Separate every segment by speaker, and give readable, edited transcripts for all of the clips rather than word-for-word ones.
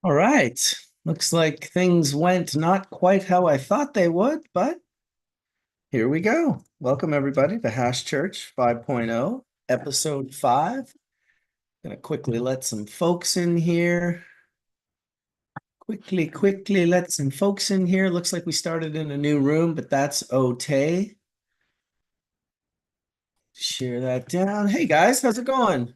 Speaker 1: All right. Looks like things went not quite how I thought they would, but here we go. Welcome everybody to Hash Church 5.0, episode 5. Gonna quickly let some folks in here. Quickly let some folks in here. Looks like we started in a new room, but that's okay. Share that down. Hey guys, how's it going?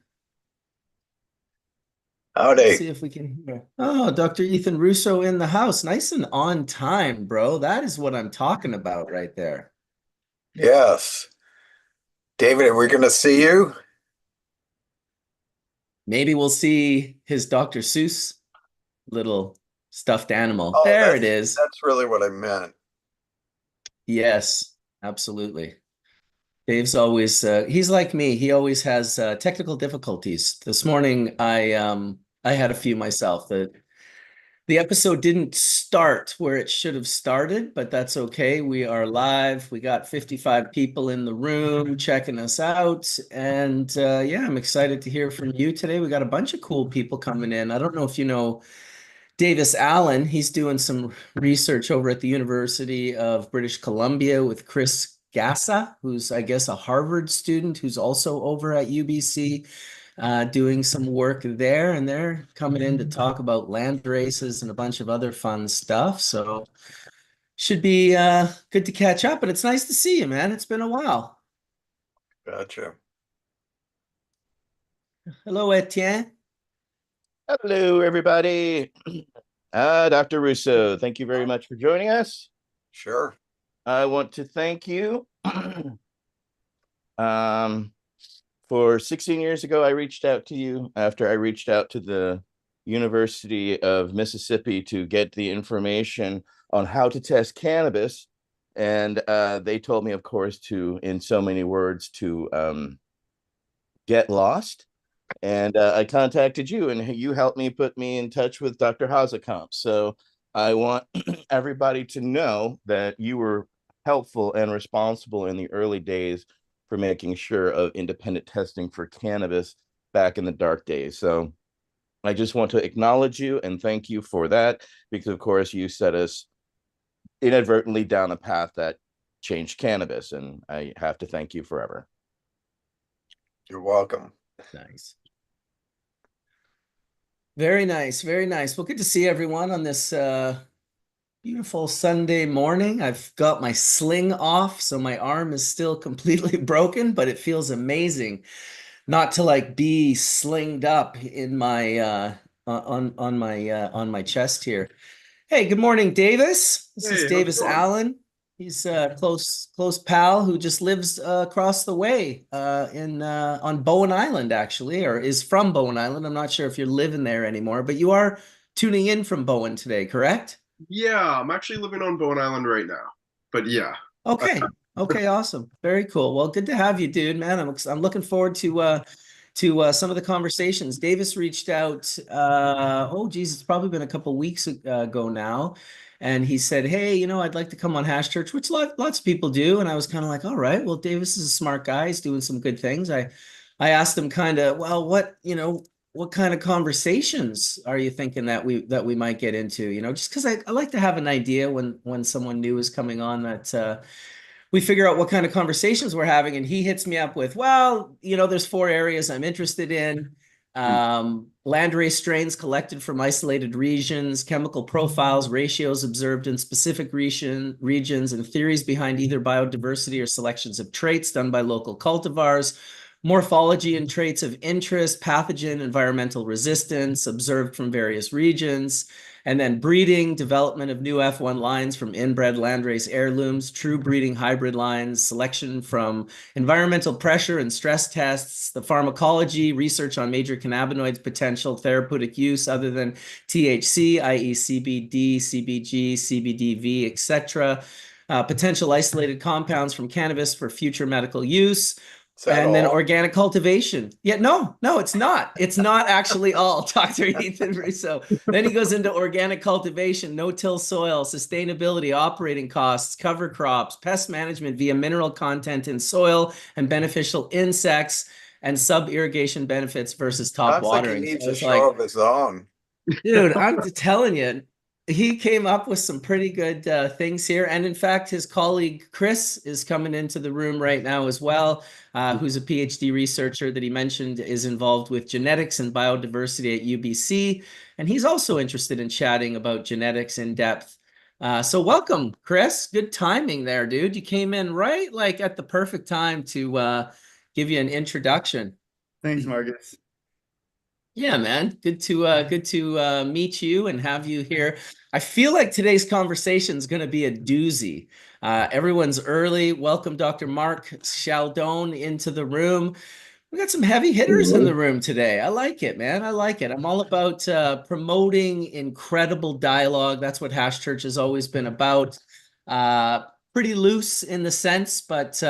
Speaker 1: Let's
Speaker 2: Howdy.
Speaker 1: see if we can hear. Oh, Dr. Ethan Russo in the house. Nice and on time, bro. That is what I'm talking about right there.
Speaker 2: Yes. David, are we going to see you?
Speaker 1: Maybe we'll see his Dr. Seuss little stuffed animal.
Speaker 2: Oh,
Speaker 1: There it
Speaker 2: that's
Speaker 1: is.
Speaker 2: that's really what I meant.
Speaker 1: Yes, absolutely. Dave's always he's like me. He always has technical difficulties. This morning I had a few myself. The episode didn't start where it should have started, but that's okay. We are live. We got 55 people in the room checking us out. And yeah, I'm excited to hear from you today. We got a bunch of cool people coming in. I don't know if you know Davis Allen. He's doing some research over at the University of British Columbia with Chris Gassa, who's, I guess, a Harvard student who's also over at UBC doing some work there. And they're coming in to talk about land races and a bunch of other fun stuff. So should be good to catch up. And it's nice to see you, man. It's been a while.
Speaker 2: Gotcha.
Speaker 1: Hello, Etienne.
Speaker 3: Hello, everybody. Dr. Russo, thank you very much for joining us.
Speaker 2: Sure.
Speaker 3: I want to thank you. um, for 16 years ago, I reached out to you after I reached out to the University of Mississippi to get the information on how to test cannabis. And they told me, of course, to, in so many words, to get lost. And I contacted you, and you helped me put me in touch with Dr. Hazekamp. So I want everybody to know that you were helpful and responsible in the early days for making sure of independent testing for cannabis back in the dark days. So I just want to acknowledge you and thank you for that, because of course you set us inadvertently down a path that changed cannabis, and I have to thank you forever.
Speaker 2: You're welcome.
Speaker 1: Nice. Very nice, very nice. Well, good to see everyone on this beautiful Sunday morning. I've got my sling off, so my arm is still completely broken, but it feels amazing not to like be slinged up in my on my chest here. Hey, good morning, Davis. This is
Speaker 4: Hey, how's it
Speaker 1: Davis
Speaker 4: going?
Speaker 1: Allen. He's a close pal who just lives across the way in on Bowen Island, actually, or is from Bowen Island. I'm not sure if you're living there anymore, but you are tuning in from Bowen today, correct?
Speaker 4: Yeah, I'm actually living on Bowen Island right now. But yeah,
Speaker 1: Okay. Okay, awesome. Very cool. Well, good to have you, dude, man. I'm looking forward to some of the conversations. Davis reached out oh geez, it's probably been a couple weeks ago now. And he said, "Hey, I'd like to come on Hash Church," which lots of people do. And I was kind of like, "All right, well, Davis is a smart guy. He's doing some good things." I asked him kind of, well, what kind of conversations are you thinking that we might get into? Just because I like to have an idea when someone new is coming on that we figure out what kind of conversations we're having. And he hits me up with, well, there's 4 areas I'm interested in. Landrace strains collected from isolated regions, chemical profiles, ratios observed in specific regions, and theories behind either biodiversity or selections of traits done by local cultivars, morphology and traits of interest, pathogen, environmental resistance observed from various regions, and then breeding, development of new F1 lines from inbred landrace heirlooms, true breeding hybrid lines, selection from environmental pressure and stress tests, the pharmacology, research on major cannabinoids, potential therapeutic use other than THC, i.e. CBD, CBG, CBDV, etc., potential isolated compounds from cannabis for future medical use,
Speaker 2: Is that
Speaker 1: and then
Speaker 2: all?
Speaker 1: organic cultivation. Yeah, no, it's not. It's not actually all, Dr. Ethan Russo. Then he goes into organic cultivation, no-till soil, sustainability, operating costs, cover crops, pest management via mineral content in soil and beneficial insects, and sub-irrigation benefits versus top
Speaker 2: Sounds like he
Speaker 1: watering. So
Speaker 2: needs
Speaker 1: I
Speaker 2: a
Speaker 1: was
Speaker 2: show
Speaker 1: like,
Speaker 2: of his own.
Speaker 1: Dude, I'm telling you, he came up with some pretty good things here. And in fact, his colleague Chris is coming into the room right now as well, who's a PhD researcher that he mentioned is involved with genetics and biodiversity at UBC. And he's also interested in chatting about genetics in depth. So welcome, Chris. Good timing there, dude. You came in right like at the perfect time to give you an introduction.
Speaker 5: Thanks, Marcus.
Speaker 1: Yeah, man. Good to meet you and have you here. I feel like today's conversation is going to be a doozy. Everyone's early. Welcome, Dr. Mark Scialdone, into the room. We got some heavy hitters in the room today. I like it, man. I like it. I'm all about promoting incredible dialogue. That's what Hash Church has always been about. Uh, Pretty loose in the sense, but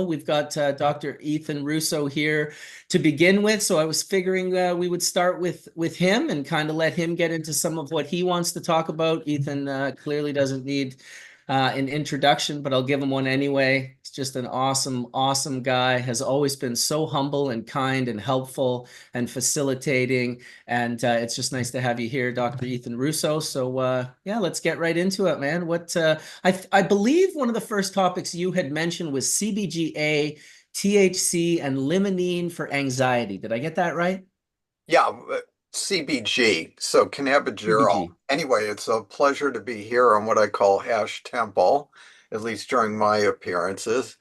Speaker 1: we've got Dr. Ethan Russo here to begin with. So I was figuring we would start with him and kind of let him get into some of what he wants to talk about. Ethan clearly doesn't need an introduction, but I'll give him one anyway. He's just an awesome, awesome guy, has always been so humble and kind and helpful and facilitating. And it's just nice to have you here, Dr. Ethan Russo. So yeah, let's get right into it, man. I believe one of the first topics you had mentioned was CBGA, THC, and limonene for anxiety. Did I get that right?
Speaker 2: Yeah, CBG, so cannabigerol.
Speaker 1: CBG.
Speaker 2: Anyway, it's a pleasure to be here on what I call Hash Temple, at least during my appearances.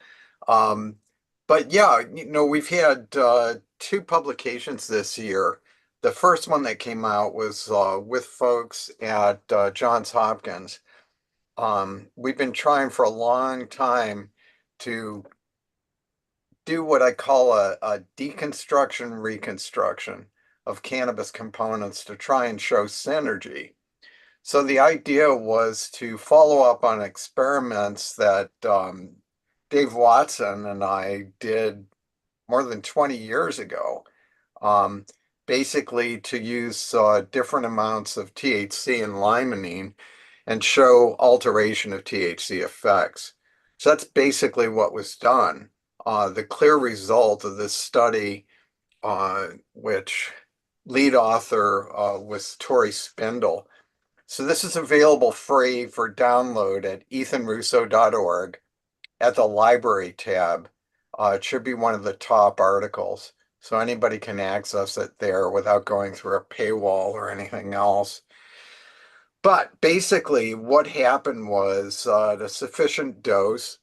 Speaker 2: But yeah, we've had two publications this year. The first one that came out was with folks at Johns Hopkins. We've been trying for a long time to do what I call a deconstruction reconstruction of cannabis components to try and show synergy. So the idea was to follow up on experiments that Dave Watson and I did more than 20 years ago, basically to use different amounts of THC and limonene and show alteration of THC effects. So that's basically what was done. The clear result of this study, which lead author was Tori Spindle. So this is available free for download at ethanrusso.org at the library tab. It should be one of the top articles, so anybody can access it there without going through a paywall or anything else. But basically what happened was at a sufficient dose,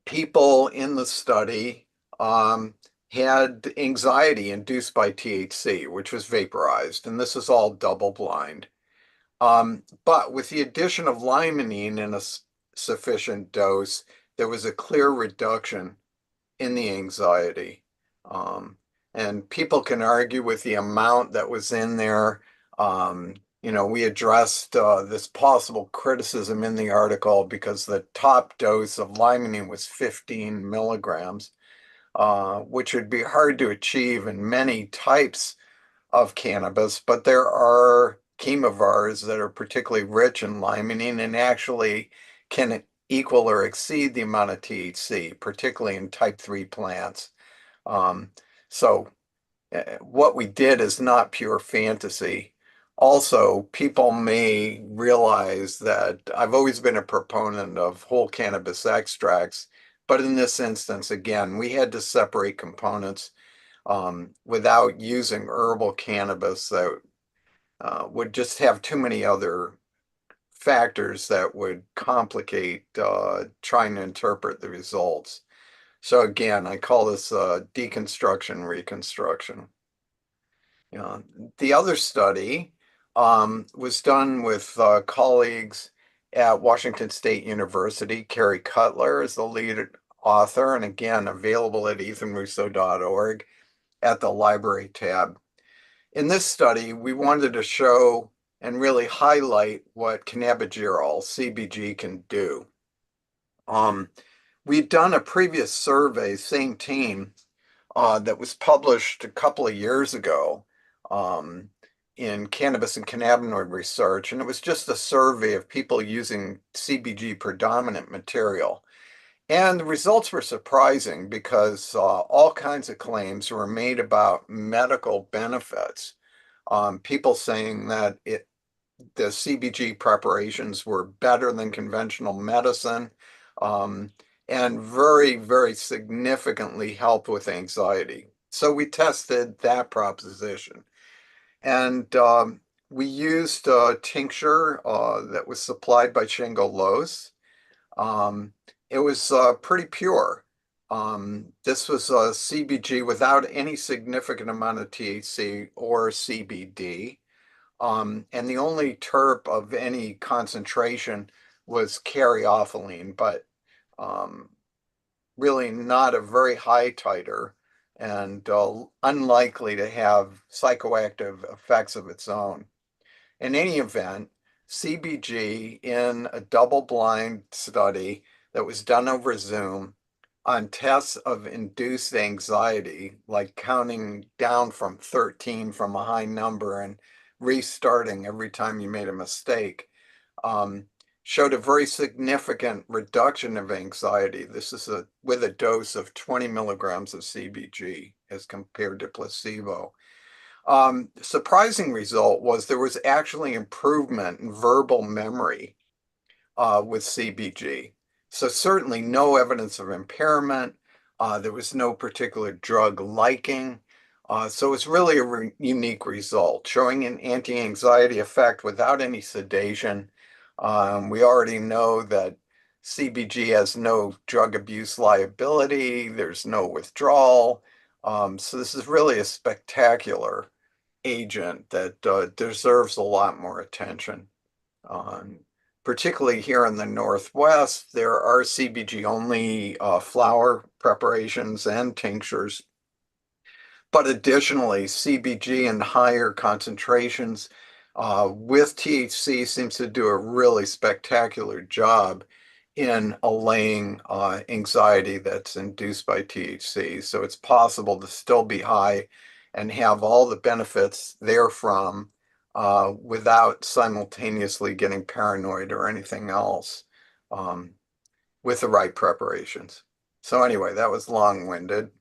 Speaker 2: people in the study had anxiety induced by THC, which was vaporized, and this is all double blind. But with the addition of limonene in a sufficient dose, there was a clear reduction in the anxiety. And people can argue with the amount that was in there. We addressed this possible criticism in the article because the top dose of limonene was 15 milligrams, which would be hard to achieve in many types of cannabis, but there are chemovars that are particularly rich in limonene and actually can equal or exceed the amount of THC, particularly in type 3 plants. So what we did is not pure fantasy. Also, people may realize that I've always been a proponent of whole cannabis extracts, but in this instance, again, we had to separate components without using herbal cannabis that would just have too many other factors that would complicate trying to interpret the results. So again, I call this deconstruction reconstruction. The other study was done with colleagues at Washington State University. Carrie Cutler is the lead author, and again, available at ethanrusso.org at the library tab. In this study, we wanted to show and really highlight what cannabigerol, CBG, can do. We'd done a previous survey, same team, that was published a couple of years ago in Cannabis and Cannabinoid Research, and it was just a survey of people using CBG predominant material. And the results were surprising because all kinds of claims were made about medical benefits People saying that the CBG preparations were better than conventional medicine, and very, very significantly helped with anxiety. So we tested that proposition. And we used a tincture that was supplied by Shingo Los. It was pretty pure. This was a CBG without any significant amount of THC or CBD. And the only terp of any concentration was caryophyllene, but really not a very high titer and unlikely to have psychoactive effects of its own. In any event, CBG in a double-blind study that was done over Zoom on tests of induced anxiety, like counting down from 13 from a high number and restarting every time you made a mistake, showed a very significant reduction of anxiety. This is with a dose of 20 milligrams of CBG as compared to placebo. Surprising result was there was actually improvement in verbal memory with CBG. So certainly no evidence of impairment. There was no particular drug liking. So it's really a unique result, showing an anti-anxiety effect without any sedation. We already know that CBG has no drug abuse liability. There's no withdrawal. So this is really a spectacular agent that deserves a lot more attention. Particularly here in the Northwest, there are CBG only flower preparations and tinctures. But additionally, CBG in higher concentrations with THC seems to do a really spectacular job in allaying anxiety that's induced by THC. So it's possible to still be high and have all the benefits therefrom without simultaneously getting paranoid or anything else with the right preparations. So anyway, that was long-winded.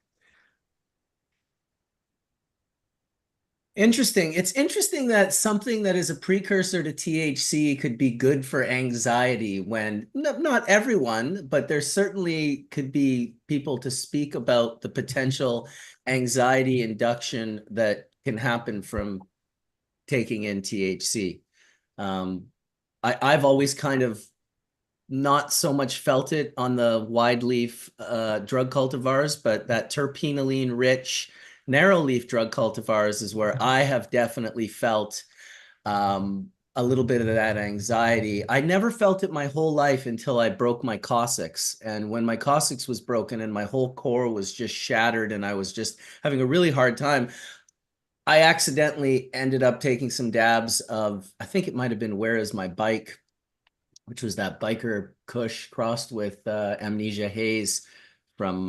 Speaker 1: Interesting. It's interesting that something that is a precursor to THC could be good for anxiety when not everyone, but there certainly could be people to speak about the potential anxiety induction that can happen from taking in THC. I've always kind of not so much felt it on the wide leaf drug cultivars, but that terpenoline rich narrow leaf drug cultivars is where I have definitely felt a little bit of that anxiety. I never felt it my whole life until I broke my coccyx. And when my coccyx was broken and my whole core was just shattered and I was just having a really hard time, I accidentally ended up taking some dabs of, I think it might have been Where Is My Bike, which was that biker kush crossed with Amnesia Haze from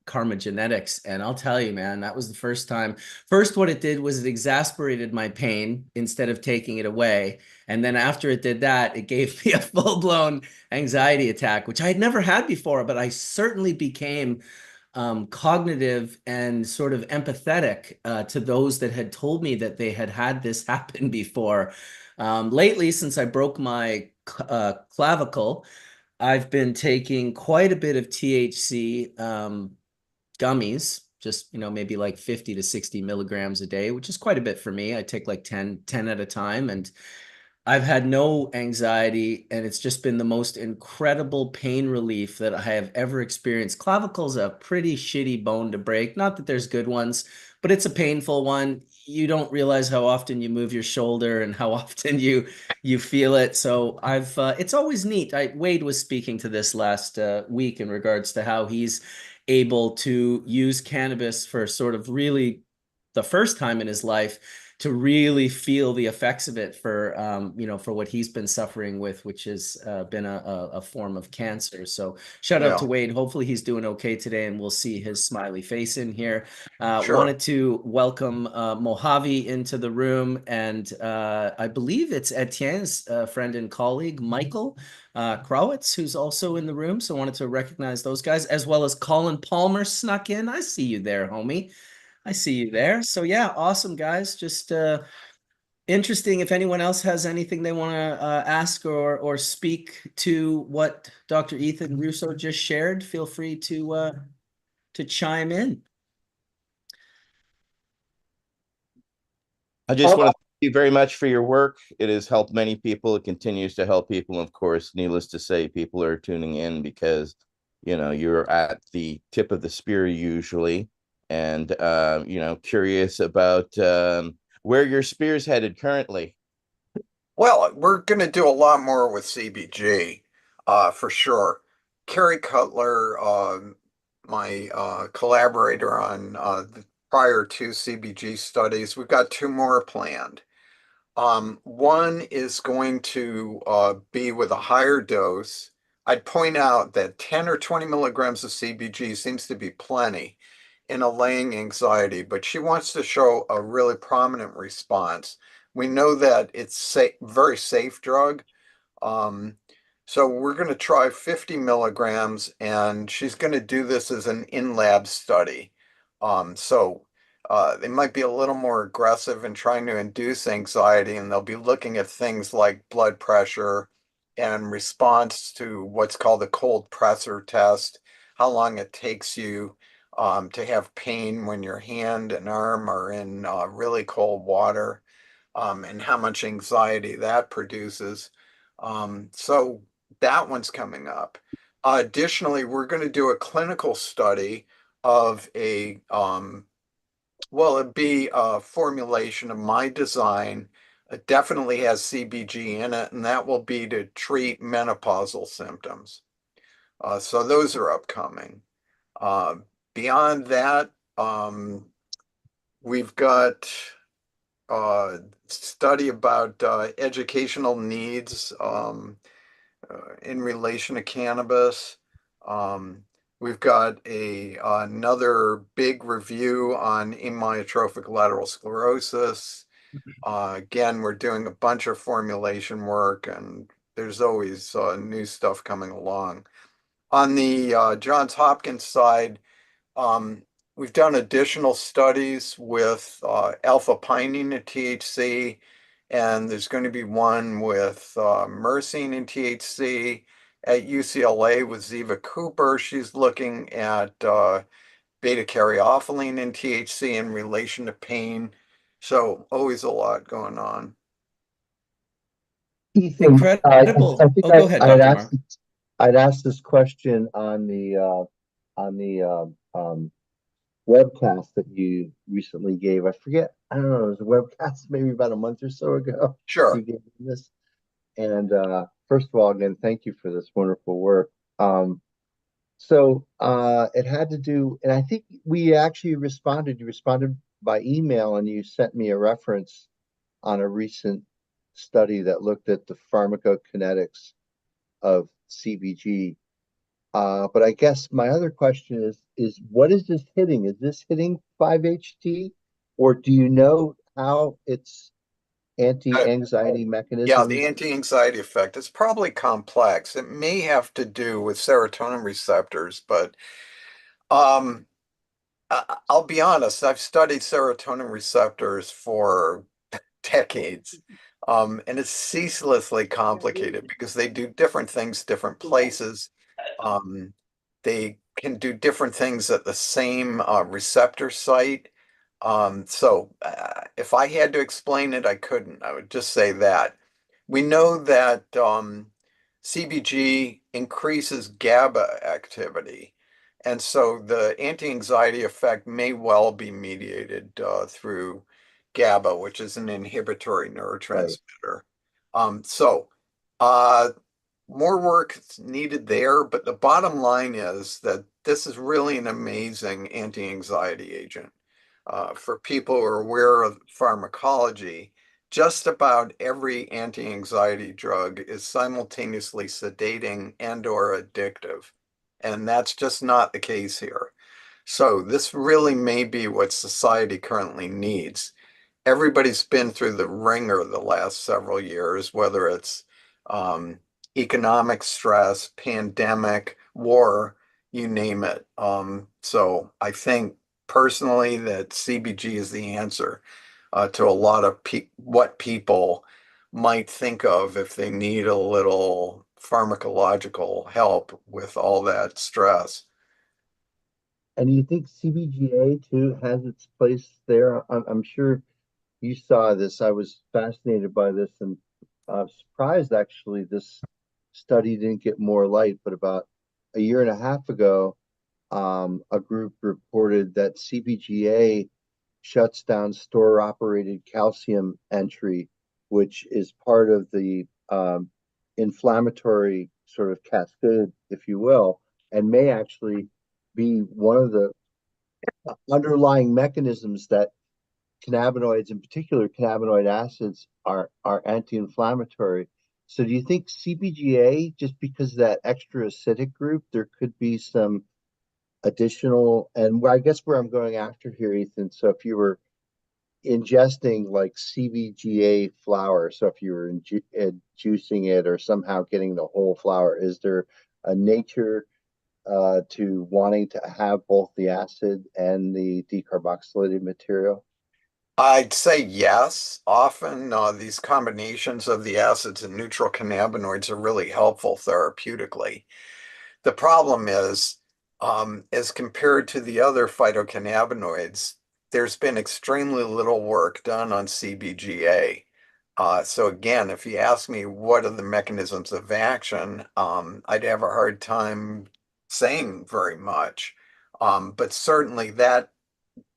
Speaker 1: Karma Genetics. And I'll tell you, man, that was the first time. First, what it did was it exasperated my pain instead of taking it away. And then after it did that, it gave me a full-blown anxiety attack, which I had never had before, but I certainly became cognitive and sort of empathetic to those that had told me that they had had this happen before. Lately, since I broke my clavicle, I've been taking quite a bit of THC gummies, just, maybe like 50 to 60 milligrams a day, which is quite a bit for me. I take like 10 at a time, and I've had no anxiety, and it's just been the most incredible pain relief that I have ever experienced. Clavicle's a pretty shitty bone to break. Not that there's good ones, but it's a painful one. You don't realize how often you move your shoulder and how often you feel it. So it's always neat. Wade was speaking to this last week in regards to how he's able to use cannabis for sort of really the first time in his life to really feel the effects of it for, for what he's been suffering with, which has been a form of cancer. So shout out to Wade. Hopefully he's doing okay today, and we'll see his smiley face in here.
Speaker 2: Sure.
Speaker 1: Wanted to welcome Mojave into the room, and I believe it's Etienne's friend and colleague, Michael Krawitz, who's also in the room. So wanted to recognize those guys, as well as Colin Palmer snuck in. I see you there, homie. I see you there. So yeah, awesome guys. Just interesting. If anyone else has anything they want to ask or speak to what Dr. Ethan Russo just shared, feel free to chime in.
Speaker 3: I just want to thank you very much for your work. It has helped many people. It continues to help people. And of course, needless to say, people are tuning in because, you know, you're at the tip of the spear usually, and, you know, curious about where your spear's headed currently.
Speaker 2: Well, we're going to do a lot more with CBG, for sure. Kerry Cutler, my collaborator on the prior two CBG studies, we've got two more planned. One is going to be with a higher dose. I'd point out that 10 or 20 milligrams of CBG seems to be plenty in allaying anxiety, but she wants to show a really prominent response. We know that it's very safe drug. Um, so we're going to try 50 milligrams, and she's going to do this as an in-lab study. They might be a little more aggressive in trying to induce anxiety, and they'll be looking at things like blood pressure and response to what's called the cold pressor test, how long it takes you to have pain when your hand and arm are in really cold water, and how much anxiety that produces. So that one's coming up. Additionally, we're going to do a clinical study of it'd be a formulation of my design. It definitely has CBG in it, and that will be to treat menopausal symptoms. So those are upcoming. Uh, Beyond that, we've got study about educational needs in relation to cannabis. We've got another big review on amyotrophic lateral sclerosis. Again, we're doing a bunch of formulation work, and there's always new stuff coming along. On the Johns Hopkins side, um, we've done additional studies with alpha-pinene and THC, and there's going to be one with myrcene and THC at UCLA with Ziva Cooper. She's looking at beta-caryophyllene and THC in relation to pain. So always a lot going on.
Speaker 5: Ethan,
Speaker 1: Incredible.
Speaker 5: I think
Speaker 1: Go ahead,
Speaker 5: I'd
Speaker 1: Dr. Mark.
Speaker 5: asked this question on the webcast that you recently gave. I forget. I don't know. It was a webcast maybe about a month or so ago.
Speaker 2: Sure.
Speaker 5: You gave this, and first of all, again, thank you for this wonderful work. It had to do, and I think we actually responded. You responded by email, and you sent me a reference on a recent study that looked at the pharmacokinetics of CBG. But I guess my other question is what is this hitting? Is this hitting 5-HT, or do you know how its anti-anxiety mechanism?
Speaker 2: Yeah, the anti-anxiety effect is probably complex. It may have to do with serotonin receptors, but um, I'll be honest, I've studied serotonin receptors for decades. And it's ceaselessly complicated because they do different things, different places. Um, they can do different things at the same receptor site. If I had to explain it, I couldn't. I would just say that. We know that CBG increases GABA activity. And so the anti-anxiety effect may well be mediated through GABA, which is an inhibitory neurotransmitter. Uh, More work is needed there, but the bottom line is that this is really an amazing anti-anxiety agent. For people who are aware of pharmacology, just about every anti-anxiety drug is simultaneously sedating and or addictive. And that's just not the case here. So this really may be what society currently needs. Everybody's been through the ringer the last several years, whether it's economic stress, pandemic, war, you name it. So I think personally that CBG is the answer to a lot of what people might think of if they need a little pharmacological help with all that stress.
Speaker 5: And do you think CBGA too has its place there? I'm sure you saw this. I was fascinated by this and surprised actually this study didn't get more light, but about a year and a half ago, a group reported that CBGA shuts down store operated calcium entry, which is part of the inflammatory sort of cascade, if you will, and may actually be one of the underlying mechanisms that cannabinoids, in particular cannabinoid acids, are anti-inflammatory. So do you think CBGA, just because of that extra acidic group, there could be some additional, and I guess where I'm going after here, Ethan, so if you were ingesting like CBGA flower, so if you were juicing it or somehow getting the whole flower, is there a nature to wanting to have both the acid and the decarboxylated material?
Speaker 2: I'd say yes. Often these combinations of the acids and neutral cannabinoids are really helpful therapeutically. The problem is, as compared to the other phytocannabinoids, there's been extremely little work done on CBGA. So again, if you ask me what are the mechanisms of action, I'd have a hard time saying very much. But certainly that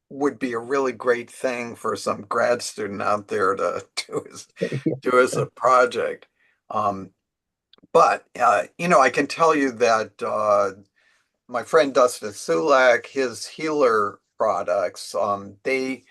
Speaker 2: would be a really great thing for some grad student out there to do as a project. But I can tell you that my friend Dustin Sulak, his healer products, they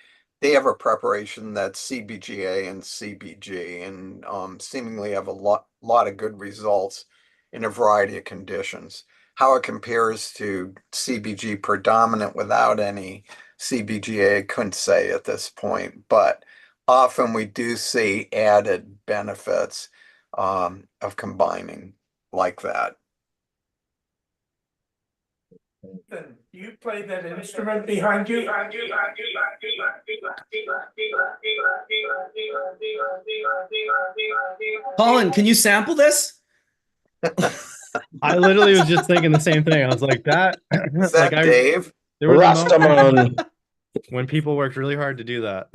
Speaker 2: have a preparation that's CBGA and CBG, and seemingly have a lot of good results in a variety of conditions. How it compares to CBG predominant without any CBGA, I couldn't say at this point, but often we do see added benefits of combining like that.
Speaker 6: You play that instrument behind you?
Speaker 1: Colin, can you sample this?
Speaker 7: I literally was just thinking the same thing. I was like that.
Speaker 2: Is that Dave?
Speaker 7: There was a moment
Speaker 3: Rastamon.
Speaker 7: when people worked really hard to do that,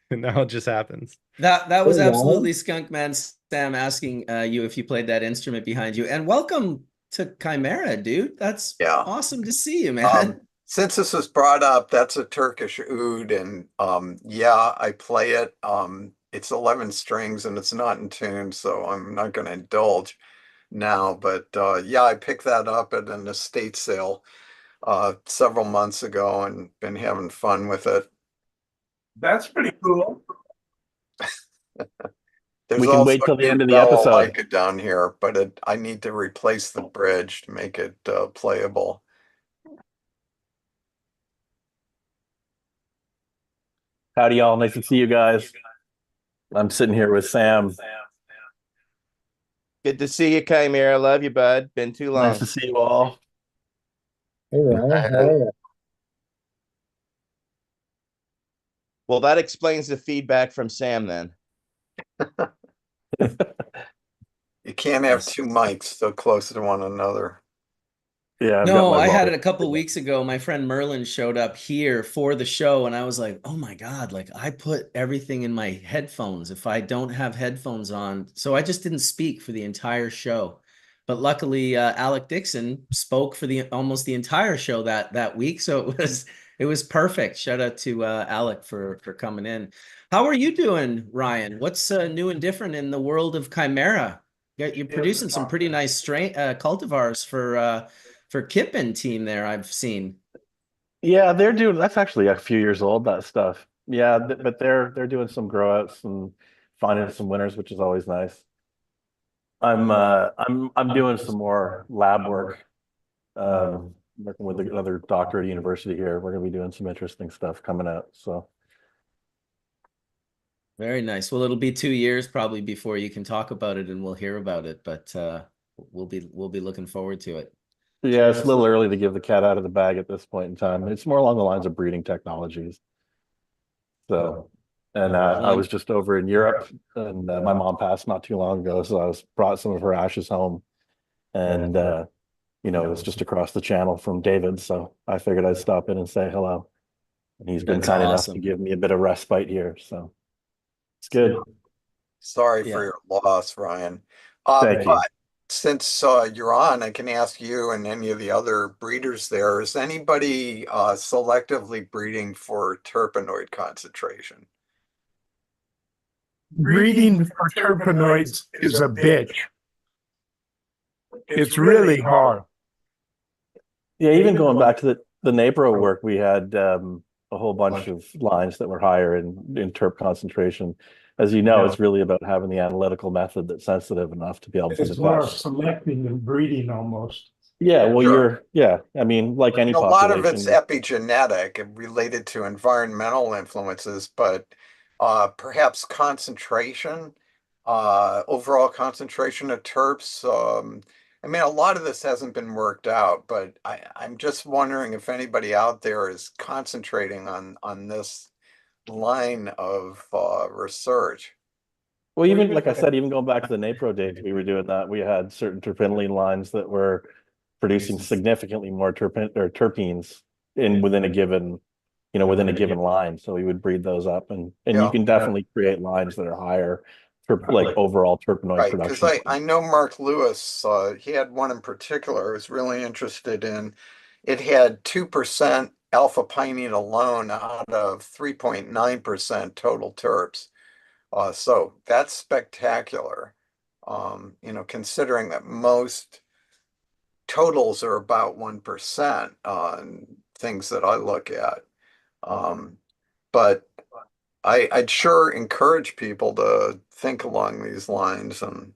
Speaker 7: and now it just happens.
Speaker 1: That was
Speaker 5: Hey,
Speaker 1: absolutely Skunkman Sam asking you if you played that instrument behind you. And welcome to Chimera, dude. That's
Speaker 2: Yeah.
Speaker 1: awesome to see you, man.
Speaker 2: Since this was brought up, that's a Turkish oud, and yeah, I play it. It's 11 strings and it's not in tune, so I'm not going to indulge now. But yeah, I picked that up at an estate sale several months ago and been having fun with it.
Speaker 6: That's pretty cool.
Speaker 2: There's
Speaker 3: We can
Speaker 2: also
Speaker 3: wait till
Speaker 2: a
Speaker 3: the
Speaker 2: new
Speaker 3: end of the episode.
Speaker 2: balalaika down here, but I need to replace the bridge to make it playable.
Speaker 3: Howdy, y'all. Nice to see you guys. I'm sitting here with Sam.
Speaker 8: Good to see you, Chimera. Love you, bud. Been too long.
Speaker 3: Nice to see you all.
Speaker 5: Hey, Ryan, how are you?
Speaker 8: Well, that explains the feedback from Sam then.
Speaker 2: You can't have two mics so close to one another.
Speaker 3: Yeah, I've got
Speaker 1: No,
Speaker 3: my
Speaker 1: I had
Speaker 3: ball.
Speaker 1: it a couple weeks ago. My friend Merlin showed up here for the show, and I was like, oh my God, like I put everything in my headphones if I don't have headphones on. So I just didn't speak for the entire show. But luckily, Alec Dixon spoke for the almost the entire show that week. So it was perfect. Shout out to Alec for coming in. How are you doing, Ryan? What's new and different in the world of Chimera? You're producing some pretty nice strain cultivars for Kippen team there, I've seen.
Speaker 3: Yeah, they're doing. That's actually a few years old. That stuff. Yeah, but they're doing some grow outs and finding some winners, which is always nice. I'm doing some more lab work. Working with another doctor at a university here. We're going to be doing some interesting stuff coming out. So
Speaker 1: Very nice. Well, it'll be 2 years probably before you can talk about it and we'll hear about it, but we'll be looking forward to it.
Speaker 9: Yeah, it's a little early to give the cat out of the bag at this point in time. It's more along the lines of breeding technologies. So, and I was just over in Europe, and my mom passed not too long ago, so I was brought some of her ashes home, and it was just across the channel from David, so I figured I'd stop in and say hello. And he's been
Speaker 1: That's
Speaker 9: kind enough
Speaker 1: awesome.
Speaker 9: to give me a bit of respite here, so it's good.
Speaker 2: Sorry
Speaker 1: Yeah.
Speaker 2: for your loss, Ryan.
Speaker 9: Thank you.
Speaker 2: But since you're on, I can ask you and any of the other breeders there, is anybody selectively breeding for terpenoid concentration?
Speaker 6: Breeding for terpenoids is a bitch. It's really hard.
Speaker 9: Yeah, even going back to the NAPRO work, we had a whole bunch of lines that were higher in terp concentration. As you know, it's really about having the analytical method that's sensitive enough to be able to
Speaker 6: It's more
Speaker 9: detect.
Speaker 6: selecting than breeding almost.
Speaker 9: Yeah, well,
Speaker 2: Sure.
Speaker 9: I mean, like any
Speaker 2: And a lot of it's
Speaker 9: population.
Speaker 2: epigenetic and related to environmental influences, but perhaps concentration, overall concentration of terps. I mean, a lot of this hasn't been worked out, but I'm just wondering if anybody out there is concentrating on this line of research.
Speaker 9: Well, even like I said, even going back to the NAPRO days, we were doing that. We had certain terpinolene lines that were producing significantly more terpenes within a given line. So we would breed those up, and you
Speaker 2: Yeah.
Speaker 9: can definitely create lines that are higher like overall terpenoid
Speaker 2: Right, because
Speaker 9: production.
Speaker 2: I know Mark Lewis, he had one in particular I was really interested in. It had 2% alpha pinene alone out of 3.9% total terps. So that's spectacular. Considering that most totals are about 1% on things that I look at. But I'd sure encourage people to think along these lines. And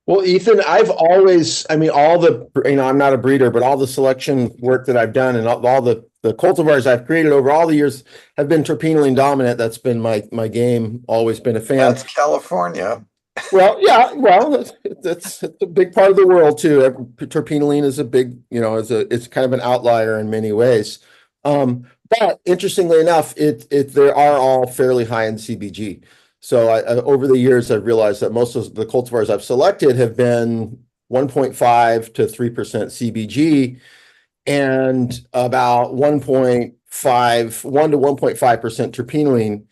Speaker 8: Well, Ethan, I've always, I mean, I'm not a breeder, but all the selection work that I've done and all the cultivars I've created over all the years have been terpenoline dominant. That's been my game, always been a fan.
Speaker 2: that's California.
Speaker 8: Well, yeah, well, that's a big part of the world too. Terpenoline is a big, it's kind of an outlier in many ways. But interestingly enough, they are all fairly high in CBG. So over the years, I've realized that most of the cultivars I've selected have been 1.5 to 3% CBG and about 1 to 1.5% terpenoline,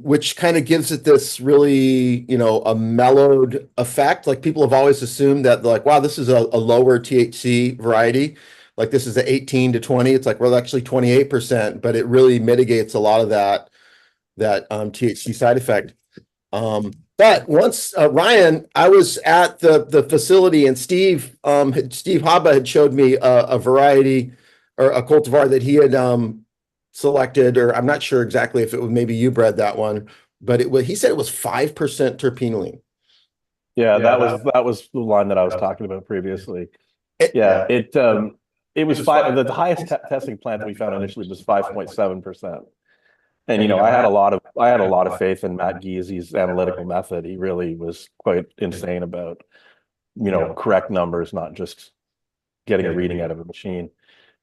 Speaker 8: which kind of gives it this really, a mellowed effect. Like people have always assumed that like, wow, this is a lower THC variety. Like this is an 18 to 20. It's like, well, actually 28%, but it really mitigates a lot of that THC side effect. But once Ryan, I was at the facility and Steve Haba had showed me a variety or a cultivar that he had selected, or I'm not sure exactly if it was, maybe you bred that one, but he said it was 5% terpenoline.
Speaker 9: Yeah, that was the line that I was talking about previously. It was five. The highest testing plant that we found initially was 5.7%. And I had a lot of faith in Matt Giesi's analytical method. He really was quite insane about correct numbers, not just getting a reading out of a machine.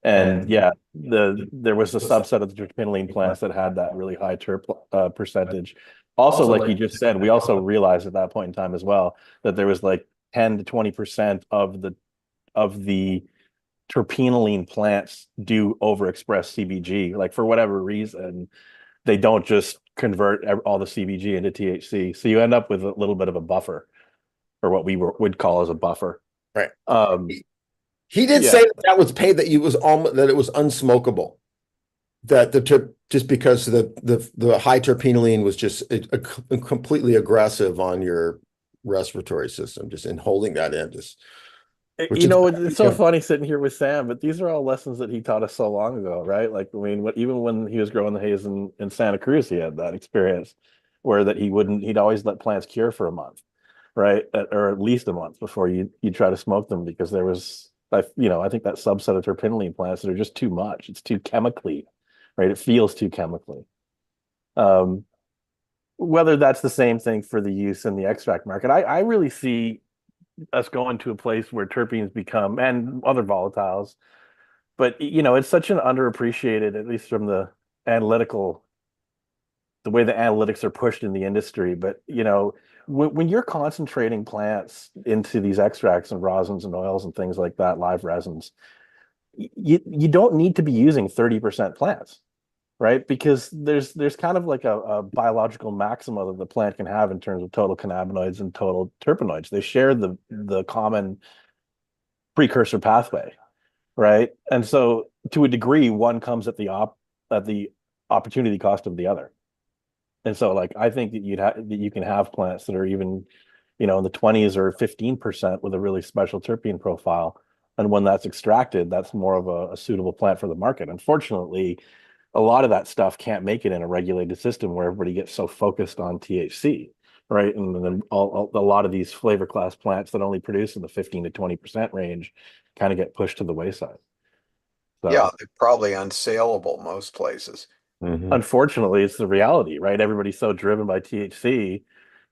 Speaker 9: And yeah, there was a subset of the terpenoline plants that had that really high terp percentage. Also, like you just said, we also realized at that point in time as well that there was like 10 to 20% of the terpenoline plants do overexpress CBG, like for whatever reason. They don't just convert all the CBG into THC. So you end up with a little bit of a buffer, or what we would call as a buffer.
Speaker 8: Right. He did say that was paid, that it was unsmokable. That just because the high terpenoline was just completely aggressive on your respiratory system, just in holding that in.
Speaker 9: It's so funny sitting here with Sam, but these are all lessons that he taught us so long ago, right? Like, I mean, even when he was growing the haze in Santa Cruz, he had that experience where that he'd always let plants cure for a month, right? Or at least a month before you try to smoke them, because there was, I think that subset of terpenoline plants that are just too much. It's too chemically, right? It feels too chemically. Whether that's the same thing for the use in the extract market, I really see us going to a place where terpenes become, and other volatiles, but it's such an underappreciated, at least from the way the analytics are pushed in the industry. But when you're concentrating plants into these extracts and rosins and oils and things like that, live resins, you don't need to be using 30% plants, right? Because there's kind of like a biological maxima that the plant can have in terms of total cannabinoids and total terpenoids. They share the common precursor pathway, right? And so to a degree, one comes at the opportunity cost of the other. And so, like, I think that you can have plants that are even, in the 20s or 15% with a really special terpene profile. And when that's extracted, that's more of a suitable plant for the market. Unfortunately, a lot of that stuff can't make it in a regulated system where everybody gets so focused on THC, right? And then a lot of these flavor class plants that only produce in the 15 to 20% range kind of get pushed to the wayside. So,
Speaker 2: Yeah, they're probably unsaleable most places.
Speaker 9: unfortunately, it's the reality, right? Everybody's so driven by THC.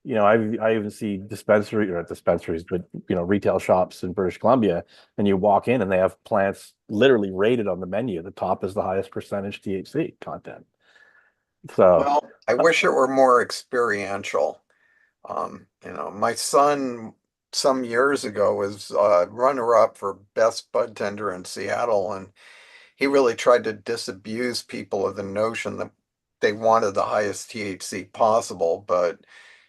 Speaker 9: I even see not dispensaries, but retail shops in British Columbia, and you walk in and they have plants literally rated on the menu. The top is the highest percentage THC content. So,
Speaker 2: Well, I wish it were more experiential. My son some years ago was runner-up for best bud tender in Seattle, and he really tried to disabuse people of the notion that they wanted the highest THC possible, but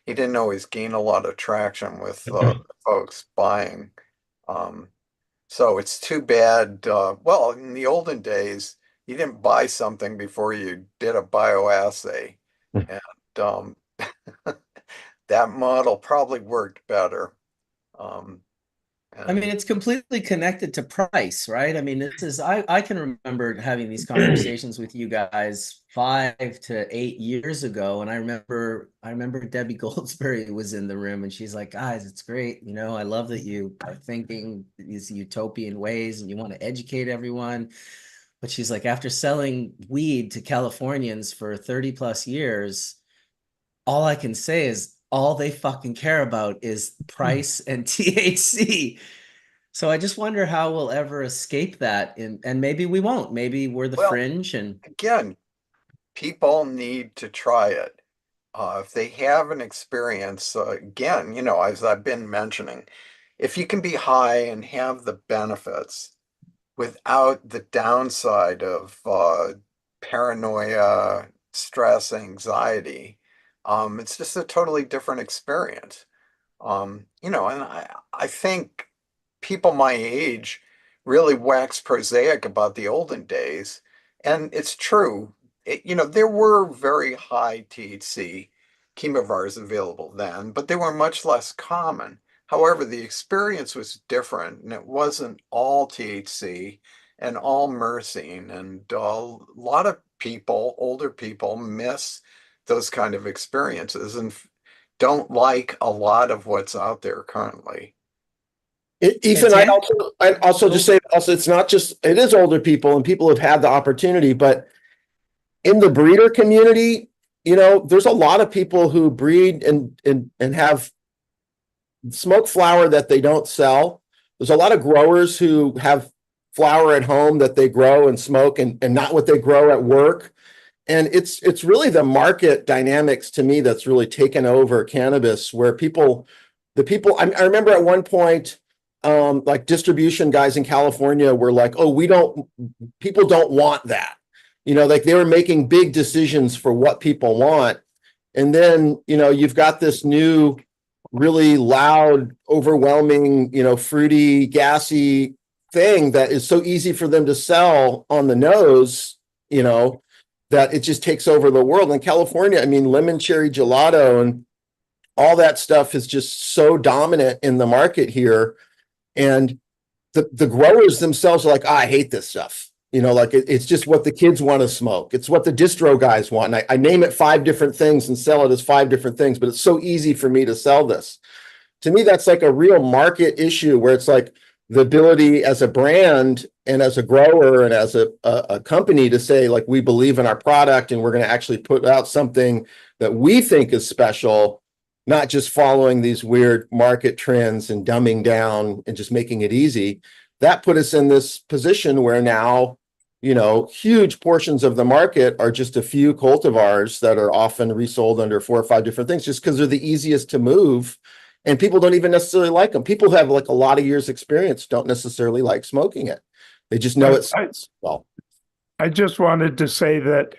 Speaker 2: he didn't always gain a lot of traction with folks buying. So it's too bad. Well, in the olden days, you didn't buy something before you did a bioassay, and that model probably worked better.
Speaker 1: I mean, it's completely connected to price, right? I mean, I can remember having these conversations with you guys 5 to 8 years ago. And I remember Debbie Goldsberry was in the room and she's like, guys, it's great. I love that you are thinking these utopian ways and you want to educate everyone. But she's like, after selling weed to Californians for 30 plus years, all I can say is all they fucking care about is price and THC. So I just wonder how we'll ever escape that. And maybe we won't. Maybe we're the fringe. And
Speaker 2: again, people need to try it. If they have an experience, again, as I've been mentioning, if you can be high and have the benefits without the downside of paranoia, stress, anxiety, it's just a totally different experience. And I think people my age really wax prosaic about the olden days. And it's true. There were very high THC chemovars available then, but they were much less common. However, the experience was different, and it wasn't all THC and all myrcene. And a lot of people, older people, miss those kind of experiences and don't like a lot of what's out there currently.
Speaker 8: Ethan, I'd also just say it's not just, it is older people and people have had the opportunity, but in the breeder community, there's a lot of people who breed and have smoke flower that they don't sell. There's a lot of growers who have flower at home that they grow and smoke and not what they grow at work. And it's really the market dynamics to me that's really taken over cannabis, where I remember at one point, like distribution guys in California were like, oh, people don't want that. Like they were making big decisions for what people want. And then, you've got this new, really loud, overwhelming, fruity, gassy thing that is so easy for them to sell on the nose, that it just takes over the world. In California, I mean, lemon cherry gelato and all that stuff is just so dominant in the market here. And the growers themselves are like, I hate this stuff. Like it's just what the kids want to smoke. It's what the distro guys want. And I name it 5 different things and sell it as 5 different things, but it's so easy for me to sell this. To me, that's like a real market issue where it's like the ability as a brand and as a grower and as a company to say, like, we believe in our product and we're going to actually put out something that we think is special. not just following these weird market trends and dumbing down and just making it easy. That put us in this position where now, you know, huge portions of the market are just a few cultivars that are often resold under 4 or 5 different things just because they're the easiest to move. And people don't even necessarily like them. People who have like a lot of years experience don't necessarily like smoking it. They just know it's well.
Speaker 6: I just wanted to say that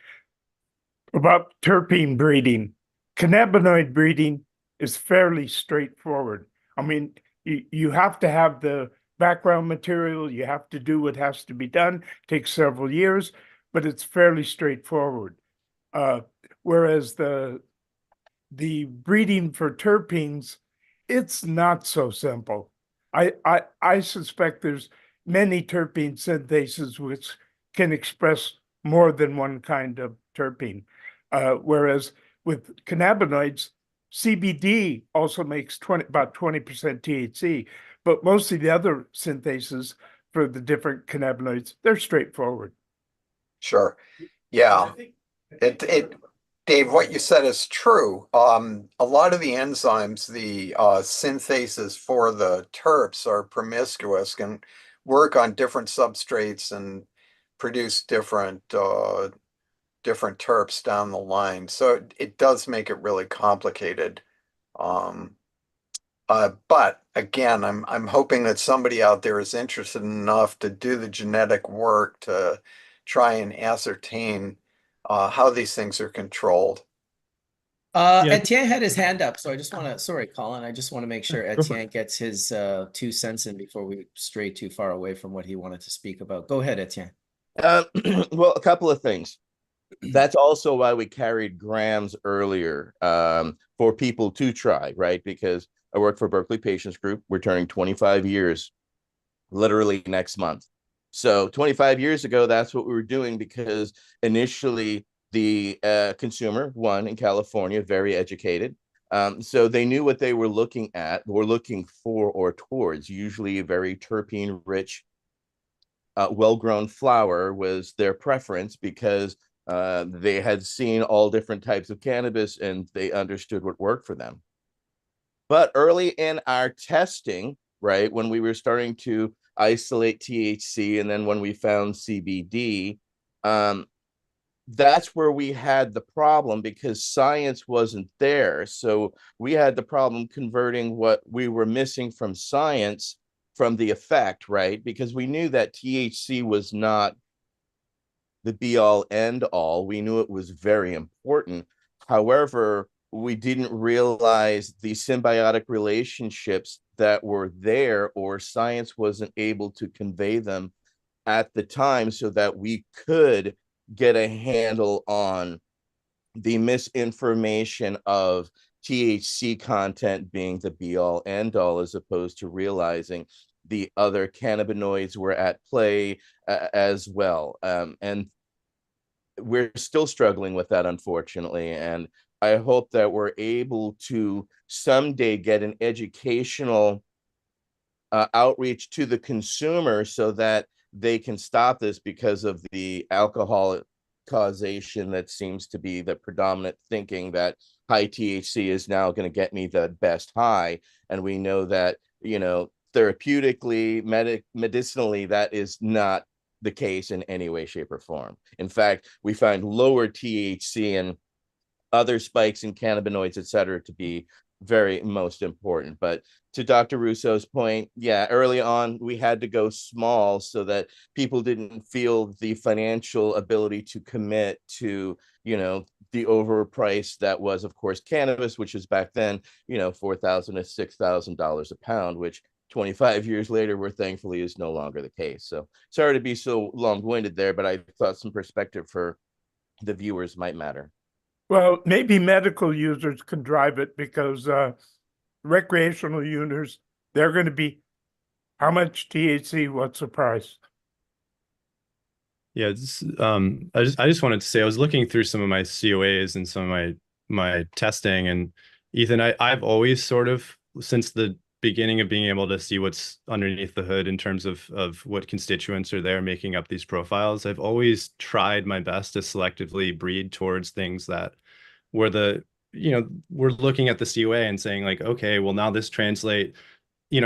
Speaker 6: about terpene breeding, cannabinoid breeding is fairly straightforward. I mean, you have to have the background material, you have to do what has to be done, takes several years, but it's fairly straightforward. Whereas the breeding for terpenes, it's not so simple. I suspect there's many terpene synthases which can express more than one kind of terpene. Whereas with cannabinoids, CBD also makes about 20% THC, but most of the other synthases for the different cannabinoids, they're straightforward.
Speaker 2: Sure. Yeah. Dave, what you said is true. A lot of the enzymes, the synthases for the terps are promiscuous, can work on different substrates and produce different terps down the line. So it does make it really complicated. But again, I'm hoping that somebody out there is interested enough to do the genetic work to try and ascertain how these things are controlled.
Speaker 1: Etienne had his hand up, so I just want to, sorry, Colin, I just want to make sure Etienne gets his 2 cents in before we stray too far away from what he wanted to speak about. Go ahead, Etienne.
Speaker 3: Well, a couple of things. That's also why we carried grams earlier for people to try, right? Because I work for Berkeley Patients Group. We're turning 25 years literally next month. So 25 years ago, that's what we were doing because initially the consumer, one in California, very educated. So they knew what they were looking at, were looking for or towards, usually a very terpene rich, well-grown flower was their preference because they had seen all different types of cannabis and they understood what worked for them. But early in our testing, right, when we were starting to isolate THC and then when we found CBD, that's where we had the problem because science wasn't there. So we had the problem converting what we were missing from science from the effect, right? Because we knew that THC was not the be all end all. We knew it was very important. However, we didn't realize the symbiotic relationships that were there, or science wasn't able to convey them at the time so that we could get a handle on the misinformation of THC content being the be all end all, as opposed to realizing the other cannabinoids were at play as well. And we're still struggling with that, unfortunately. And I hope that we're able to someday get an educational outreach to the consumer so that they can stop this because of the alcohol causation that seems to be the predominant thinking that high THC is now going to get me the best high. And we know that, you know, therapeutically, medicinally, that is not the case in any way, shape, or form. In fact, we find lower THC and other spikes in cannabinoids, et cetera, to be very most important. But to Dr. Russo's point, yeah, early on, we had to go small so that people didn't feel the financial ability to commit to, you know, the overprice that was, of course, cannabis, which is back then, you know, $4,000 to $6,000 a pound, which 25 years later, we're thankfully is no longer the case. So sorry to be so long-winded there, but I thought some perspective for the viewers might matter.
Speaker 6: Well, maybe medical users can drive it because recreational users, they're going to be how much THC, what's the price?
Speaker 7: Yeah, I just wanted to say I was looking through some of my COAs and some of my testing, and Ethan, I've always sort of, since the beginning of being able to see what's underneath the hood in terms of what constituents are there making up these profiles, I've always tried my best to selectively breed towards things that were the we're looking at the COA and saying like, okay, well now this translate,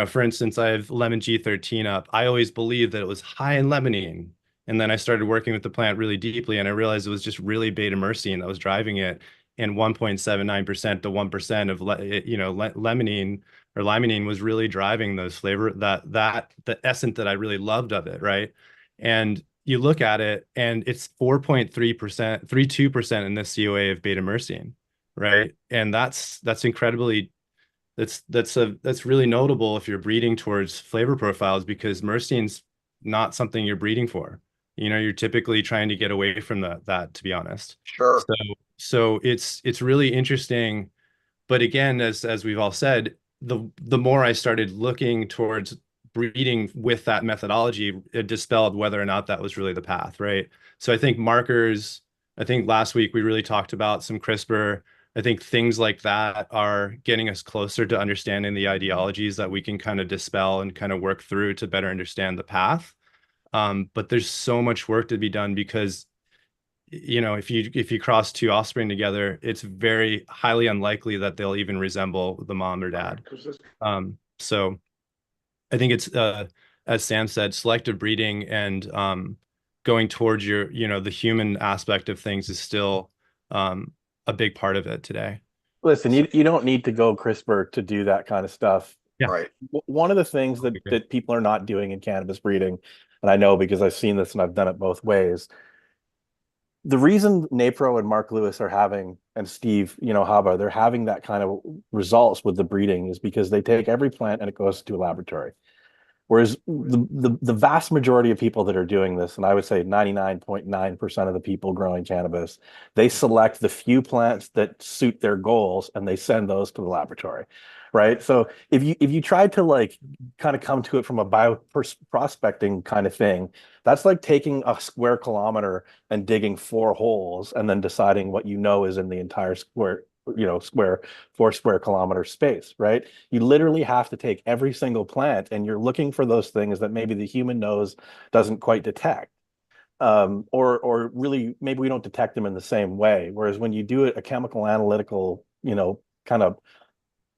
Speaker 7: for instance, I have lemon G13 up. I always believed that it was high in limonene. And then I started working with the plant really deeply, and I realized it was just really beta-myrcene that was driving it. And 1.79% to 1% of limonene or limonene was really driving those flavor, the essence that I really loved of it, right? And you look at it, and it's 4.3%, 32% in this COA of beta-myrcene, right? And that's incredibly, that's really notable if you're breeding towards flavor profiles, because myrcene's not something you're breeding for. You're typically trying to get away from that, to be honest.
Speaker 2: Sure.
Speaker 7: So it's really interesting. But again, as we've all said, the more I started looking towards breeding with that methodology, it dispelled whether or not that was really the path, right? So I think markers, I think last week we really talked about some CRISPR. I think things like that are getting us closer to understanding the ideologies that we can kind of dispel and kind of work through to better understand the path. But there's so much work to be done, because if you cross two offspring together, it's very highly unlikely that they'll even resemble the mom or dad. So I think it's as Sam said, selective breeding and going towards the human aspect of things is still a big part of it today.
Speaker 9: Listen, you don't need to go CRISPR to do that kind of stuff.
Speaker 7: Yeah.
Speaker 2: Right.
Speaker 9: One of the things that people are not doing in cannabis breeding, and I know because I've seen this and I've done it both ways, the reason Napro and Mark Lewis are having, and Steve, Haba, they're having that kind of results with the breeding is because they take every plant and it goes to a laboratory. Whereas the vast majority of people that are doing this, and I would say 99.9% of the people growing cannabis, they select the few plants that suit their goals and they send those to the laboratory, right? So if you tried to kind of come to it from a prospecting kind of thing, that's like taking a square kilometer and digging 4 holes and then deciding what is in the entire square 4 square kilometer space, right? You literally have to take every single plant and you're looking for those things that maybe the human nose doesn't quite detect. Or really maybe we don't detect them in the same way. Whereas when you do a chemical analytical, kind of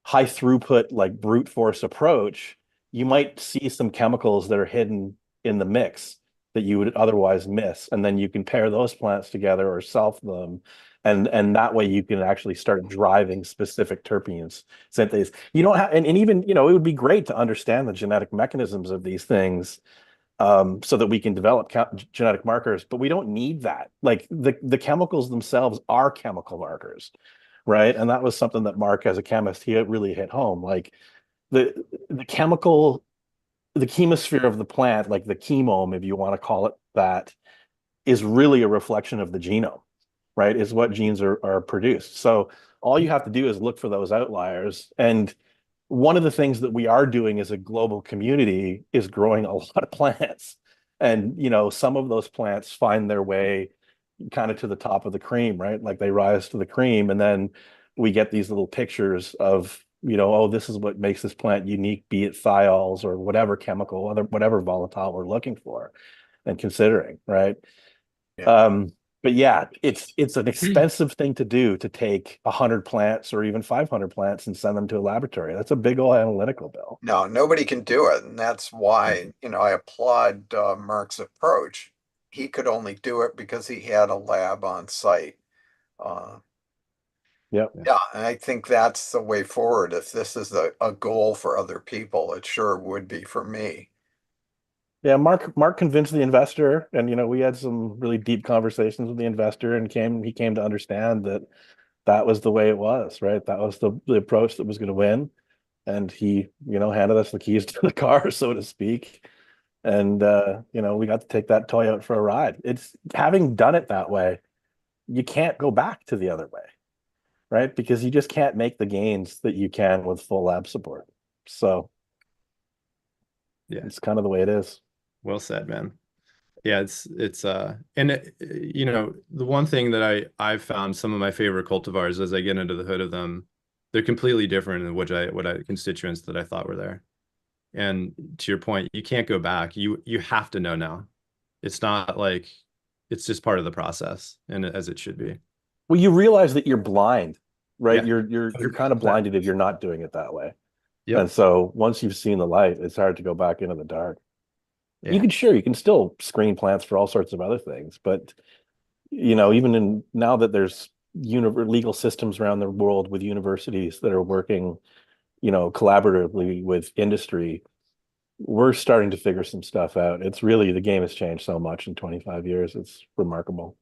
Speaker 9: high throughput, like brute force approach, you might see some chemicals that are hidden in the mix that you would otherwise miss. And then you can pair those plants together or self them. And that way you can actually start driving specific terpenes synthase. You don't have, and even, it would be great to understand the genetic mechanisms of these things so that we can develop genetic markers, but we don't need that. Like the chemicals themselves are chemical markers, right? And that was something that Mark, as a chemist, he really hit home. Like the chemosphere of the plant, like the chemome, if you want to call it that, is really a reflection of the genome, right? Is what genes are produced. So all you have to do is look for those outliers. And one of the things that we are doing as a global community is growing a lot of plants. And, some of those plants find their way kind of to the top of the cream, right? Like they rise to the cream. And then we get these little pictures of, this is what makes this plant unique, be it thiols or whatever chemical, whatever volatile we're looking for and considering, right?
Speaker 2: Yeah.
Speaker 9: But yeah, it's an expensive thing to do, to take 100 plants or even 500 plants and send them to a laboratory. That's a big old analytical bill.
Speaker 2: No, nobody can do it. And that's why, I applaud Mark's approach. He could only do it because he had a lab on site.
Speaker 9: Yeah.
Speaker 2: And I think that's the way forward. If this is a goal for other people, it sure would be for me.
Speaker 9: Yeah, Mark convinced the investor, and we had some really deep conversations with the investor, and he came to understand that was the way it was, right? That was the approach that was going to win, and he handed us the keys to the car, so to speak, and we got to take that toy out for a ride. It's having done it that way, you can't go back to the other way, right? Because you just can't make the gains that you can with full lab support. So yeah, it's kind of the way it is.
Speaker 7: Well said, man. Yeah, it's and the one thing that I've found, some of my favorite cultivars as I get into the hood of them, they're completely different than what constituents that I thought were there. And to your point, you can't go back. You have to know now. It's not like, it's just part of the process, and as it should be.
Speaker 9: Well, you realize that you're blind right?
Speaker 7: Yeah.
Speaker 9: You're kind of blinded if you're not doing it that way.
Speaker 7: Yep.
Speaker 9: And so once you've seen the light, it's hard to go back into the dark.
Speaker 7: Yeah.
Speaker 9: You can still screen plants for all sorts of other things, but even now that there's legal systems around the world with universities that are working, collaboratively with industry, we're starting to figure some stuff out. It's really, the game has changed so much in 25 years. It's remarkable.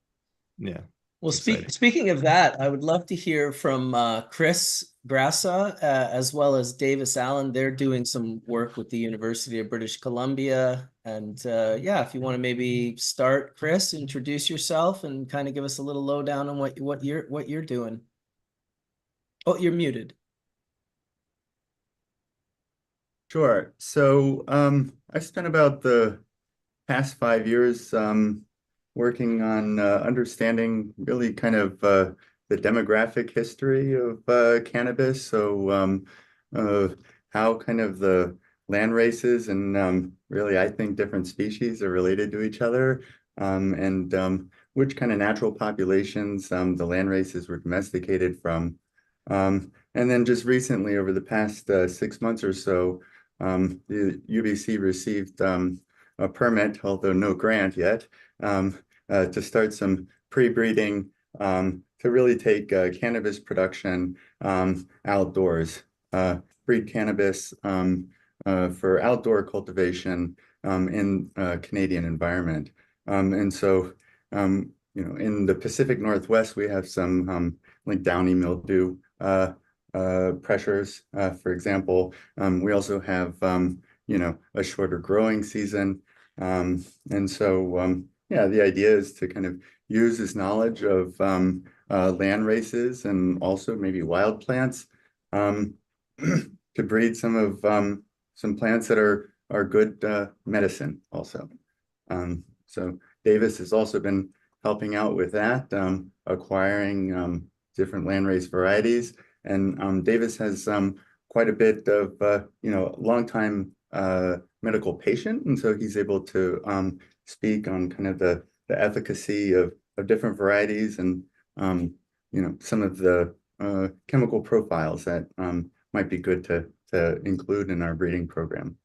Speaker 7: Yeah.
Speaker 1: Well,
Speaker 7: Exciting.
Speaker 1: speaking of that, I would love to hear from Chris Gassa as well as Davis Allen. They're doing some work with the University of British Columbia. And yeah, if you want to maybe start, Chris, introduce yourself and kind of give us a little lowdown on what you're doing. Oh, you're muted.
Speaker 10: Sure. So I've spent about the past 5 years working on understanding really kind of the demographic history of cannabis. So how kind of the land races and really I think different species are related to each other, and which kind of natural populations the land races were domesticated from. And then just recently, over the past 6 months or so, the UBC received a permit, although no grant yet, to start some pre-breeding to really take cannabis production outdoors, breed cannabis for outdoor cultivation in a Canadian environment. And so, in the Pacific Northwest, we have some like downy mildew pressures, for example. We also have, a shorter growing season. And so, yeah, the idea is to kind of use this knowledge of land races and also maybe wild plants to breed some plants that are good medicine also. So Davis has also been helping out with that, acquiring different landrace varieties. And Davis has quite a bit of, long-time medical patient. And so he's able to speak on kind of the efficacy of different varieties and, some of the chemical profiles that might be good to include in our breeding program.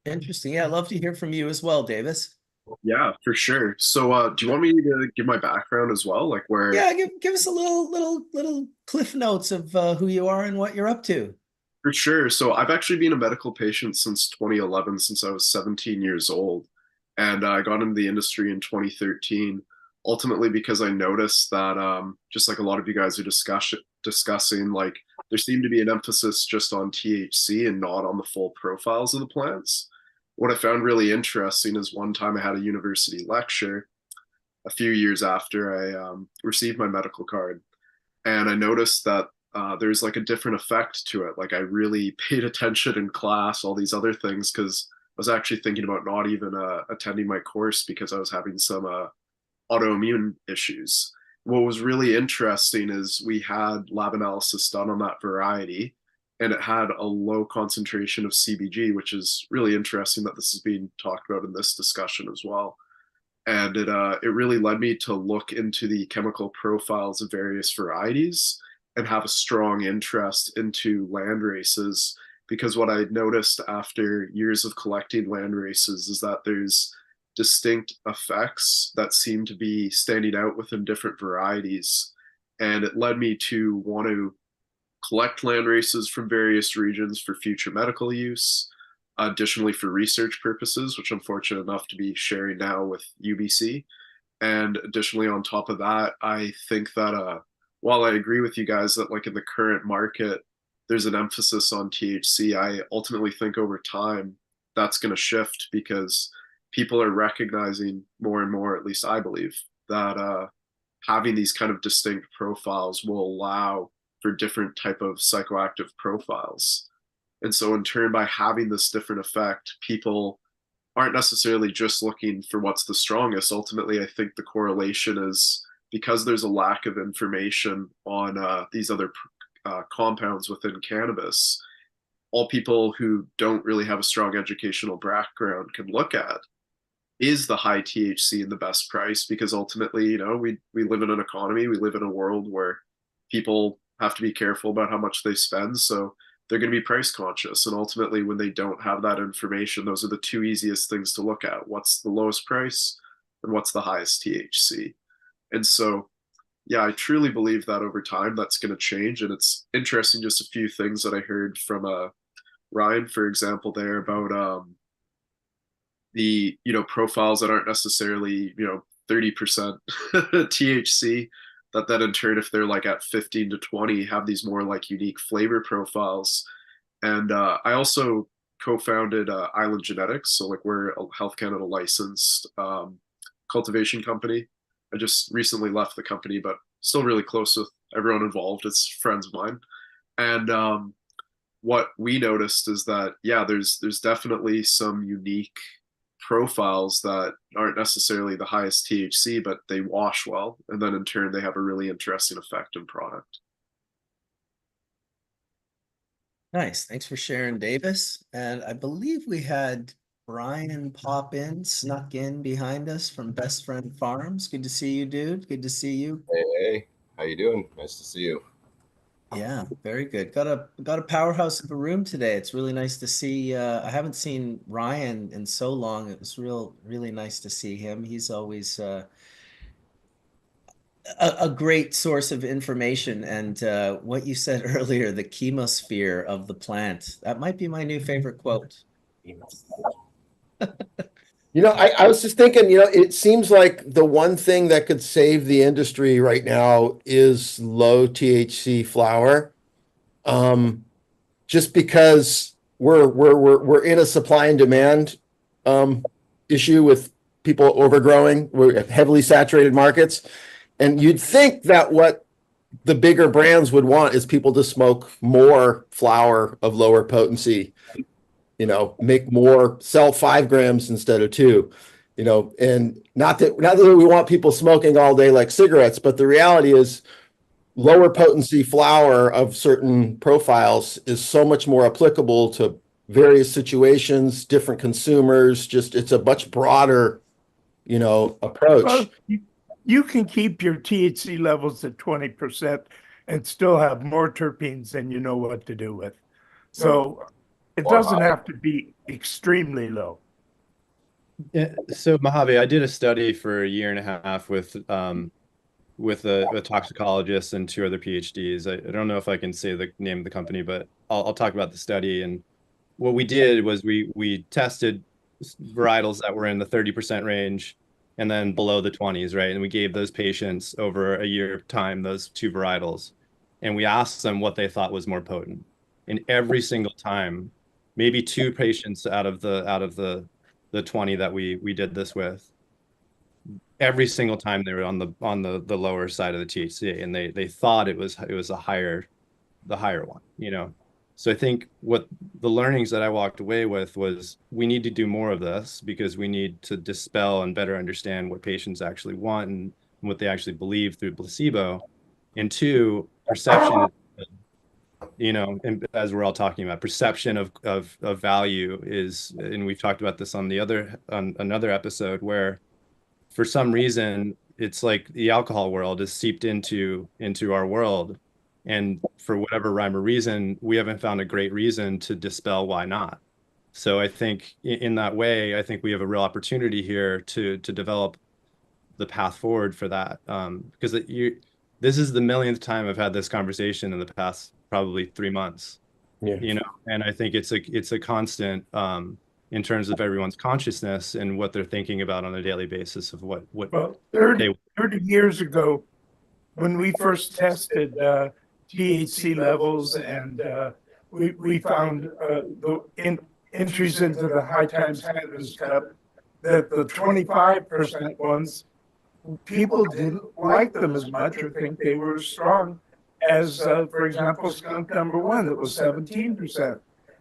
Speaker 1: Interesting. Yeah, I'd love to hear from you as well, Davis.
Speaker 4: Yeah, for sure. So do you want me to give my background as well? Like where
Speaker 1: Yeah, give us a little cliff notes of who you are and what you're up to.
Speaker 4: For sure. So I've actually been a medical patient since 2011, since I was 17 years old. And I got into the industry in 2013, ultimately because I noticed that just like a lot of you guys are discussing, like there seemed to be an emphasis just on THC and not on the full profiles of the plants. What I found really interesting is one time I had a university lecture a few years after I received my medical card. And I noticed that there's like a different effect to it. Like I really paid attention in class, all these other things, because I was actually thinking about not even attending my course because I was having some autoimmune issues. What was really interesting is we had lab analysis done on that variety, and it had a low concentration of CBG, which is really interesting that this is being talked about in this discussion as well. And it really led me to look into the chemical profiles of various varieties and have a strong interest into land races, because what I noticed after years of collecting land races is that there's distinct effects that seem to be standing out within different varieties. And it led me to want to collect land races from various regions for future medical use, additionally for research purposes, which I'm fortunate enough to be sharing now with UBC. And additionally, on top of that, I think that while I agree with you guys that like in the current market, there's an emphasis on THC, I ultimately think over time that's going to shift because people are recognizing more and more, at least I believe, that having these kind of distinct profiles will allow for different type of psychoactive profiles. And so in turn, by having this different effect, people aren't necessarily just looking for what's the strongest. Ultimately, I think the correlation is because there's a lack of information on these other compounds within cannabis, all people who don't really have a strong educational background can look at is the high THC and the best price, because ultimately, you know, we live in an economy, we live in a world where people have to be careful about how much they spend, so they're going to be price conscious. And ultimately, when they don't have that information, those are the two easiest things to look at: what's the lowest price and what's the highest THC. And so, yeah, I truly believe that over time that's going to change. And it's interesting, just a few things that I heard from Ryan, for example, there about the, you know, profiles that aren't necessarily, you know, 30% THC, that in turn, if they're like at 15 to 20, have these more like unique flavor profiles. And I also co-founded Island Genetics, so like we're a Health Canada licensed cultivation company. I just recently left the company, but still really close with everyone involved. It's friends of mine. And what we noticed is that, yeah, there's definitely some unique profiles that aren't necessarily the highest THC, but they wash well, and then in turn they have a really interesting effect in product.
Speaker 1: Nice. Thanks for sharing, Davis. And I believe we had Bryon pop in, snuck in behind us from Best Friend Farms. Good to see you, dude. Good to see you.
Speaker 11: Hey, how you doing? Nice to see you.
Speaker 1: Yeah, very good. Got a powerhouse of a room today. It's really nice to see. I haven't seen Ryan in so long. It was really nice to see him. He's always a great source of information. And what you said earlier, the chemosphere of the plant, that might be my new favorite quote.
Speaker 8: You know, I was just thinking, you know, it seems like the one thing that could save the industry right now is low THC flower. Just because we're in a supply and demand issue with people overgrowing. We're at heavily saturated markets. And you'd think that what the bigger brands would want is people to smoke more flower of lower potency, you know, make more, sell 5 grams instead of 2, you know, and not that we want people smoking all day like cigarettes, but the reality is lower potency flower of certain profiles is so much more applicable to various situations, different consumers. Just, it's a much broader, you know, approach.
Speaker 6: Well, you can keep your THC levels at 20% and still have more terpenes than you know what to do with. So it doesn't have to be extremely low.
Speaker 7: Yeah, so Mojave, I did a study for a year and a half with a toxicologist and 2 other PhDs. I don't know if I can say the name of the company, but I'll talk about the study. And what we did was we tested varietals that were in the 30% range and then below the 20s, right? And we gave those patients over a year of time those 2 varietals, and we asked them what they thought was more potent. And every single time, maybe 2 patients out of the 20 that we did this with, every single time they were on the lower side of the THC, and they thought it was the higher one, you know. So I think what the learnings that I walked away with was we need to do more of this, because we need to dispel and better understand what patients actually want and what they actually believe through placebo. And 2, perception, you know, and as we're all talking about, perception of value is, and we've talked about this on another episode, where for some reason it's like the alcohol world is seeped into our world, and for whatever rhyme or reason, we haven't found a great reason to dispel why not. So I think in that way, I think we have a real opportunity here to develop the path forward for that, because this is the millionth time I've had this conversation in the past probably 3 months.
Speaker 3: Yeah.
Speaker 7: You know, and I think it's a constant in terms of everyone's consciousness and what they're thinking about on a daily basis of what
Speaker 6: Well, 30 years ago, when we first tested THC levels, and we found the entries into the High Times Cannabis Cup, that the 25% ones, people didn't like them as much or think they were as strong as, for example, skunk number 1 that was 17%.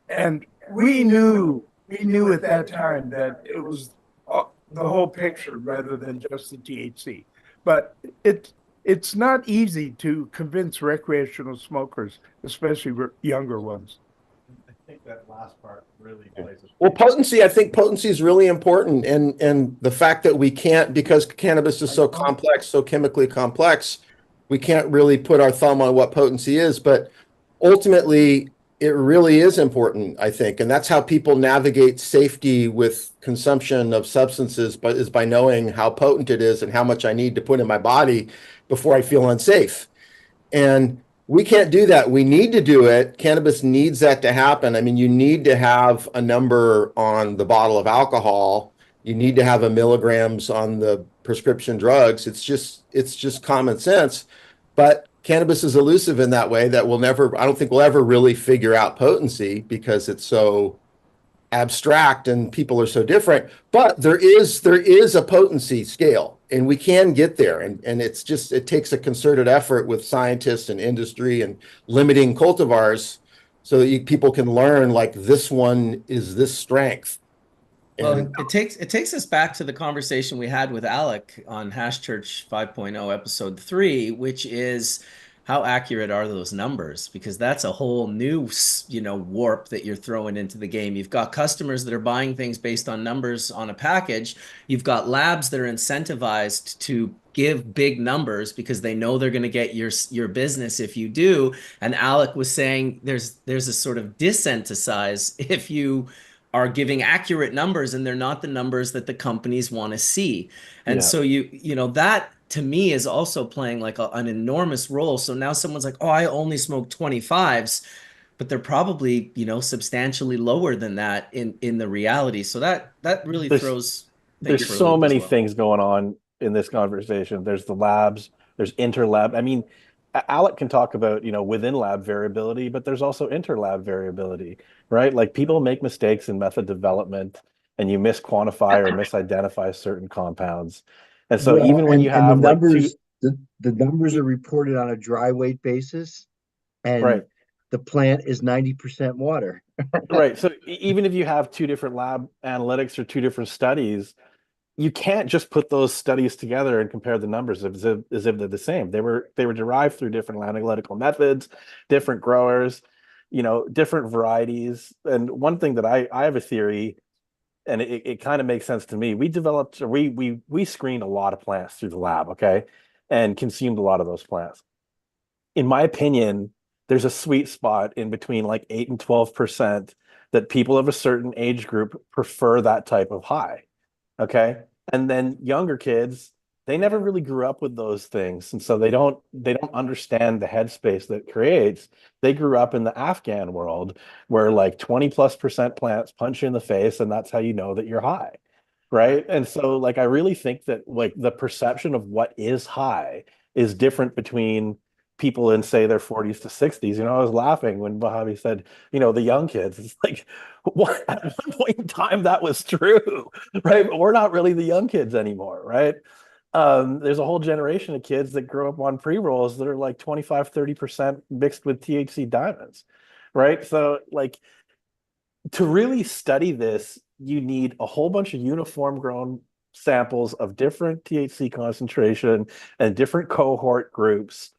Speaker 6: And we knew at that time that it was the whole picture rather than just the THC. But it's not easy to convince recreational smokers, especially younger ones.
Speaker 7: I think
Speaker 9: that last part really plays a
Speaker 8: Well, potency, I think potency is really important. And the fact that we can't, because cannabis is so complex, so chemically complex, we can't really put our thumb on what potency is. But ultimately, it really is important, I think. And that's how people navigate safety with consumption of substances, but is by knowing how potent it is and how much I need to put in my body before I feel unsafe. And we can't do that. We need to do it. Cannabis needs that to happen. I mean, you need to have a number on the bottle of alcohol. You need to have a milligrams on the prescription drugs. It's just common sense. But cannabis is elusive in that way that I don't think we'll ever really figure out potency because it's so abstract and people are so different. But there is a potency scale, and we can get there. And it takes a concerted effort with scientists and industry and limiting cultivars so that people can learn, like, this one is this strength.
Speaker 1: Well, it takes us back to the conversation we had with Alec on Hash Church 5.0 episode 3, which is how accurate are those numbers? Because that's a whole new, warp that you're throwing into the game. You've got customers that are buying things based on numbers on a package. You've got labs that are incentivized to give big numbers because they know they're going to get your business if you do. And Alec was saying there's a sort of disincentivize if you are giving accurate numbers and they're not the numbers that the companies want to see. And so that to me is also playing like an enormous role. So now someone's like, oh, I only smoke 25s, but they're probably, substantially lower than that in the reality. So that really throws things
Speaker 9: there's
Speaker 1: for a
Speaker 9: so
Speaker 1: loop
Speaker 9: many
Speaker 1: as well.
Speaker 9: things going on in this conversation. There's the labs, there's interlab. I mean, Alec can talk about, within lab variability, but there's also interlab variability, right? Like, people make mistakes in method development and you misquantify or misidentify certain compounds. And so even when you have
Speaker 5: the
Speaker 9: like
Speaker 5: numbers, the numbers are reported on a dry weight basis, and
Speaker 9: right.
Speaker 5: the plant is 90% water.
Speaker 9: Right. So even if you have two different lab analytics or two different studies, you can't just put those studies together and compare the numbers as if they're the same. They were derived through different analytical methods, different growers, different varieties. And one thing that I have a theory, and it kind of makes sense to me. We screened a lot of plants through the lab, okay, and consumed a lot of those plants. In my opinion, there's a sweet spot in between like 8 and 12% that people of a certain age group prefer that type of high. Okay. And then younger kids, they never really grew up with those things. And so they don't understand the headspace that creates. They grew up in the Afghan world where like 20+% plants punch you in the face, and that's how you know that you're high. Right. And so like I really think that like the perception of what is high is different between people in, say, their 40s to 60s. I was laughing when Mojave said, the young kids. It's like, what, at one point in time that was true, right? But we're not really the young kids anymore, right? There's a whole generation of kids that grow up on pre-rolls that are like 25-30% mixed with THC diamonds, right? So like, to really study this, you need a whole bunch of uniform grown samples of different THC concentration and different cohort groups.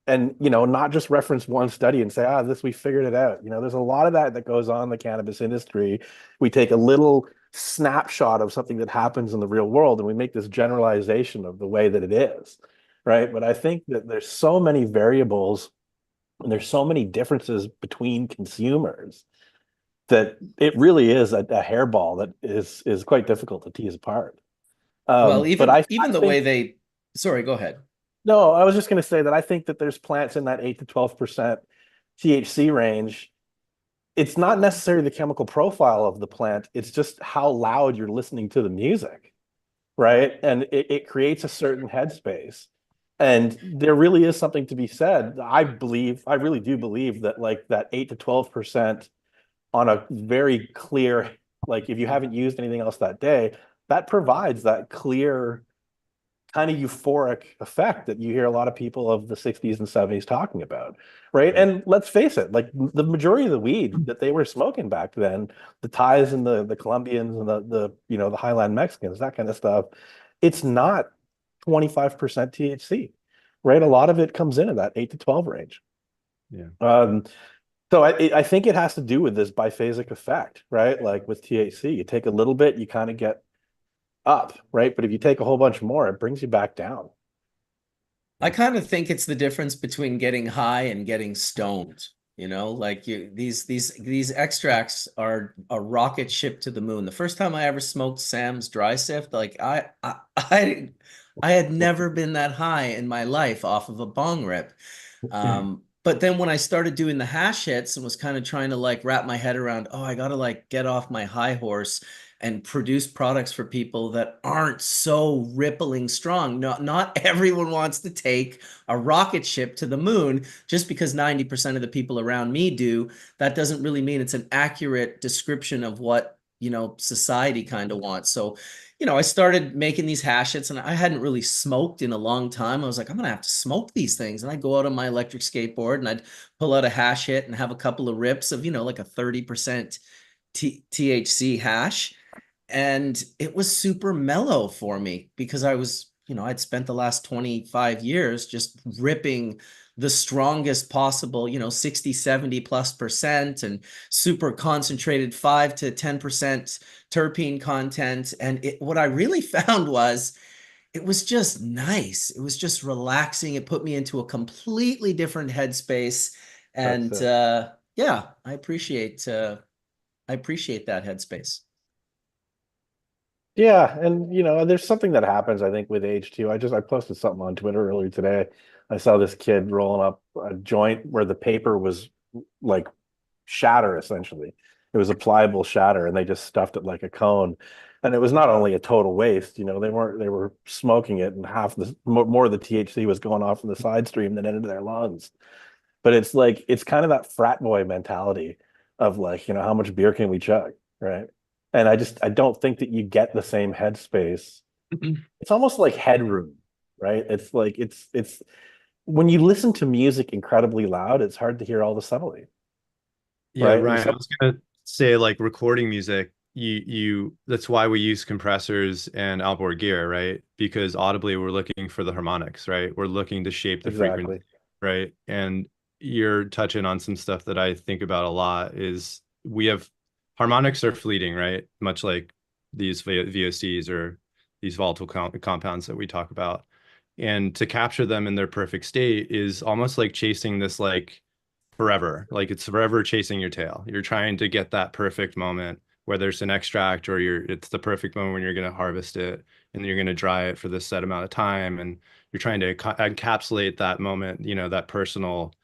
Speaker 9: And, not just reference one study and say, we figured it out. There's a lot of that goes on in the cannabis industry. We take a little snapshot of something that happens in the real world and we make this generalization of the way that it is, right? But I think that there's so many variables and there's so many differences between consumers that it really is a hairball that is quite difficult to tease apart.
Speaker 1: Well,
Speaker 9: but
Speaker 1: even the way they, sorry, go ahead.
Speaker 9: No, I was just going to say that I think that there's plants in that 8 to 12% THC range. It's not necessarily the chemical profile of the plant. It's just how loud you're listening to the music, right? And it creates a certain headspace. And there really is something to be said. I really do believe that like that 8 to 12% on a very clear, like if you haven't used anything else that day, that provides that clear kind of euphoric effect that you hear a lot of people of the 60s and 70s talking about, right? And let's face it, like the majority of the weed that they were smoking back then, the Thais and the Colombians and the Highland Mexicans, that kind of stuff, it's not 25% THC, right? A lot of it comes in at that 8 to 12 range.
Speaker 7: Yeah.
Speaker 9: So I think it has to do with this biphasic effect, right? Like with THC, you take a little bit, you kind of get up, right? But if you take a whole bunch more, it brings you back down.
Speaker 1: I kind of think it's the difference between getting high and getting stoned. You know, like these extracts are a rocket ship to the moon. The first time I ever smoked Sam's dry sift, like I had never been that high in my life off of a bong rip. But then when I started doing the hash hits and was kind of trying to like wrap my head around, oh, I gotta like get off my high horse and produce products for people that aren't so rippling strong. Not everyone wants to take a rocket ship to the moon. Just because 90% of the people around me do, that doesn't really mean it's an accurate description of what, you know, society kind of wants. So, you know, I started making these hash hits and I hadn't really smoked in a long time. I was like, I'm gonna have to smoke these things. And I'd go out on my electric skateboard and I'd pull out a hash hit and have a couple of rips of, you know, like a 30% THC hash. And it was super mellow for me because I was, you know, I'd spent the last 25 years just ripping the strongest possible, you know, 60, 70+% and super concentrated 5 to 10% terpene content. And what I really found was it was just nice. It was just relaxing. It put me into a completely different headspace. And yeah, I appreciate that headspace.
Speaker 9: Yeah, and you know, there's something that happens, I think, with age too. I posted something on Twitter earlier today. I saw this kid rolling up a joint where the paper was like shatter, essentially. It was a pliable shatter, and they just stuffed it like a cone. And it was not only a total waste, you know, they were smoking it, and half the more of the THC was going off in the side stream than into their lungs. But it's like it's kind of that frat boy mentality of like, you know, how much beer can we chug, right? And I don't think that you get the same headspace. It's almost like headroom, right? It's like it's when you listen to music incredibly loud, it's hard to hear all the subtlety.
Speaker 7: Yeah,
Speaker 9: Right?
Speaker 7: Ryan, I was gonna say like recording music, you that's why we use compressors and outboard gear, right? Because audibly we're looking for the harmonics, right? We're looking to shape the frequency, right? And you're touching on some stuff that I think about a lot is we have harmonics are fleeting, right? Much like these VOCs or these volatile compounds that we talk about. And to capture them in their perfect state is almost like chasing this like forever. Like it's forever chasing your tail. You're trying to get that perfect moment, whether it's an extract or it's the perfect moment when you're going to harvest it and then you're going to dry it for this set amount of time. And you're trying to encapsulate that moment, you know, that personal,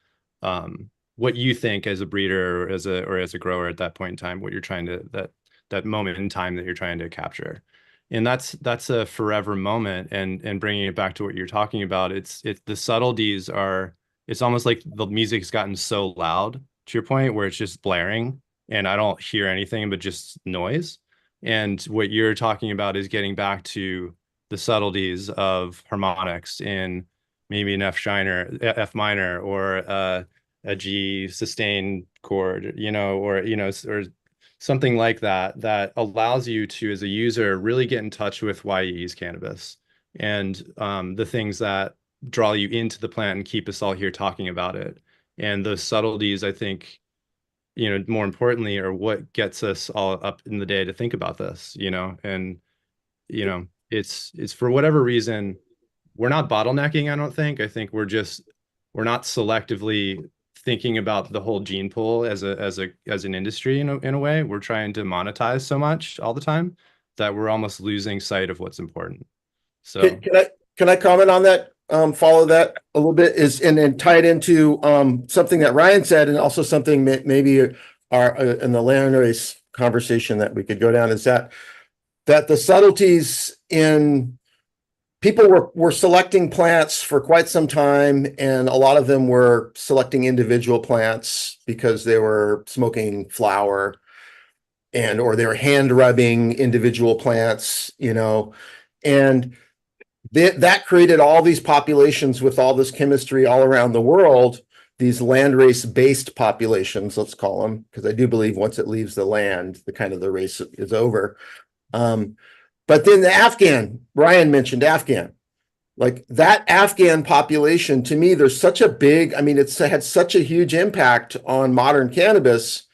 Speaker 7: what you think as a breeder or as a grower at that point in time, what you're trying to, that moment in time that you're trying to capture. And that's a forever moment. And bringing it back to what you're talking about, it's the subtleties are, it's almost like the music's gotten so loud to your point where it's just blaring and I don't hear anything but just noise. And what you're talking about is getting back to the subtleties of harmonics in maybe an F minor, or a G sustained chord, you know, or something like that, that allows you to, as a user, really get in touch with why you use cannabis and the things that draw you into the plant and keep us all here talking about it. And those subtleties, I think, you know, more importantly, are what gets us all up in the day to think about this, you know. And, you know, it's for whatever reason, we're not bottlenecking, I don't think. I think we're not selectively thinking about the whole gene pool as an industry in a way. We're trying to monetize so much all the time that we're almost losing sight of what's important. So
Speaker 8: can I comment on that? Follow that a little bit and tie it into something that Ryan said, and also something maybe in the landrace conversation that we could go down, is that the subtleties in people were selecting plants for quite some time, and a lot of them were selecting individual plants because they were smoking flower or they were hand rubbing individual plants, you know, and that created all these populations with all this chemistry all around the world, these landrace based populations, let's call them, because I do believe once it leaves the land, the race is over. But then the Afghan, Ryan mentioned Afghan. Like that Afghan population, to me, there's such a big, I mean, it's had such a huge impact on modern cannabis,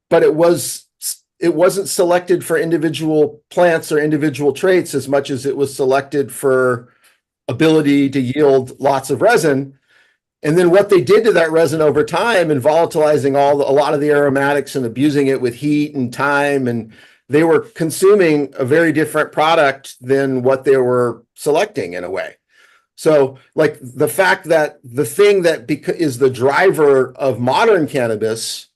Speaker 8: but it wasn't selected for individual plants or individual traits as much as it was selected for ability to yield lots of resin. And then what they did to that resin over time and volatilizing a lot of the aromatics and abusing it with heat and time, and they were consuming a very different product than what they were selecting in a way. So like the fact that the thing that is the driver of modern cannabis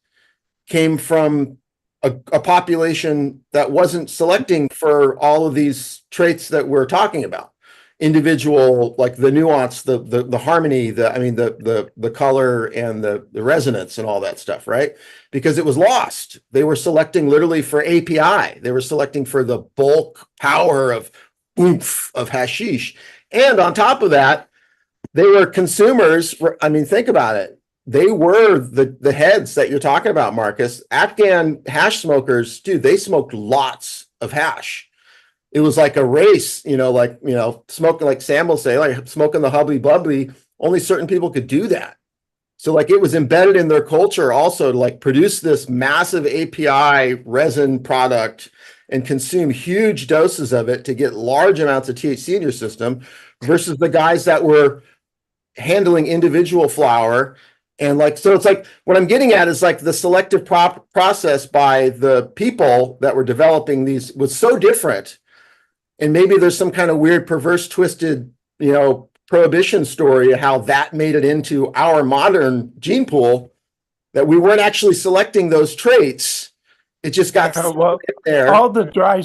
Speaker 8: came from a population that wasn't selecting for all of these traits that we're talking about. Individual, like the nuance, the harmony, the color and the resonance and all that stuff, right? Because it was lost. They were selecting literally for API. They were selecting for the bulk power of oomph of hashish. And on top of that, they were consumers. I mean, think about it. They were the heads that you're talking about, Marcus. Afghan hash smokers, dude, they smoked lots of hash. It was like a race, smoking, like Sam will say, like smoking the hubbly bubbly. Only certain people could do that. So like it was embedded in their culture also to like produce this massive API resin product and consume huge doses of it to get large amounts of THC in your system versus the guys that were handling individual flower. And like, so it's like, what I'm getting at is like the selective process by the people that were developing these was so different. And maybe there's some kind of weird, perverse, twisted, prohibition story of how that made it into our modern gene pool, that we weren't actually selecting those traits. It just got there.
Speaker 6: All the dry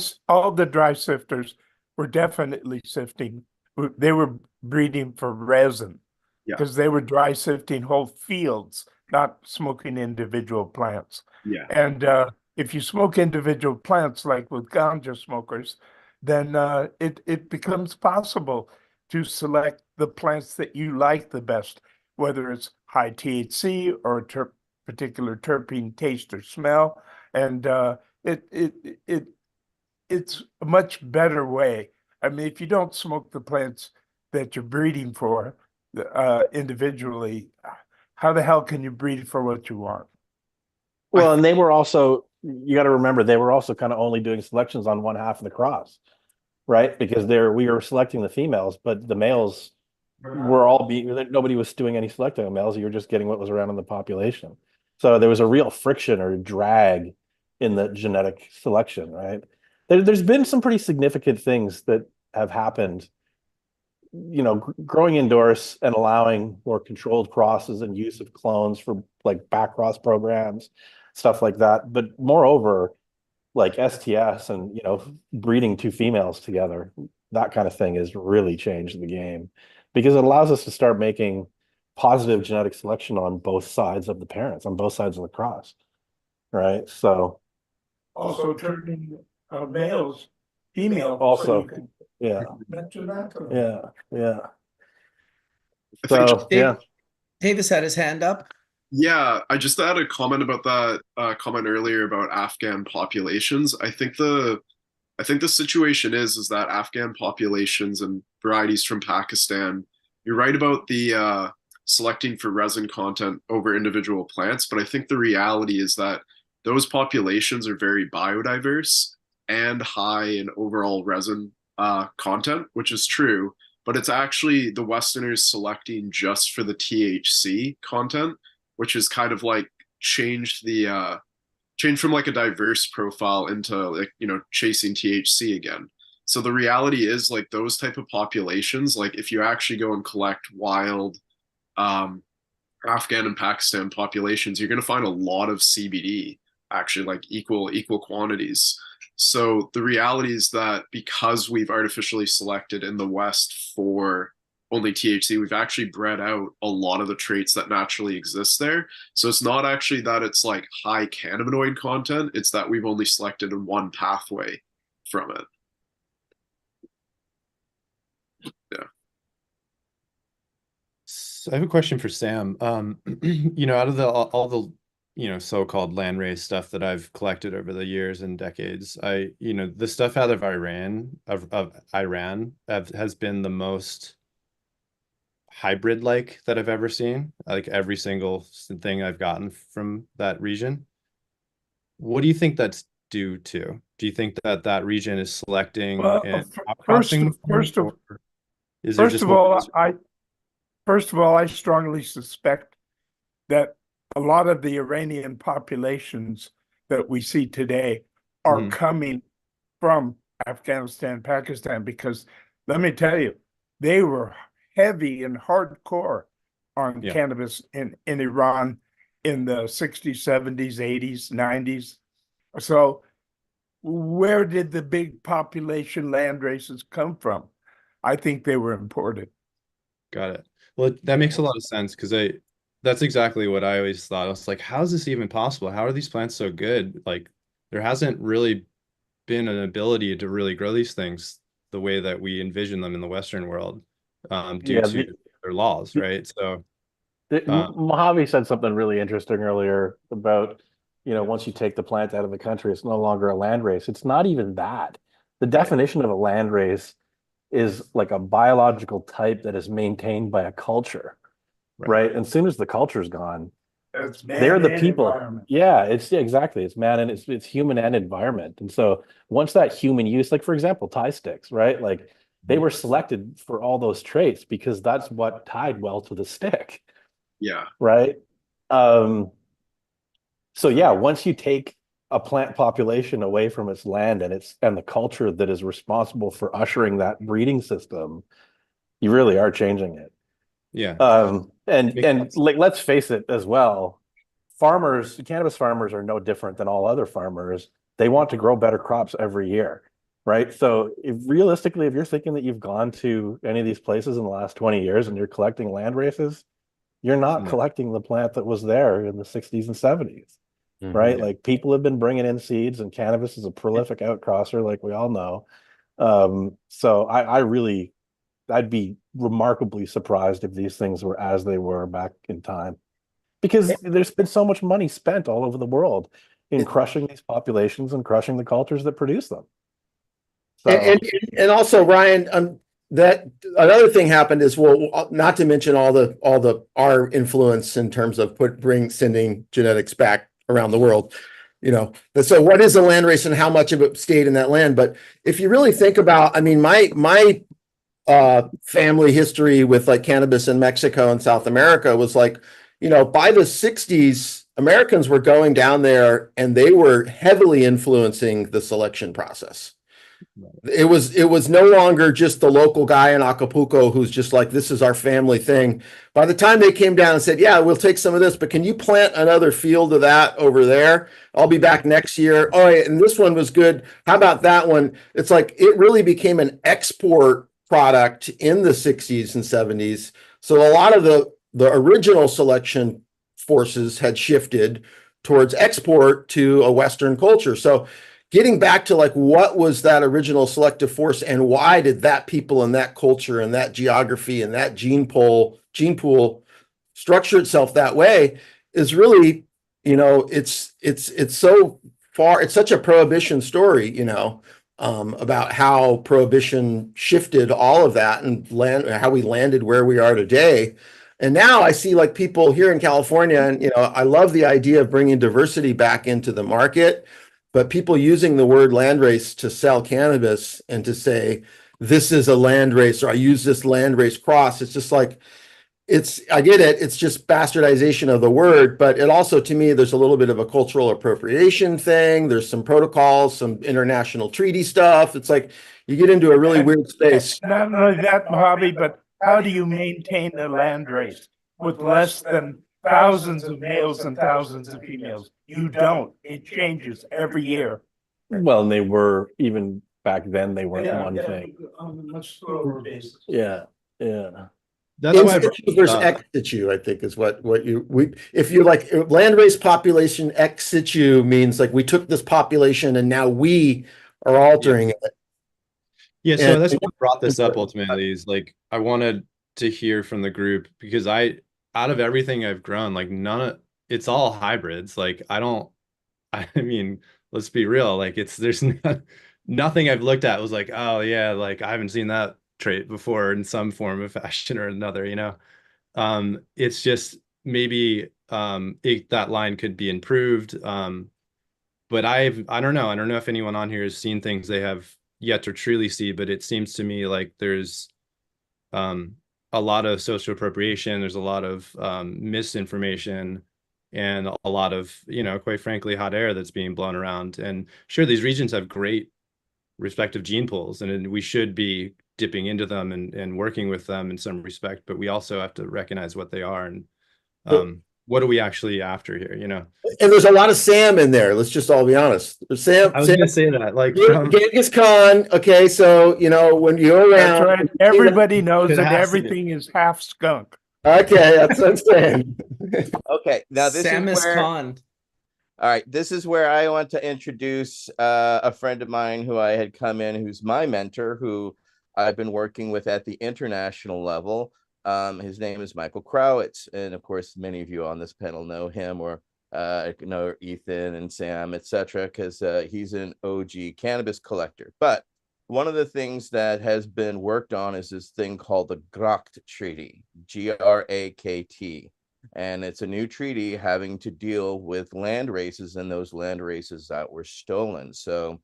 Speaker 6: sifters were definitely sifting. They were breeding for resin because they were dry sifting whole fields, not smoking individual plants.
Speaker 4: Yeah.
Speaker 6: And if you smoke individual plants, like with ganja smokers, then it becomes possible to select the plants that you like the best, whether it's high THC or a particular terpene taste or smell. And it's a much better way. I mean, if you don't smoke the plants that you're breeding for individually, how the hell can you breed for what you want?
Speaker 9: Well, and they were also, you got to remember, they were also kind of only doing selections on one half of the cross, right? Because we were selecting the females, but the males were nobody was doing any selecting of males. You were just getting what was around in the population. So there was a real friction or drag in the genetic selection, right? There's been some pretty significant things that have happened, growing indoors and allowing more controlled crosses and use of clones for like back cross programs, stuff like that. But moreover, like STS and, breeding two females together, that kind of thing has really changed the game because it allows us to start making positive genetic selection on both sides of the parents, on both sides of the cross, right? So
Speaker 6: also turning males female.
Speaker 9: Also,
Speaker 6: so
Speaker 9: yeah.
Speaker 6: Mention that.
Speaker 9: Yeah.
Speaker 4: So
Speaker 9: yeah.
Speaker 1: Davis had his hand up.
Speaker 4: Yeah, I just had a comment about that comment earlier about Afghan populations. I think the situation is that Afghan populations and varieties from Pakistan, you're right about the selecting for resin content over individual plants, but I think the reality is that those populations are very biodiverse and high in overall resin content, which is true, but it's actually the Westerners selecting just for the THC content, which is kind of like changed from like a diverse profile into like, chasing THC again. So the reality is like those type of populations, like if you actually go and collect wild Afghan and Pakistan populations, you're going to find a lot of CBD, actually, like equal quantities. So the reality is that because we've artificially selected in the West for only THC, we've actually bred out a lot of the traits that naturally exist there. So it's not actually that it's like high cannabinoid content, it's that we've only selected in one pathway from it. Yeah.
Speaker 7: So I have a question for Sam. Out of all the so-called landrace stuff that I've collected over the years and decades, the stuff out of Iran has been the most hybrid-like that I've ever seen. Like every single thing I've gotten from that region. What do you think that's due to? Do you think that that region is selecting and outcrossing?
Speaker 6: First of all, I strongly suspect that a lot of the Iranian populations that we see today are coming from Afghanistan, Pakistan, because let me tell you, they were heavy and hardcore on cannabis in Iran in the 60s, 70s, 80s, 90s. So where did the big population land races come from? I think they were imported.
Speaker 7: Got it. Well, that makes a lot of sense because that's exactly what I always thought. I was like, how is this even possible? How are these plants so good? Like, there hasn't really been an ability to really grow these things the way that we envision them in the Western world, due to their laws, right? So,
Speaker 9: Mojave said something really interesting earlier about, once you take the plant out of the country, it's no longer a land race. It's not even that. The definition of a land race is like a biological type that is maintained by a culture, right? And as soon as the culture's gone, they're the people. Yeah, exactly. It's man and it's human and environment. And so once that human use, like for example, tie sticks, right? Like they were selected for all those traits because that's what tied well to the stick.
Speaker 4: Yeah.
Speaker 9: Right. So yeah, once you take a plant population away from its land and the culture that is responsible for ushering that breeding system, you really are changing it.
Speaker 7: Yeah.
Speaker 9: And like, let's face it as well, cannabis farmers are no different than all other farmers. They want to grow better crops every year, right? So realistically, if you're thinking that you've gone to any of these places in the last 20 years and you're collecting land races, you're not collecting the plant that was there in the 60s and 70s. Right? Like people have been bringing in seeds, and cannabis is a prolific outcrosser, like we all know. So I'd be remarkably surprised if these things were as they were back in time, because there's been so much money spent all over the world in crushing these populations and crushing the cultures that produce them. So,
Speaker 8: and also, Ryan, that another thing happened is, well, not to mention our influence in terms of sending genetics back around the world, so what is a land race and how much of it stayed in that land? But if you really think about, I mean, my family history with like cannabis in Mexico and South America was like, by the 60s, Americans were going down there and they were heavily influencing the selection process. It was no longer just the local guy in Acapulco who's just like, this is our family thing. By the time they came down and said, yeah, we'll take some of this, but can you plant another field of that over there? I'll be back next year. Oh, yeah, and this one was good. How about that one? It's like, it really became an export product in the 60s and 70s. So a lot of the original selection forces had shifted towards export to a Western culture. So getting back to like, what was that original selective force and why did that people and that culture and that geography and that gene pool structure itself that way is really, it's so far, it's such a prohibition story, about how prohibition shifted all of that and how we landed where we are today. And now I see like people here in California, and I love the idea of bringing diversity back into the market. But people using the word landrace to sell cannabis and to say, this is a landrace, or I use this landrace cross, it's just like, I get it, it's just bastardization of the word, but it also, to me, there's a little bit of a cultural appropriation thing. There's some protocols, some international treaty stuff. It's like, you get into a really weird space.
Speaker 6: Not only that, Mojave, but how do you maintain a landrace with less than thousands of males and thousands of females? You don't. It changes every year.
Speaker 9: Well, and they were, even back then, they weren't one thing.
Speaker 6: On a much slower basis.
Speaker 9: Yeah.
Speaker 7: That's why
Speaker 8: there's ex situ, I think, is if you're like landrace population ex situ means like we took this population and now we are altering it.
Speaker 7: Yeah, so that's what brought this up ultimately, is like I wanted to hear from the group, because out of everything I've grown, like it's all hybrids. Like I mean, let's be real. Like there's nothing I've looked at was like, oh yeah, like I haven't seen that trait before in some form of fashion or another, you know. It's just maybe that line could be improved. But I don't know. I don't know if anyone on here has seen things they have yet to truly see, but it seems to me like there's a lot of social appropriation, there's a lot of misinformation, and a lot of, you know, quite frankly, hot air that's being blown around. And sure, these regions have great respective gene pools, and we should be dipping into them and working with them in some respect, but we also have to recognize what they are and what are we actually after here, you know?
Speaker 8: And there's a lot of Sam in there. Let's just all be honest. Sam,
Speaker 7: I was gonna say that, like
Speaker 8: Genghis Khan. Okay, so you know when you're
Speaker 6: That's
Speaker 8: around,
Speaker 6: right. Everybody knows
Speaker 7: It
Speaker 6: that
Speaker 7: has to be.
Speaker 6: everything is half skunk.
Speaker 8: okay, that's what I'm saying.
Speaker 3: Okay, now this
Speaker 1: Samus
Speaker 3: is where.
Speaker 1: Khan.
Speaker 3: All right, this is where I want to introduce a friend of mine who I had come in, who's my mentor, who I've been working with at the international level. His name is Michael Krawitz, and of course, many of you on this panel know him, or know Ethan and Sam, etc., because he's an OG cannabis collector. But one of the things that has been worked on is this thing called the GRAKT Treaty, GRAKT. And it's a new treaty having to deal with land races and those land races that were stolen. So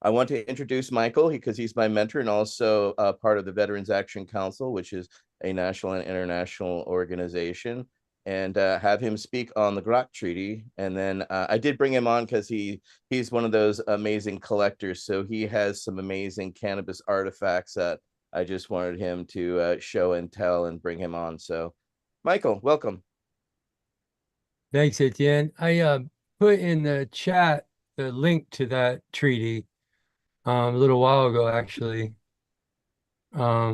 Speaker 3: I want to introduce Michael because he's my mentor and also part of the Veterans Action Council, which is a national and international organization, and have him speak on the GRAKT Treaty. And then I did bring him on because he's one of those amazing collectors. So he has some amazing cannabis artifacts that I just wanted him to show and tell and bring him on. So Michael, welcome.
Speaker 12: Thanks, Etienne. I put in the chat the link to that treaty a little while ago, actually. I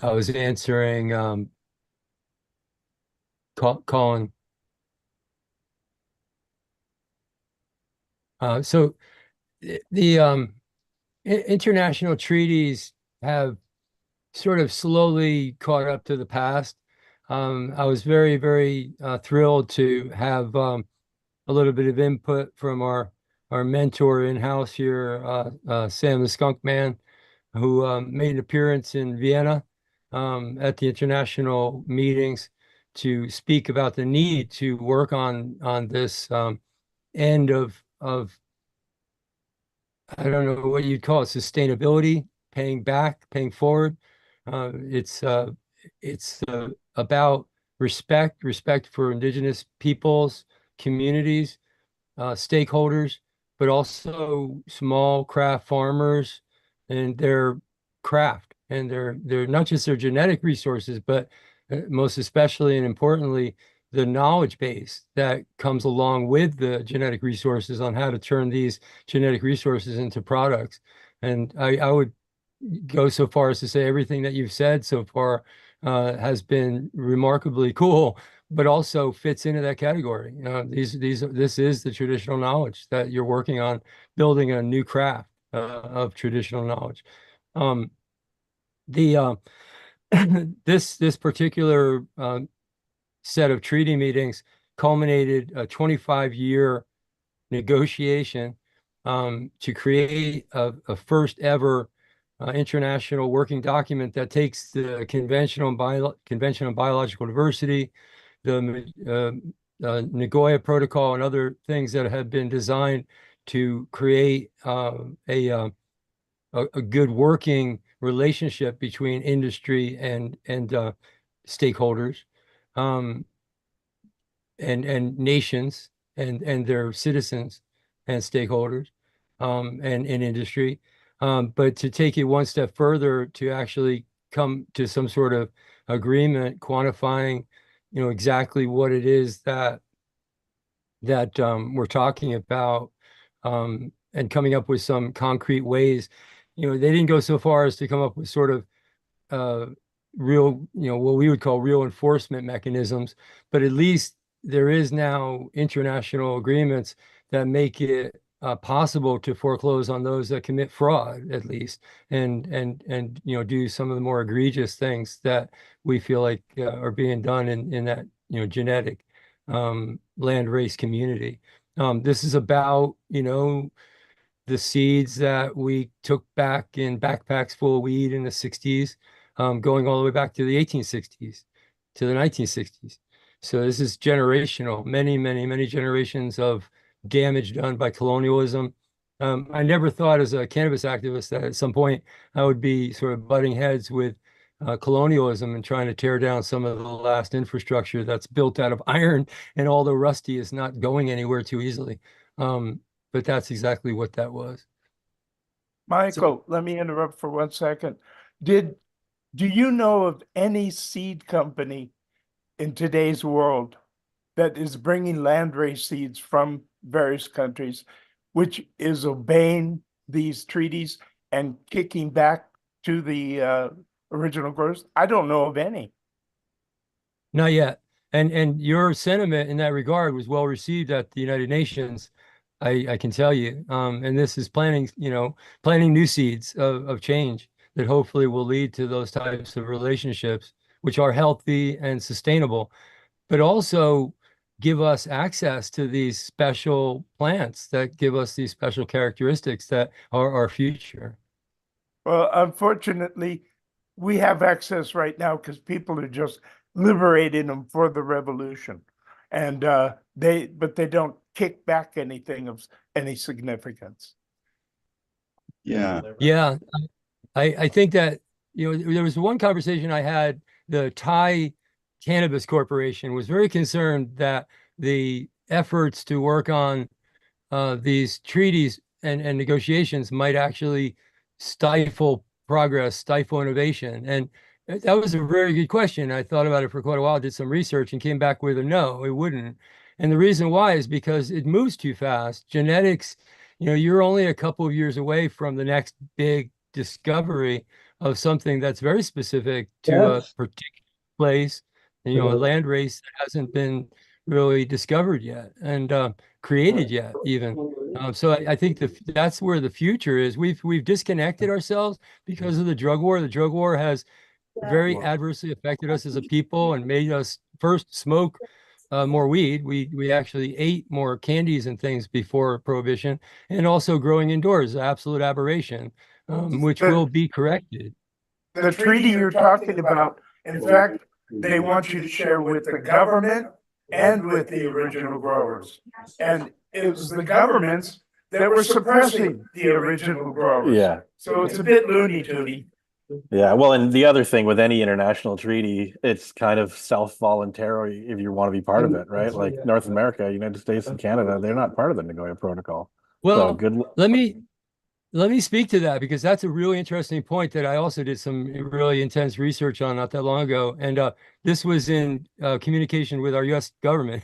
Speaker 12: was answering Colin. So the international treaties have sort of slowly caught up to the past. I was very, very thrilled to have a little bit of input from our mentor in-house here, Sam the Skunk Man, who made an appearance in Vienna at the international meetings to speak about the need to work on this end of I don't know what you'd call it, sustainability, paying back, paying forward. It's about respect for indigenous peoples, communities, stakeholders, but also small craft farmers and their craft and their not just their genetic resources, but most especially and importantly, the knowledge base that comes along with the genetic resources on how to turn these genetic resources into products. And I would go so far as to say everything that you've said so far has been remarkably cool, but also fits into that category. This is the traditional knowledge that you're working on, building a new craft of traditional knowledge. This particular set of treaty meetings culminated a 25-year negotiation to create a first ever international working document that takes the Convention on Biological Diversity, the Nagoya Protocol, and other things that have been designed to create a good working relationship between industry and stakeholders, and nations and their citizens and stakeholders, and industry. But to take it one step further, to actually come to some sort of agreement, quantifying, exactly what it is that we're talking about, and coming up with some concrete ways. They didn't go so far as to come up with sort of real, what we would call real enforcement mechanisms, but at least there is now international agreements that make it possible to foreclose on those that commit fraud, at least, and do some of the more egregious things that we feel like are being done in that genetic land race community. This is about, the seeds that we took back in backpacks full of weed in the 60s, going all the way back to the 1860s, to the 1960s. So this is generational, many, many, many generations of damage done by colonialism. I never thought as a cannabis activist that at some point I would be sort of butting heads with colonialism and trying to tear down some of the last infrastructure that's built out of iron, and although rusty, is not going anywhere too easily. But that's exactly what that was.
Speaker 6: Michael, let me interrupt for 1 second. Do you know of any seed company in today's world that is bringing landrace seeds from various countries, which is obeying these treaties and kicking back to the original growers? I don't know of any.
Speaker 12: Not yet. And your sentiment in that regard was well received at the United Nations. I can tell you, and this is planting new seeds of change that hopefully will lead to those types of relationships, which are healthy and sustainable, but also give us access to these special plants that give us these special characteristics that are our future.
Speaker 6: Well, unfortunately, we have access right now because people are just liberating them for the revolution, and they don't kick back anything of any significance.
Speaker 10: Yeah.
Speaker 12: Yeah, I think that, there was one conversation I had. The Thai Cannabis Corporation was very concerned that the efforts to work on these treaties and negotiations might actually stifle progress, stifle innovation. And that was a very good question. I thought about it for quite a while, did some research, and came back with a no, it wouldn't. And the reason why is because it moves too fast. Genetics, you're only a couple of years away from the next big discovery of something that's very specific to a particular place, a land race that hasn't been really discovered yet and created yet even. So I think that's where the future is. We've disconnected ourselves because of the drug war. The drug war has very adversely affected us as a people and made us first smoke more weed. We actually ate more candies and things before prohibition, and also growing indoors, absolute aberration, which will be corrected.
Speaker 6: The treaty you're talking about, in fact, they want you to share with the government and with the original growers. And it was the governments that were suppressing the original growers.
Speaker 9: Yeah.
Speaker 6: So it's a bit loony-toony.
Speaker 9: Yeah, well, and the other thing with any international treaty, it's kind of self-voluntary if you want to be part of it, right? Like North America, United States and Canada, they're not part of the Nagoya Protocol.
Speaker 12: Well,
Speaker 9: so good.
Speaker 12: Let me speak to that, because that's a really interesting point that I also did some really intense research on not that long ago. And this was in communication with our U.S. government.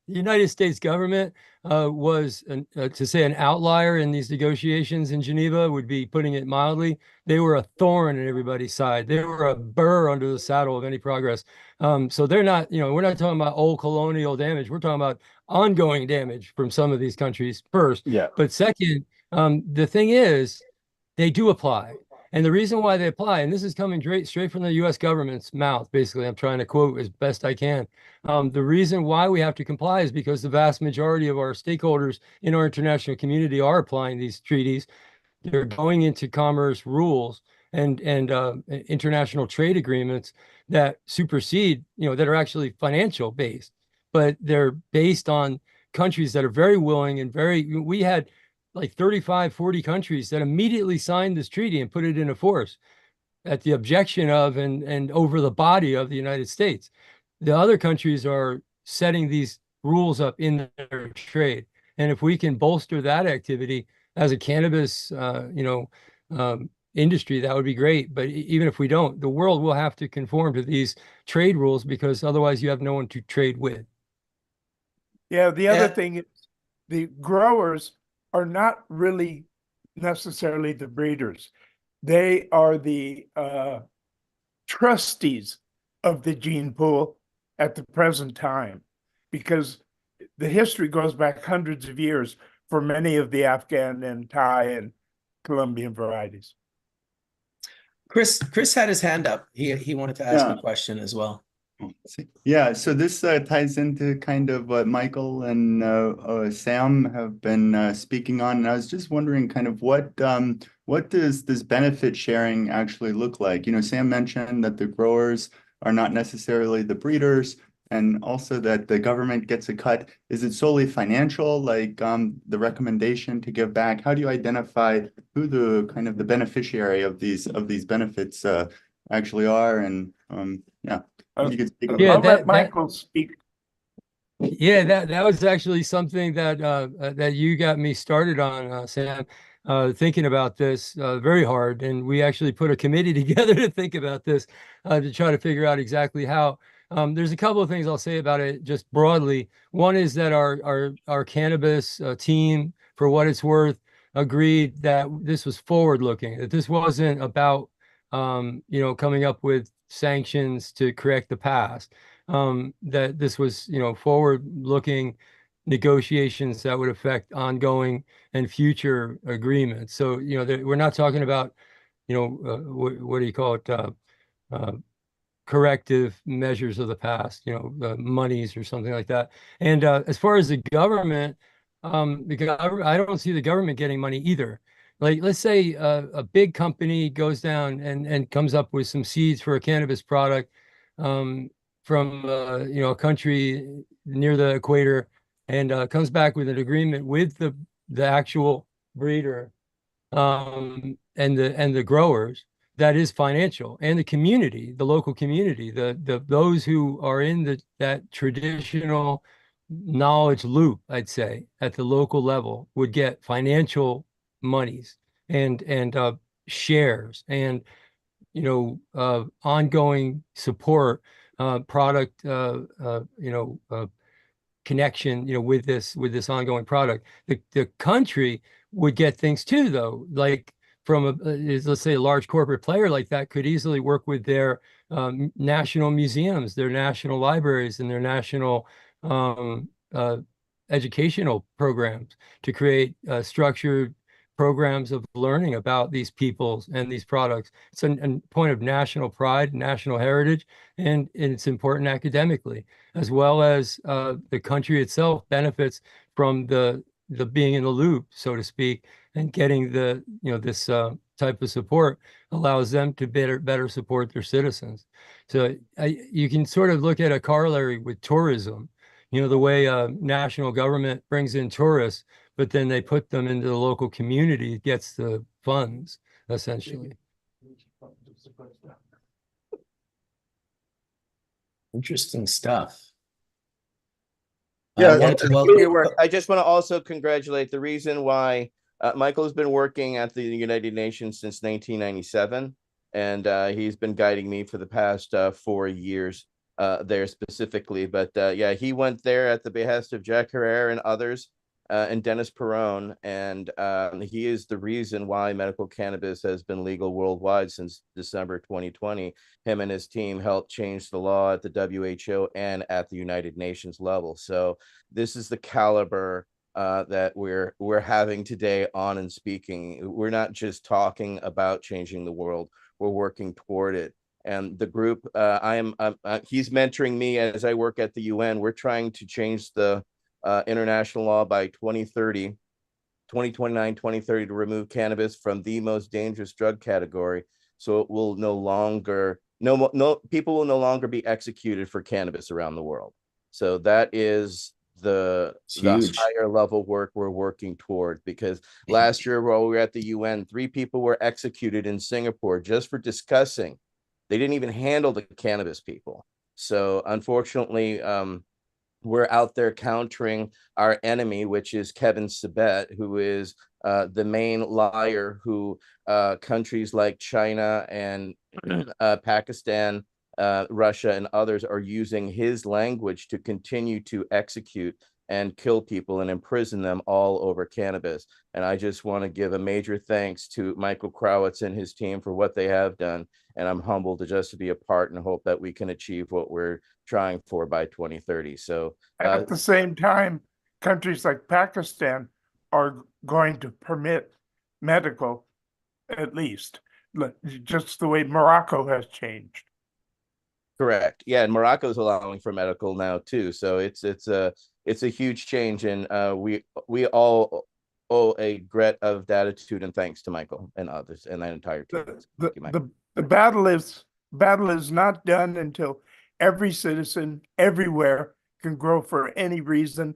Speaker 12: The United States government was, to say, an outlier in these negotiations in Geneva would be putting it mildly. They were a thorn in everybody's side. They were a burr under the saddle of any progress. So they're not, we're not talking about old colonial damage. We're talking about ongoing damage from some of these countries first.
Speaker 9: Yeah.
Speaker 12: But second, the thing is, they do apply. And the reason why they apply, and this is coming straight from the U.S. government's mouth, basically, I'm trying to quote as best I can. The reason why we have to comply is because the vast majority of our stakeholders in our international community are applying these treaties. They're going into commerce rules and international trade agreements that supersede, that are actually financial based, but they're based on countries that are very willing and we had like 35, 40 countries that immediately signed this treaty and put it into force at the objection of and over the body of the United States. The other countries are setting these rules up in their trade. And if we can bolster that activity as a cannabis, industry, that would be great. But even if we don't, the world will have to conform to these trade rules, because otherwise you have no one to trade with.
Speaker 6: Yeah, the other thing is the growers are not really necessarily the breeders. They are the trustees of the gene pool at the present time, because the history goes back hundreds of years for many of the Afghan and Thai and Colombian varieties.
Speaker 1: Chris had his hand up. He wanted to ask a question as well.
Speaker 10: Yeah, so this ties into kind of what Michael and Sam have been speaking on, and I was just wondering kind of what does this benefit sharing actually look like? You know, Sam mentioned that the growers are not necessarily the breeders, and also that the government gets a cut. Is it solely financial, like the recommendation to give back? How do you identify who the kind of the beneficiary of these benefits actually are? And yeah. If you could speak on
Speaker 12: Yeah,
Speaker 6: I'll let
Speaker 12: that
Speaker 6: Michael speak.
Speaker 12: yeah, that was actually something that that you got me started on, Sam, thinking about this very hard, and we actually put a committee together to think about this to try to figure out exactly how. There's a couple of things I'll say about it just broadly. One is that our cannabis team, for what it's worth, agreed that this was forward looking, that this wasn't about you know, coming up with sanctions to correct the past. That this was, you know, forward-looking negotiations that would affect ongoing and future agreements. So, you know, we're not talking about, you know, what do you call it, uh, corrective measures of the past, you know, monies or something like that. And as far as the government, I don't see the government getting money either. Like, let's say a big company goes down and comes up with some seeds for a cannabis product from you know, a country near the equator, and comes back with an agreement with the actual breeder and the growers. That is financial, and the community, the local community, the those who are in that traditional knowledge loop, I'd say, at the local level would get financial monies and shares and, you know, ongoing support, product, you know, connection, you know, with this ongoing product. The country would get things too, though, like from let's say a large corporate player like that could easily work with their national museums, their national libraries, and their national um, uh, educational programs to create structured programs of learning about these peoples and these products. It's a point of national pride, national heritage, and it's important academically, as well as the country itself benefits from the being in the loop, so to speak, and getting the, you know, this type of support allows them to better support their citizens. So you can sort of look at a corollary with tourism. You know, the way national government brings in tourists, but then they put them into the local community, gets the funds, essentially.
Speaker 1: Interesting stuff.
Speaker 8: Yeah,
Speaker 3: I just want to also congratulate the reason why Michael has been working at the United Nations since 1997, and he's been guiding me for the past 4 years there specifically. But yeah, he went there at the behest of Jack Herrera and others, and Dennis Perrone, and he is the reason why medical cannabis has been legal worldwide since December 2020. Him and his team helped change the law at the WHO and at the United Nations level. So this is the caliber that we're having today on and speaking. We're not just talking about changing the world, we're working toward it. And the group, he's mentoring me as I work at the UN. We're trying to change the international law by 2030, 2029, 2030 to remove cannabis from the most dangerous drug category. So it will no longer, people will no longer be executed for cannabis around the world. So that is the higher level work we're working toward, because last year while we were at the UN, 3 people were executed in Singapore just for discussing. They didn't even handle the cannabis people. So unfortunately, we're out there countering our enemy, which is Kevin Sabet, who is the main liar who countries like China and Pakistan, Russia, and others are using his language to continue to execute and kill people and imprison them all over cannabis. And I just want to give a major thanks to Michael Krawitz and his team for what they have done. And I'm humbled to just to be a part and hope that we can achieve what we're trying for by 2030. So
Speaker 6: at the same time, countries like Pakistan are going to permit medical, at least, just the way Morocco has changed.
Speaker 3: Correct. Yeah, and Morocco's allowing for medical now too. So it's a huge change, and we all owe a great of gratitude and thanks to Michael and others and that entire team. Thank you, Michael.
Speaker 6: The battle is not done until every citizen everywhere can grow for any reason,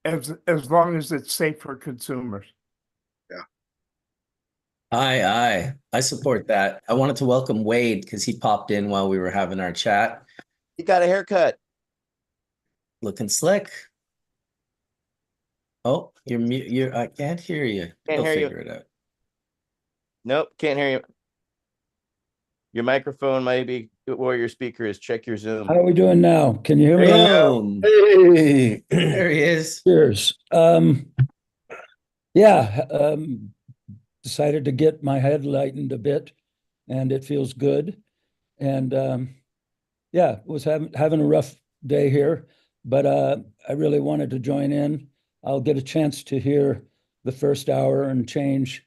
Speaker 6: as long as it's safe for consumers.
Speaker 1: Aye. I support that. I wanted to welcome Wade because he popped in while we were having our chat.
Speaker 3: He got a haircut.
Speaker 1: Looking slick. Oh, you're mute. I can't hear you.
Speaker 3: Can't hear you.
Speaker 1: Figure it out.
Speaker 3: Nope, can't hear you. Your microphone might be, or your speaker is. Check your Zoom.
Speaker 13: How are we doing now? Can you hear me?
Speaker 1: Boom.
Speaker 8: Hey,
Speaker 1: There he is.
Speaker 13: Cheers. Decided to get my head lightened a bit, and it feels good. And was having a rough day here, but I really wanted to join in. I'll get a chance to hear the first hour and change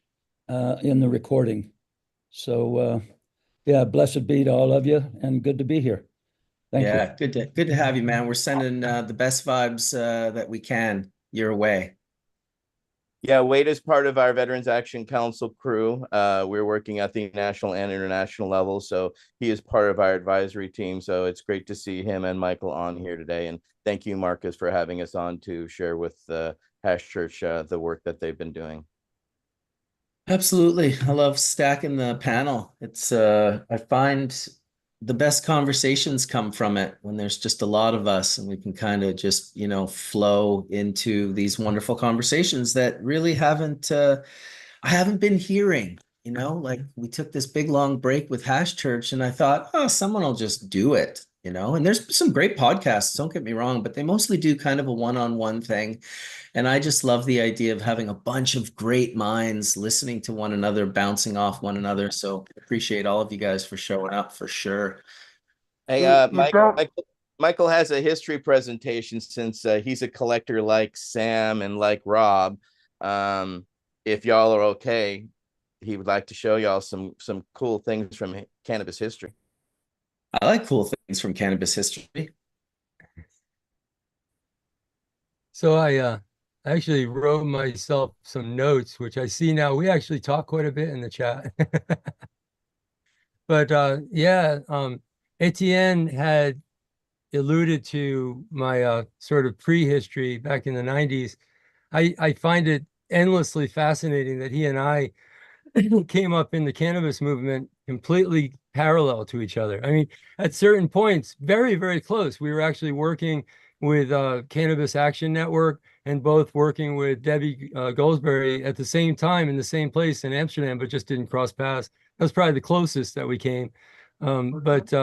Speaker 13: in the recording. So blessed be to all of you, and good to be here. Thank you.
Speaker 1: Good to have you, man. We're sending the best vibes that we can your way.
Speaker 3: Yeah, Wade is part of our Veterans Action Council crew. We're working at the national and international level, so he is part of our advisory team. So it's great to see him and Michael on here today. And thank you, Marcus, for having us on to share with Hash Church the work that they've been doing.
Speaker 1: Absolutely. I love stacking the panel. It's I find the best conversations come from it when there's just a lot of us and we can kind of just, flow into these wonderful conversations that really I haven't been hearing, like we took this big long break with Hash Church and I thought, oh, someone will just do it, and there's some great podcasts, don't get me wrong, but they mostly do kind of a one-on-one thing. And I just love the idea of having a bunch of great minds listening to one another, bouncing off one another. So appreciate all of you guys for showing up for sure.
Speaker 3: Hey, Michael has a history presentation since he's a collector like Sam and like Rob. If y'all are okay, he would like to show y'all some cool things from cannabis history.
Speaker 1: I like cool things from cannabis history.
Speaker 12: So I actually wrote myself some notes, which I see now. We actually talk quite a bit in the chat. But Etienne had alluded to my sort of prehistory back in the 90s. I find it endlessly fascinating that he and I came up in the cannabis movement completely parallel to each other. I mean, at certain points, very, very close. We were actually working with Cannabis Action Network and both working with Debbie Goldsberry at the same time in the same place in Amsterdam, but just didn't cross paths. That was probably the closest that we came. But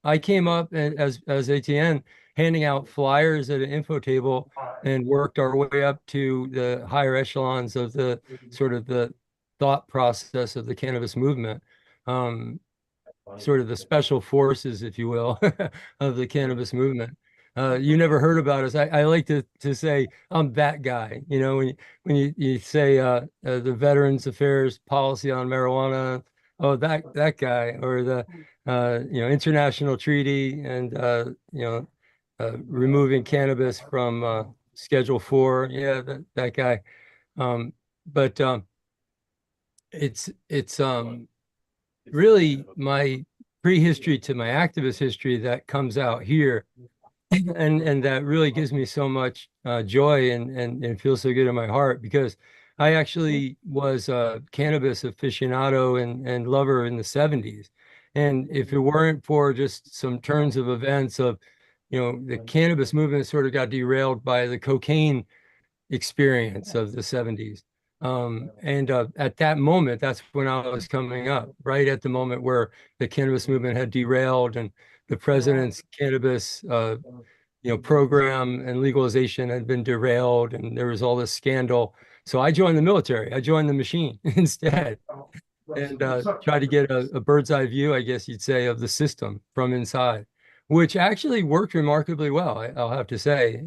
Speaker 12: I came up as Etienne, handing out flyers at an info table and worked our way up to the higher echelons of the sort of the thought process of the cannabis movement. Sort of the special forces, if you will, of the cannabis movement. You never heard about us. I like to say I'm that guy. When you say the Veterans Affairs policy on marijuana, oh that guy, or the international treaty and removing cannabis from Schedule 4. Yeah, that guy. But it's really my prehistory to my activist history that comes out here. And that really gives me so much joy and feels so good in my heart, because I actually was a cannabis aficionado and lover in the 70s. And if it weren't for just some turns of events of, the cannabis movement sort of got derailed by the cocaine experience of the 70s. At that moment, that's when I was coming up, right at the moment where the cannabis movement had derailed and the president's cannabis program and legalization had been derailed, and there was all this scandal. So I joined the military. I joined the machine instead, and tried to get a bird's eye view, I guess you'd say, of the system from inside, which actually worked remarkably well. I'll have to say,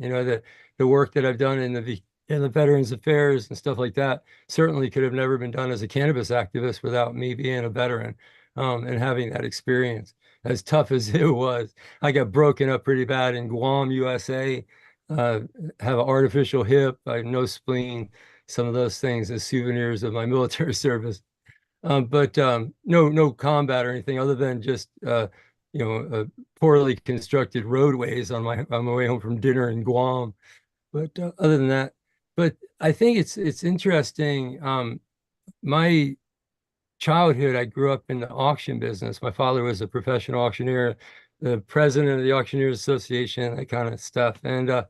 Speaker 12: the work that I've done in the Veterans Affairs and stuff like that certainly could have never been done as a cannabis activist without me being a veteran and having that experience. as tough as it was. I got broken up pretty bad in Guam, USA. Have an artificial hip, I have no spleen, some of those things as souvenirs of my military service. But no combat or anything other than just poorly constructed roadways on my way home from dinner in Guam. But other than that, but I think it's interesting. My childhood, I grew up in the auction business. My father was a professional auctioneer, the president of the Auctioneers Association, that kind of stuff. And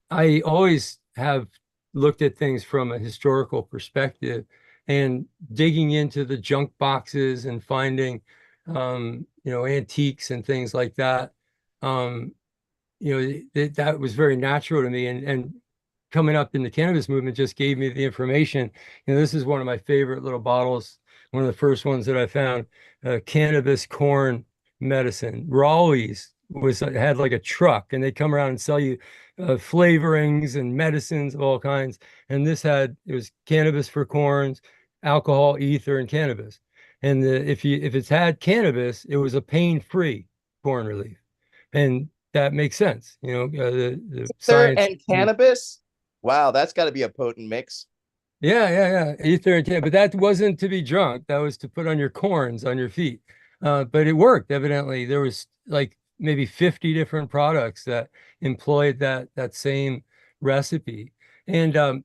Speaker 12: I always have looked at things from a historical perspective and digging into the junk boxes and finding, antiques and things like that. That was very natural to me. And coming up in the cannabis movement just gave me the information. This is one of my favorite little bottles, one of the first ones that I found, cannabis corn medicine. Raleigh's had like a truck, and they come around and sell you flavorings and medicines of all kinds. And it was cannabis for corns, alcohol, ether, and cannabis. And if it's had cannabis, it was a pain-free corn relief, and that makes sense. The science
Speaker 3: and cannabis. Wow, that's got to be a potent mix.
Speaker 12: Yeah. Ether and cannabis, but that wasn't to be drunk. That was to put on your corns on your feet. But it worked. Evidently, there was like maybe 50 different products that employed that same recipe. And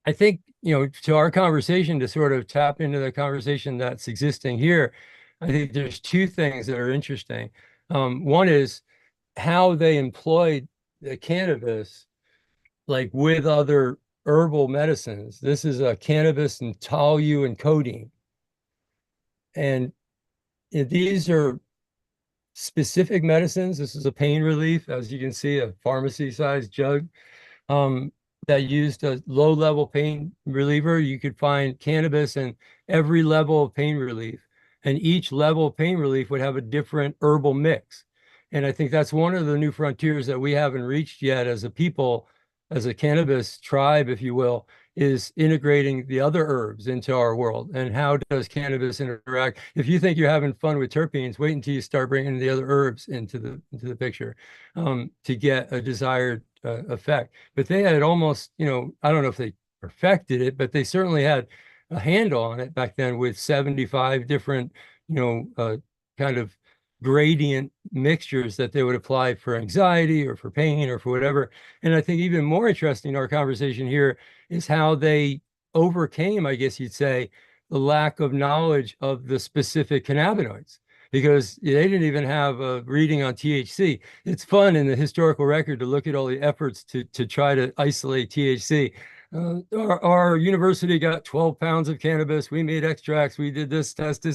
Speaker 12: I think, to our conversation, to sort of tap into the conversation that's existing here, I think there's two things that are interesting. One is how they employed the cannabis, like with other herbal medicines. This is a cannabis and tolu and codeine. And these are specific medicines. This is a pain relief, as you can see, a pharmacy-sized jug that used a low-level pain reliever. You could find cannabis in every level of pain relief, and each level of pain relief would have a different herbal mix. And I think that's one of the new frontiers that we haven't reached yet as a people, as a cannabis tribe, if you will, is integrating the other herbs into our world. And how does cannabis interact? If you think you're having fun with terpenes, wait until you start bringing the other herbs into the picture to get a desired effect. But they had almost, I don't know if they perfected it, but they certainly had a handle on it back then with 75 different, kind of gradient mixtures that they would apply for anxiety or for pain or for whatever. And I think even more interesting in our conversation here is how they overcame, I guess you'd say, the lack of knowledge of the specific cannabinoids, because they didn't even have a reading on THC. It's fun in the historical record to look at all the efforts to try to isolate THC. Our university got 12 pounds of cannabis. We made extracts. We did this test. You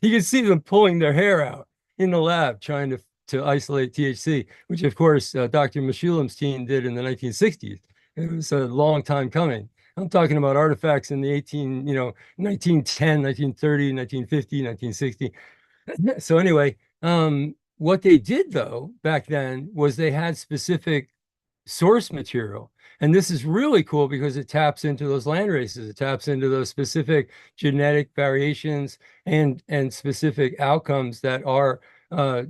Speaker 12: can see them pulling their hair out in the lab trying to isolate THC, which of course Dr. Meshulam's team did in the 1960s. It was a long time coming. I'm talking about artifacts in the 1910, 1930, 1950, 1960. So anyway, what they did though back then was they had specific source material. And this is really cool because it taps into those landraces. It taps into those specific genetic variations and specific outcomes that are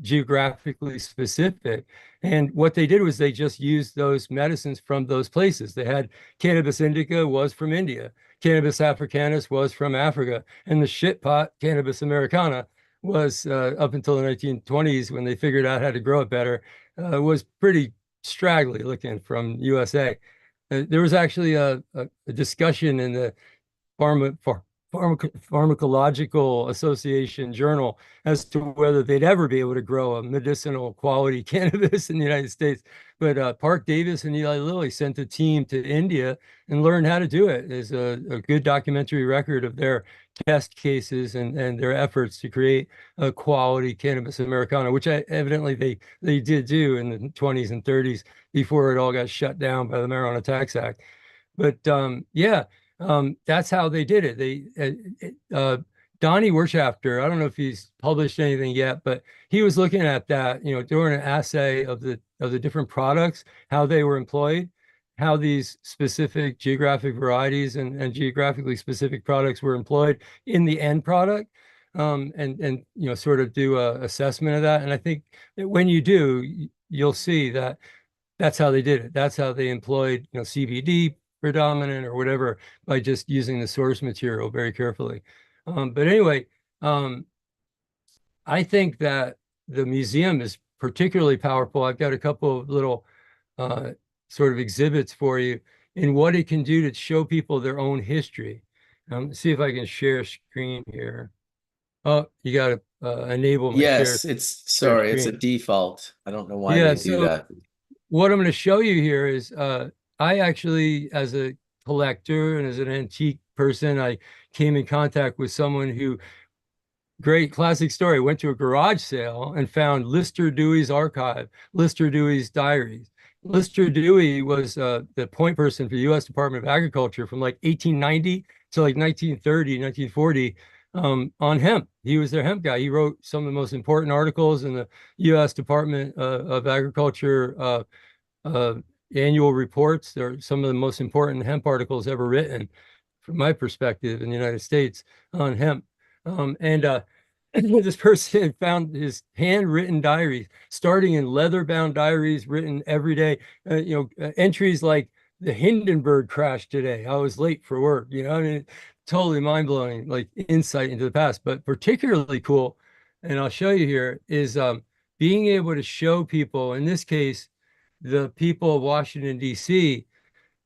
Speaker 12: geographically specific. And what they did was they just used those medicines from those places. They had cannabis indica was from India. Cannabis africanus was from Africa. And the shit pot, Cannabis americana, was up until the 1920s when they figured out how to grow it better, was pretty straggly looking from USA. There was actually a discussion in the Pharmacological Association journal as to whether they'd ever be able to grow a medicinal quality cannabis in the United States. But Park Davis and Eli Lilly sent a team to India and learned how to do it. There's a good documentary record of their test cases and their efforts to create a quality cannabis americana, which evidently they did do in the 20s and 30s before it all got shut down by the Marijuana Tax Act. But that's how they did it. Donnie Wirtschafter, I don't know if he's published anything yet, but he was looking at that, during an assay of the different products, how they were employed, how these specific geographic varieties and geographically specific products were employed in the end product. and you know, sort of do a assessment of that. And I think that when you do, you'll see that that's how they did it. That's how they employed, you know, CBD predominant or whatever, by just using the source material very carefully. But anyway, I think that the museum is particularly powerful. I've got a couple of little sort of exhibits for you in what it can do to show people their own history. See if I can share screen here. Oh, you got to enable my
Speaker 1: Yes,
Speaker 12: share.
Speaker 1: it's sorry, it's a
Speaker 12: screen.
Speaker 1: default. I don't know why
Speaker 12: Yeah,
Speaker 1: they do
Speaker 12: so
Speaker 1: that.
Speaker 12: what I'm going to show you here is I actually, as a collector and as an antique person, I came in contact with someone who, great classic story, went to a garage sale and found Lister Dewey's archive, Lister Dewey's diaries. Lister Dewey was the point person for the U.S. Department of Agriculture from like 1890 to like 1930, 1940 on hemp. He was their hemp guy. He wrote some of the most important articles in the U.S. Department of Agriculture annual reports. They're some of the most important hemp articles ever written, from my perspective, in the United States on hemp. This person found his handwritten diaries, starting in leather-bound diaries written every day. Entries like the Hindenburg crash today. I was late for work. You know, I mean, totally mind-blowing, like insight into the past. But particularly cool, and I'll show you here, is being able to show people, in this case, the people of Washington, D.C.,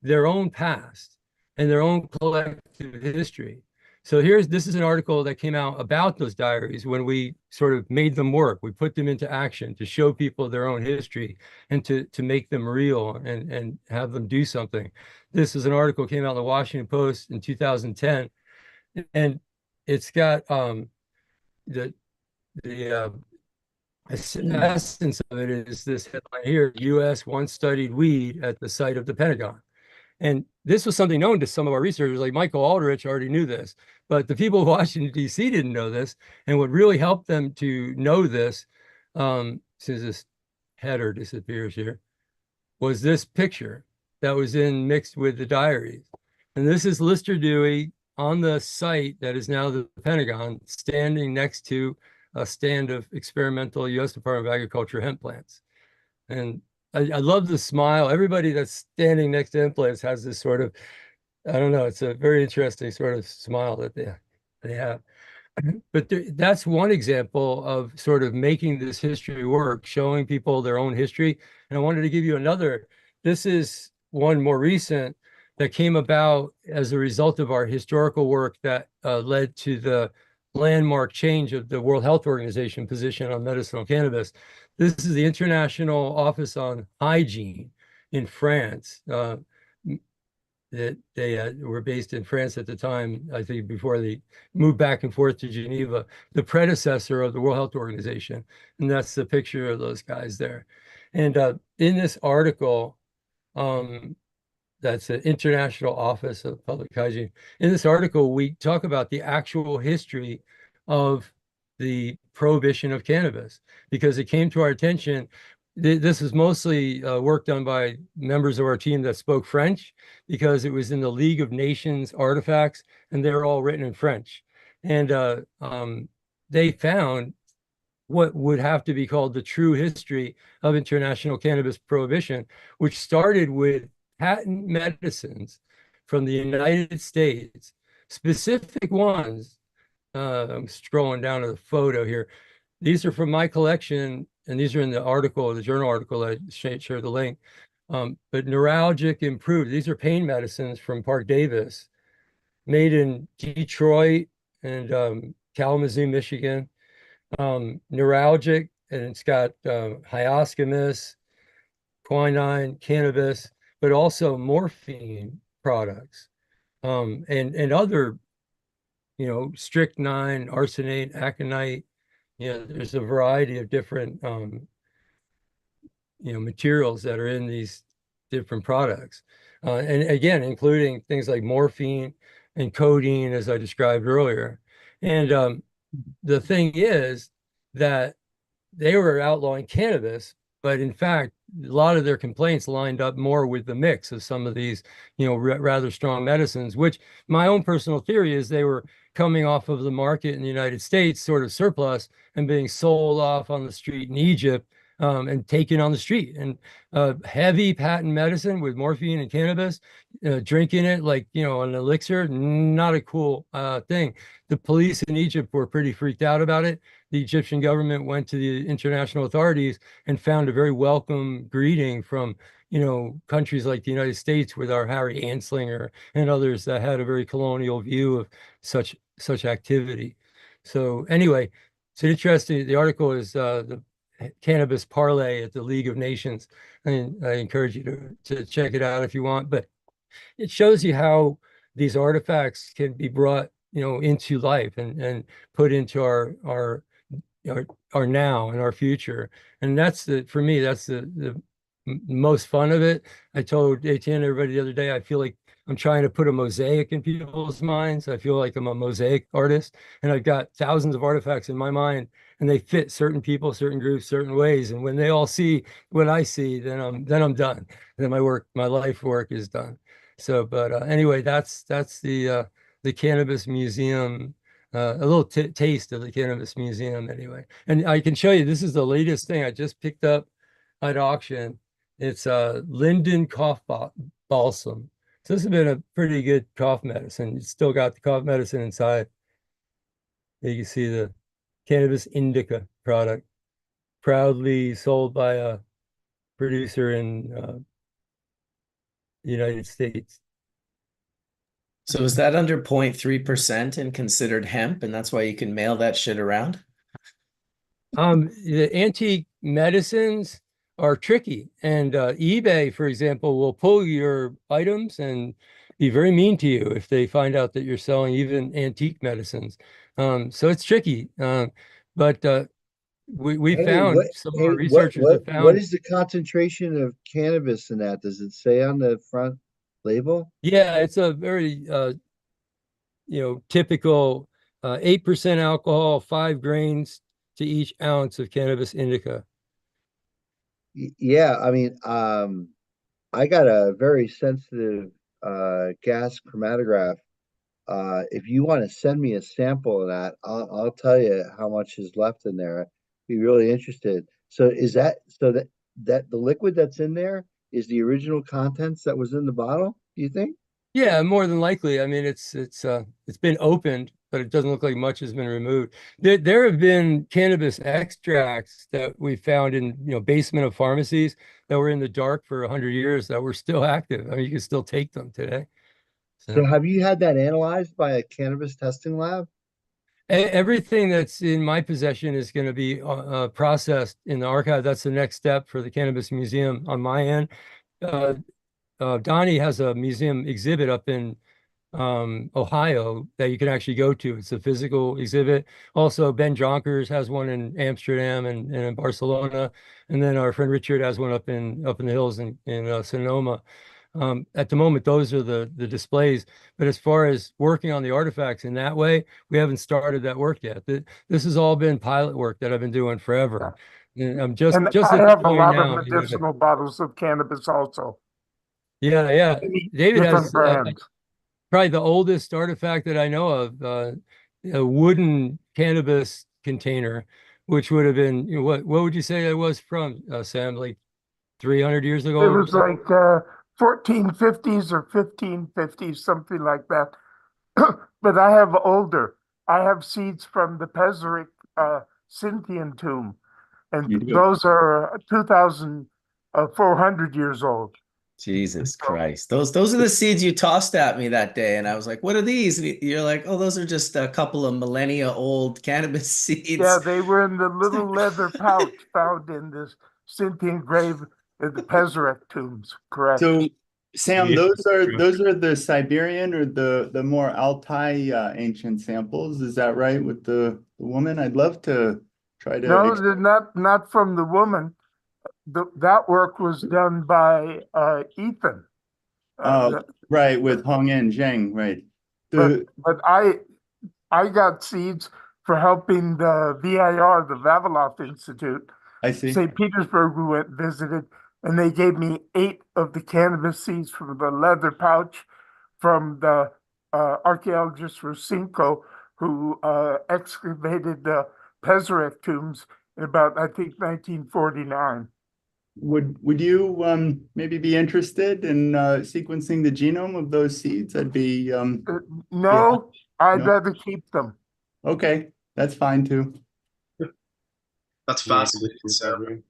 Speaker 12: their own past and their own collective history. So this is an article that came out about those diaries when we sort of made them work. We put them into action to show people their own history and to make them real and have them do something. This is an article came out in the Washington Post in 2010, and it's got the essence of it is this headline here: U.S. once studied weed at the site of the Pentagon. And this was something known to some of our researchers, like Michael Aldrich already knew this, but the people of Washington, D.C. didn't know this. And what really helped them to know this, since this header disappears here, was this picture that was mixed with the diaries. And this is Lister Dewey on the site that is now the Pentagon, standing next to a stand of experimental U.S. Department of Agriculture hemp plants. And I love the smile. Everybody that's standing next to implants has this sort of, I don't know, it's a very interesting sort of smile that they have. But that's one example of sort of making this history work, showing people their own history. And I wanted to give you another. This is one more recent that came about as a result of our historical work that led to the landmark change of the World Health Organization position on medicinal cannabis. This is the International Office on Hygiene in France. They were based in France at the time, I think, before they moved back and forth to Geneva, the predecessor of the World Health Organization. And that's the picture of those guys there. And in this article, that's the International Office of Public Hygiene. In this article, we talk about the actual history of the prohibition of cannabis, because it came to our attention. This is mostly work done by members of our team that spoke French, because it was in the League of Nations artifacts, and they're all written in French. And they found what would have to be called the true history of international cannabis prohibition, which started with patent medicines from the United States, specific ones. I'm scrolling down to the photo here. These are from my collection, and these are in the article, the journal article. I shared the link. But neuralgic improved. These are pain medicines from Park Davis, made in Detroit and Kalamazoo, Michigan. Neuralgic, and it's got hyoscyamus, quinine, cannabis, but also morphine products, and other, strychnine, arsenate, aconite. There's a variety of different, materials that are in these different products. And again, including things like morphine and codeine, as I described earlier. And the thing is that they were outlawing cannabis, But in fact, a lot of their complaints lined up more with the mix of some of these, rather strong medicines, which my own personal theory is they were coming off of the market in the United States, sort of surplus, and being sold off on the street in Egypt, and taken on the street. And heavy patent medicine with morphine and cannabis, drinking it like, an elixir, not a cool thing. The police in Egypt were pretty freaked out about it. The Egyptian government went to the international authorities and found a very welcome greeting from, countries like the United States with our Harry Anslinger and others that had a very colonial view of such activity. So anyway, it's interesting. The article is the Cannabis Parlay at the League of Nations. And I encourage you to check it out if you want. But it shows you how these artifacts can be brought, into life and put into our now and our future. And for me, that's the most fun of it. I told Etienne, everybody the other day, I feel like I'm trying to put a mosaic in people's minds. I feel like I'm a mosaic artist, and I've got thousands of artifacts in my mind, and they fit certain people, certain groups, certain ways. And when they all see what I see, then I'm done. Then my life work is done. So, but anyway, that's the Cannabis Museum. A little taste of the Cannabis Museum anyway. And I can show you, this is the latest thing I just picked up at auction. It's Linden cough balsam. So this has been a pretty good cough medicine. It's still got the cough medicine inside. You can see the Cannabis indica product, proudly sold by a producer in the United States.
Speaker 1: So is that under 0.3% and considered hemp, and that's why you can mail that shit around?
Speaker 12: The antique medicines are tricky, and eBay, for example, will pull your items and be very mean to you if they find out that you're selling even antique medicines. So it's tricky. But we found some of our researchers have found.
Speaker 5: What is the concentration of cannabis in that? Does it say on the front label?
Speaker 12: Yeah, it's a very typical 8% alcohol, 5 grains to each ounce of Cannabis indica.
Speaker 5: Yeah, I mean, I got a very sensitive gas chromatograph. If you want to send me a sample of that, I'll tell you how much is left in there. I'd be really interested. So is that the liquid that's in there is the original contents that was in the bottle, do you think?
Speaker 12: Yeah, more than likely. I mean, it's been opened, but it doesn't look like much has been removed. There have been cannabis extracts that we found in basement of pharmacies that were in the dark for 100 years that were still active. I mean, you can still take them today.
Speaker 5: So have you had that analyzed by a cannabis testing lab?
Speaker 12: Everything that's in my possession is going to be processed in the archive. That's the next step for the Cannabis Museum on my end. Donnie has a museum exhibit up in Ohio that you can actually go to. It's a physical exhibit. Also, Ben Jonkers has one in Amsterdam and in Barcelona, and then our friend Richard has one up in the hills in Sonoma. At the moment, those are the displays. But as far as working on the artifacts in that way, we haven't started that work yet. This has all been pilot work that I've been doing forever. And I'm just
Speaker 6: I
Speaker 12: at the
Speaker 6: have a
Speaker 12: point
Speaker 6: lot
Speaker 12: now,
Speaker 6: of medicinal bottles of cannabis also.
Speaker 12: Yeah. David
Speaker 6: Different
Speaker 12: has
Speaker 6: brands.
Speaker 12: probably the oldest artifact that I know of, a wooden cannabis container, which would have been, what would you say that was from, Sam? Like 300 years ago?
Speaker 6: It was like 1450s or 1550s, something like that. But I have older. I have seeds from the Peseric Scythian tomb, and those are 2,400 years old.
Speaker 1: Jesus Christ. Those are the seeds you tossed at me that day. And I was like, what are these? And you're like, oh, those are just a couple of millennia old cannabis seeds.
Speaker 6: Yeah, they were in the little leather pouch found in this Scythian grave in the Peseric tombs. Correct.
Speaker 10: So, Sam, those are the Siberian or the more Altai ancient samples. Is that right with the woman? I'd love to try to.
Speaker 6: No, they're not from the woman. That work was done by Ethan.
Speaker 10: Right, with Hong and Zheng, right.
Speaker 6: But I got seeds for helping the VIR, the Vavilov Institute,
Speaker 10: I see.
Speaker 6: St. Petersburg we went and visited, and they gave me 8 of the cannabis seeds from the leather pouch from the archaeologist Rusinko, who excavated the Pezerek tombs in about, I think, 1949.
Speaker 10: Would you maybe be interested in sequencing the genome of those seeds? I'd be
Speaker 6: No, I'd
Speaker 10: No?
Speaker 6: rather keep them.
Speaker 10: Okay, that's fine too.
Speaker 4: That's fascinating, Sam.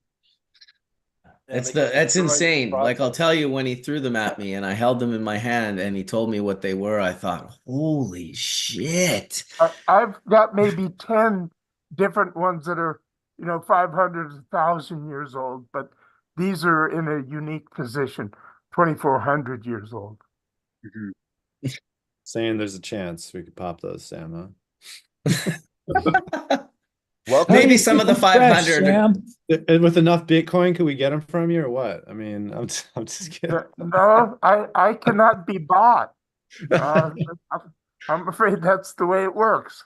Speaker 1: That's insane. Like, I'll tell you, when he threw them at me and I held them in my hand and he told me what they were, I thought, holy shit.
Speaker 6: I've got maybe 10 different ones that are, 500, 1,000 years old, but these are in a unique position, 2,400 years old.
Speaker 7: Saying there's a chance we could pop those, Sam, huh?
Speaker 3: Well,
Speaker 1: Maybe some of the 500.
Speaker 13: Sam?
Speaker 7: And with enough Bitcoin, could we get them from you or what? I mean, I'm just kidding.
Speaker 6: No, I cannot be bought. I'm afraid that's the way it works.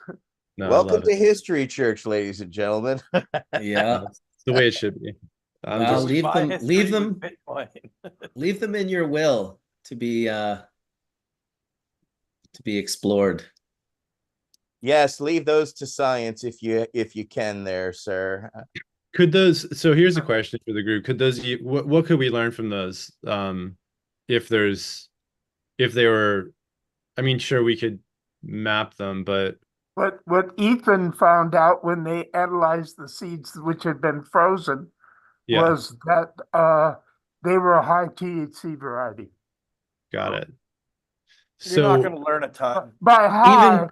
Speaker 7: No, I
Speaker 3: welcome
Speaker 7: love
Speaker 3: to
Speaker 7: it.
Speaker 3: History Church, ladies and gentlemen.
Speaker 1: Yeah.
Speaker 7: It's the way it should be. I'm
Speaker 1: Well,
Speaker 7: just
Speaker 1: leave them in your will to be explored.
Speaker 3: Yes, leave those to science if you can there, sir.
Speaker 7: Could those, so here's a question for the group. Could those, what could we learn from those? If they were, I mean, sure, we could map them, but
Speaker 6: What Ethan found out when they analyzed the seeds which had been frozen
Speaker 7: yeah,
Speaker 6: was that they were a high THC variety.
Speaker 7: got it.
Speaker 9: You're not
Speaker 7: So
Speaker 9: going to learn a ton.
Speaker 6: By high,
Speaker 1: Even-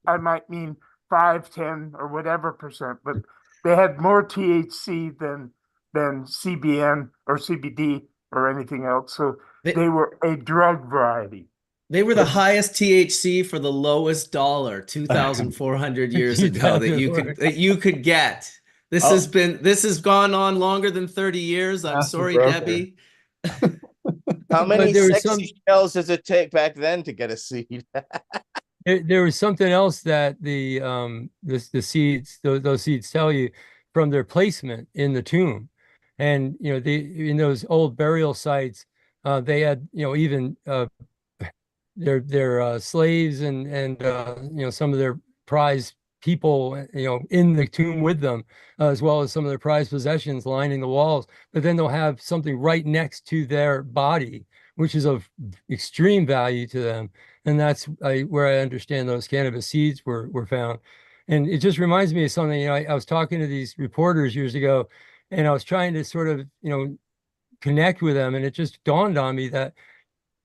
Speaker 6: I might mean 5, 10, or whatever percent, but they had more THC than CBN or CBD or anything else. So they were a drug variety.
Speaker 1: They were the highest THC for the lowest dollar 2,400 years ago that you could get. This has gone on longer than 30 years. I'm sorry, Debbie.
Speaker 3: How many
Speaker 12: there was
Speaker 3: sexy shells does it take back then to get a seed?
Speaker 12: There was something else that the seeds, those seeds tell you from their placement in the tomb. And in those old burial sites, they had even their slaves and some of their prized people in the tomb with them, as well as some of their prized possessions lining the walls. But then they'll have something right next to their body, which is of extreme value to them. And that's where I understand those cannabis seeds were found. And it just reminds me of something. I was talking to these reporters years ago, and I was trying to sort of connect with them, and it just dawned on me that,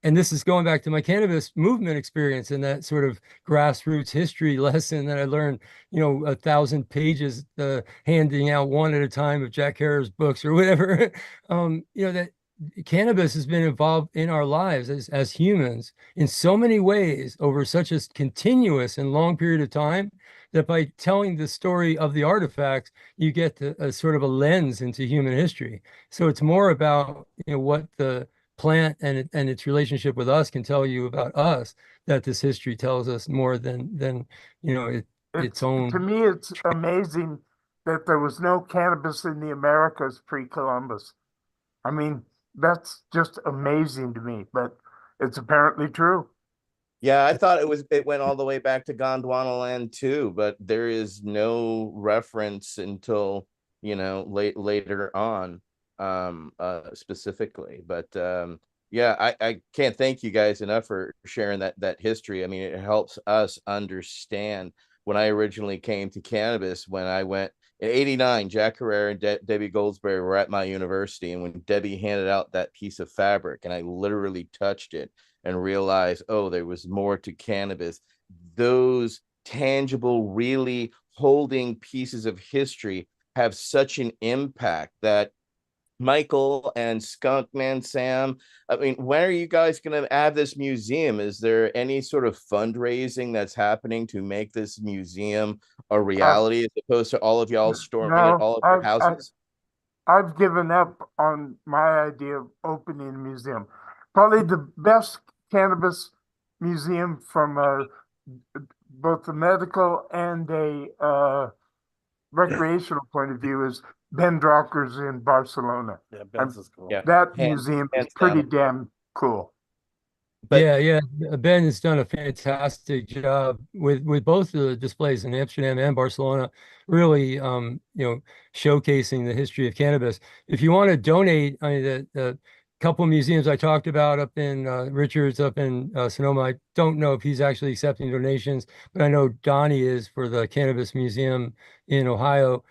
Speaker 12: and this is going back to my cannabis movement experience and that sort of grassroots history lesson that I learned, 1,000 pages, handing out one at a time of Jack Herer's books or whatever, that cannabis has been involved in our lives as humans in so many ways over such a continuous and long period of time, that by telling the story of the artifacts, you get a sort of a lens into human history. So it's more about, what the plant and its relationship with us can tell you about us, that this history tells us more than its own.
Speaker 6: To me, it's amazing that there was no cannabis in the Americas pre-Columbus. I mean, that's just amazing to me, but it's apparently true.
Speaker 3: Yeah, I thought it went all the way back to Gondwanaland too, but there is no reference until later on specifically. But yeah, I can't thank you guys enough for sharing that history. I mean, it helps us understand. When I originally came to cannabis, when I went in '89, Jack Herrera and Debbie Goldsberry were at my university, and when Debbie handed out that piece of fabric and I literally touched it and realized, oh, there was more to cannabis. Those tangible, really holding pieces of history have such an impact that Michael and Skunkman Sam, I mean, when are you guys going to add this museum? Is there any sort of fundraising that's happening to make this museum a reality, as opposed to all of y'all storming at all of your houses?
Speaker 6: I've given up on my idea of opening a museum. Probably the best cannabis museum from both the medical and a recreational point of view is Ben Drucker's in Barcelona.
Speaker 9: Yeah, Ben's is cool.
Speaker 3: Yeah.
Speaker 6: That
Speaker 3: Hands-
Speaker 6: museum is
Speaker 3: hands
Speaker 6: pretty
Speaker 3: down.
Speaker 6: damn cool.
Speaker 3: But-
Speaker 12: yeah. Ben has done a fantastic job with both the displays in Amsterdam and Barcelona, really, showcasing the history of cannabis. If you want to donate, I mean, the couple of museums I talked about up in Richards, up in Sonoma, I don't know if he's actually accepting donations, but I know Donnie is for the Cannabis Museum in Ohio.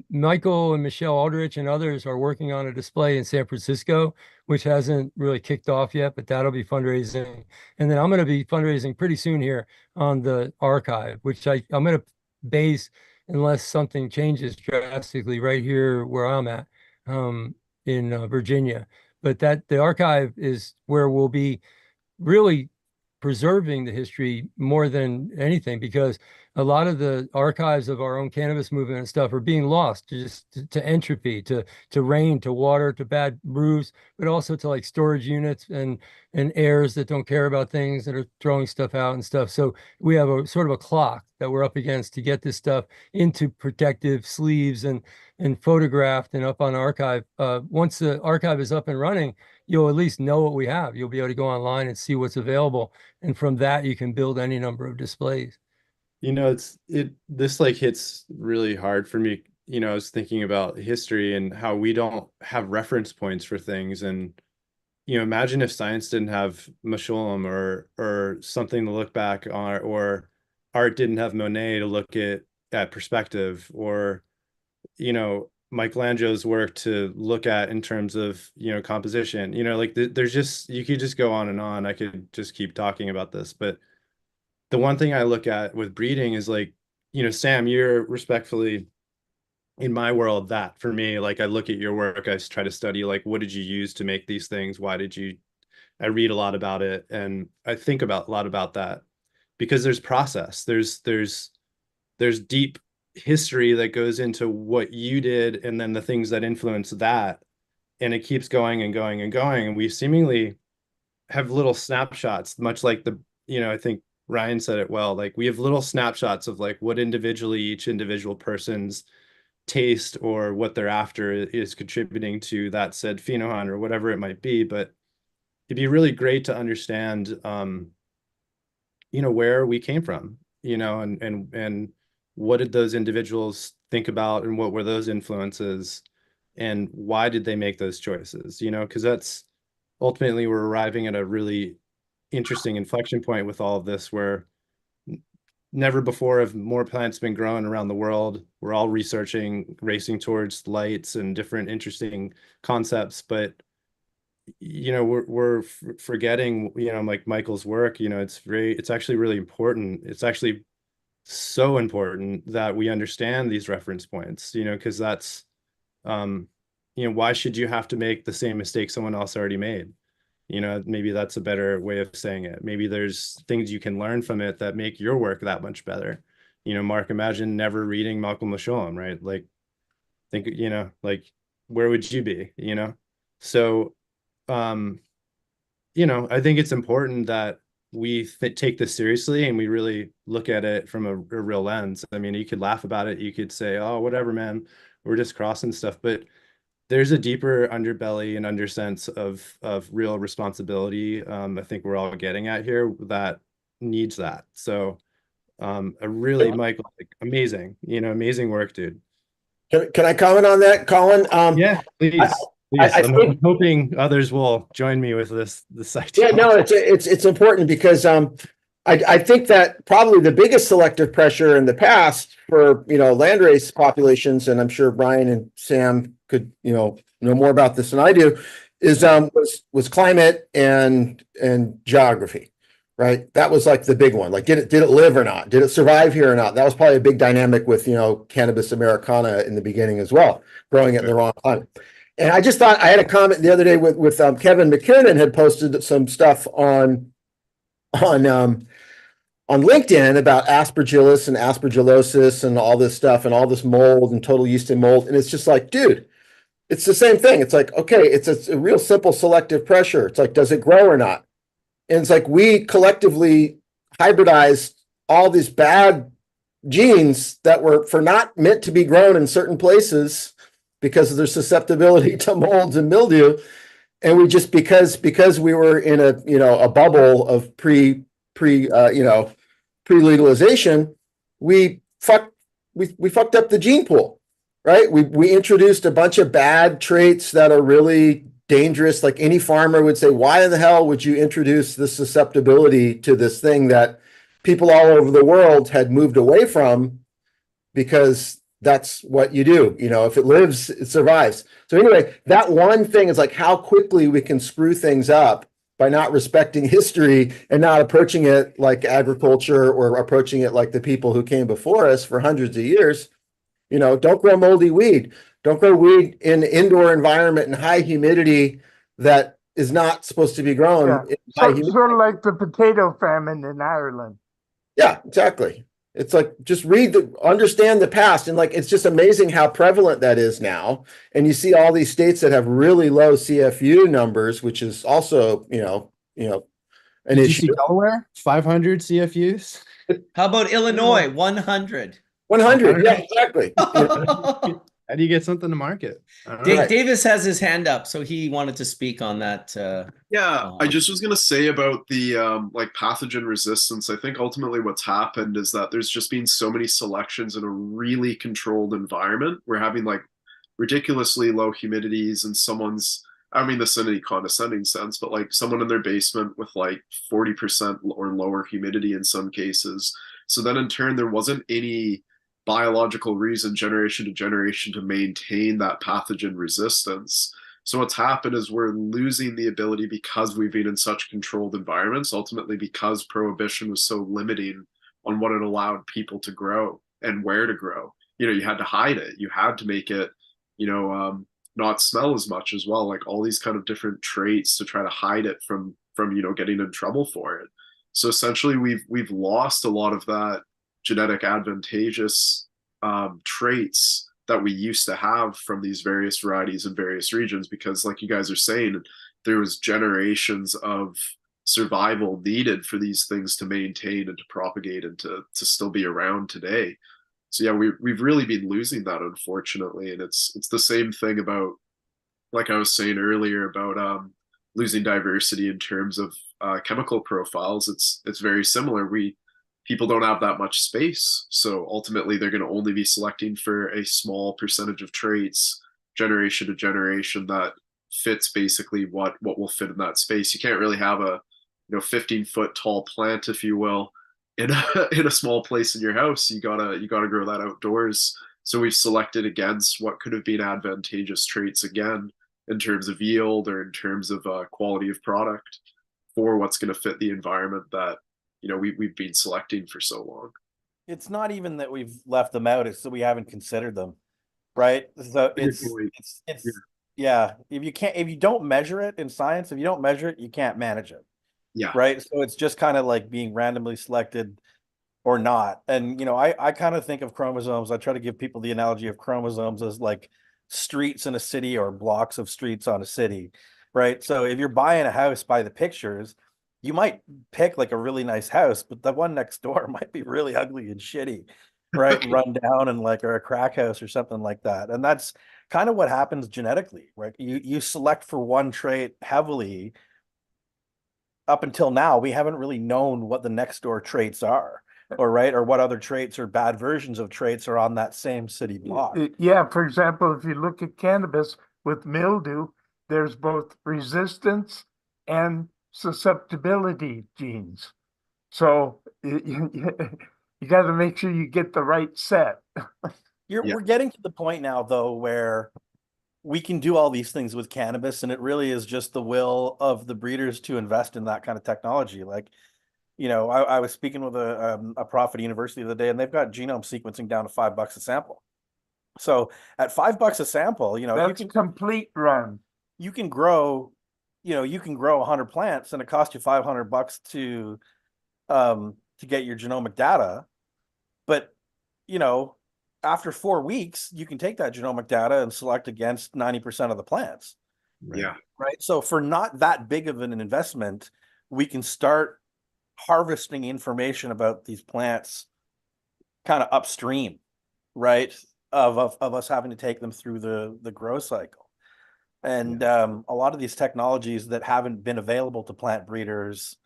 Speaker 12: Michael and Michelle Aldrich and others are working on a display in San Francisco, which hasn't really kicked off yet, but that'll be fundraising. And then I'm going to be fundraising pretty soon here on the archive, which I'm going to base, unless something changes drastically, right here where I'm at in Virginia. But the archive is where we'll be really preserving the history more than anything, because a lot of the archives of our own cannabis movement and stuff are being lost to entropy, to rain, to water, to bad brews, but also to like storage units and heirs that don't care about things, that are throwing stuff out and stuff. So we have a sort of a clock that we're up against to get this stuff into protective sleeves and photographed and up on archive. Once the archive is up and running, you'll at least know what we have. You'll be able to go online and see what's available. And from that, you can build any number of displays.
Speaker 7: This like hits really hard for me. I was thinking about history and how we don't have reference points for things. And, imagine if science didn't have Masholem or something to look back on, or art didn't have Monet to look at perspective, or, Michelangelo's work to look at in terms of, composition, there's just, you could just go on and on. I could just keep talking about this, but the one thing I look at with breeding is like, Sam, you're respectfully in my world, that for me, like I look at your work, I try to study, like, what did you use to make these things? I read a lot about it. And I think a lot about that, because there's process, there's deep history that goes into what you did, and then the things that influence that. And it keeps going and going and going. And we seemingly have little snapshots, much like I think Ryan said it well, like we have little snapshots of like what each individual person's taste or what they're after is contributing to that said phenohunt or whatever it might be. But it'd be really great to understand, where we came from, and what did those individuals think about, and what were those influences, and why did they make those choices, because that's ultimately, we're arriving at a really interesting inflection point with all of this, where never before have more plants been grown around the world. We're all racing towards lights and different interesting concepts, but we're forgetting, like Michael's work, it's actually really important. It's actually so important that we understand these reference points, because that's why should you have to make the same mistake someone else already made? Maybe that's a better way of saying it. Maybe there's things you can learn from it that make your work that much better. Mark, imagine never reading Malcolm Masholem, right? Like, think, like, where would you be, So, I think it's important that we take this seriously and we really look at it from a real lens. I mean, you could laugh about it. You could say, oh, whatever, man, we're just crossing stuff. But there's a deeper underbelly and undersense of real responsibility. I think we're all getting at here that needs that. So Michael, like, amazing work, dude.
Speaker 8: Can I comment on that, Colin?
Speaker 7: Yeah, please. I'm hoping others will join me with this idea.
Speaker 8: Yeah, no, it's important, because I think that probably the biggest selective pressure in the past for landrace populations, and I'm sure Bryon and Sam could know more about this than I do, is was climate and geography, right? That was like the big one. Like, did it live or not? Did it survive here or not? That was probably a big dynamic with Cannabis americana in the beginning as well, growing it in the wrong climate. And I just thought, I had a comment the other day with Kevin McKiernan had posted some stuff on LinkedIn about aspergillus and aspergillosis and all this stuff and all this mold and total yeast and mold. And it's just like, dude, it's the same thing. It's like, okay, it's a real simple selective pressure. It's like, does it grow or not? And it's like, we collectively hybridized all these bad genes that were for not meant to be grown in certain places because of their susceptibility to molds and mildew. And we just, because we were in a bubble of pre-legalization, we fucked up the gene pool, right? We introduced a bunch of bad traits that are really dangerous. Like any farmer would say, why in the hell would you introduce this susceptibility to this thing that people all over the world had moved away from, because that's what you do. If it lives, it survives. So anyway, that one thing is like how quickly we can screw things up by not respecting history and not approaching it like agriculture or approaching it like the people who came before us for hundreds of years. Don't grow moldy weed. Don't grow weed in an indoor environment in high humidity that is not supposed to be grown.
Speaker 6: Yeah. Sort of like the potato famine in Ireland.
Speaker 8: Yeah, exactly. It's like, just understand the past. And like, it's just amazing how prevalent that is now. And you see all these states that have really low CFU numbers, which is also, an
Speaker 14: Did
Speaker 8: issue.
Speaker 14: you see Delaware? 500 CFUs?
Speaker 1: How about Illinois? 100.
Speaker 8: 100. Yeah, exactly.
Speaker 7: How do you get something to market?
Speaker 1: Davis has his hand up, so he wanted to speak on that.
Speaker 4: Yeah, I just was going to say about the like pathogen resistance. I think ultimately what's happened is that there's just been so many selections in a really controlled environment. We're having like ridiculously low humidities, and I mean this in any condescending sense, but like someone in their basement with like 40% or lower humidity in some cases. So then in turn, there wasn't any biological reason generation to generation to maintain that pathogen resistance. So what's happened is we're losing the ability, because we've been in such controlled environments, ultimately because prohibition was so limiting on what it allowed people to grow and where to grow. You had to hide it. You had to make it, not smell as much as well, like all these kind of different traits to try to hide it from getting in trouble for it. So essentially we've lost a lot of that genetic advantageous traits that we used to have from these various varieties in various regions, because like you guys are saying, there was generations of survival needed for these things to maintain and to propagate and to still be around today. So yeah, we've really been losing that, unfortunately. And it's the same thing about, like I was saying earlier, about losing diversity in terms of chemical profiles. It's very similar. People don't have that much space. So ultimately they're going to only be selecting for a small percentage of traits generation to generation that fits basically what will fit in that space. You can't really have a 15-foot tall plant, if you will, in a small place in your house. You gotta grow that outdoors. So we've selected against what could have been advantageous traits again in terms of yield or in terms of quality of product for what's going to fit the environment that we've been selecting for so long.
Speaker 9: It's not even that we've left them out, it's that we haven't considered them, right? So it's yeah, if you don't measure it in science, if you don't measure it, you can't manage it.
Speaker 4: Yeah.
Speaker 9: Right. So it's just kind of like being randomly selected or not. And I kind of think of chromosomes, I try to give people the analogy of chromosomes as like streets in a city or blocks of streets on a city, right? So if you're buying a house by the pictures, you might pick like a really nice house, but the one next door might be really ugly and shitty, right? Run down and or a crack house or something like that. And that's kind of what happens genetically, right? You select for one trait heavily. Up until now, we haven't really known what the next door traits are, or what other traits or bad versions of traits are on that same city block.
Speaker 6: Yeah, for example, if you look at cannabis with mildew, there's both resistance and susceptibility genes. So you got to make sure you get the right set.
Speaker 9: We're getting to the point now, though, where we can do all these things with cannabis, and it really is just the will of the breeders to invest in that kind of technology. Like, I was speaking with a prof at university the other day, and they've got genome sequencing down to $5 a sample. So at $5 a sample,
Speaker 6: that's a complete run.
Speaker 9: You can grow, you can grow 100 plants, and it costs you $500 to get your genomic data. But, after 4 weeks, you can take that genomic data and select against 90% of the plants.
Speaker 4: Yeah.
Speaker 9: Right. So for not that big of an investment, we can start harvesting information about these plants kind of upstream, right, of us having to take them through the grow cycle. And a lot of these technologies that haven't been available to plant breeders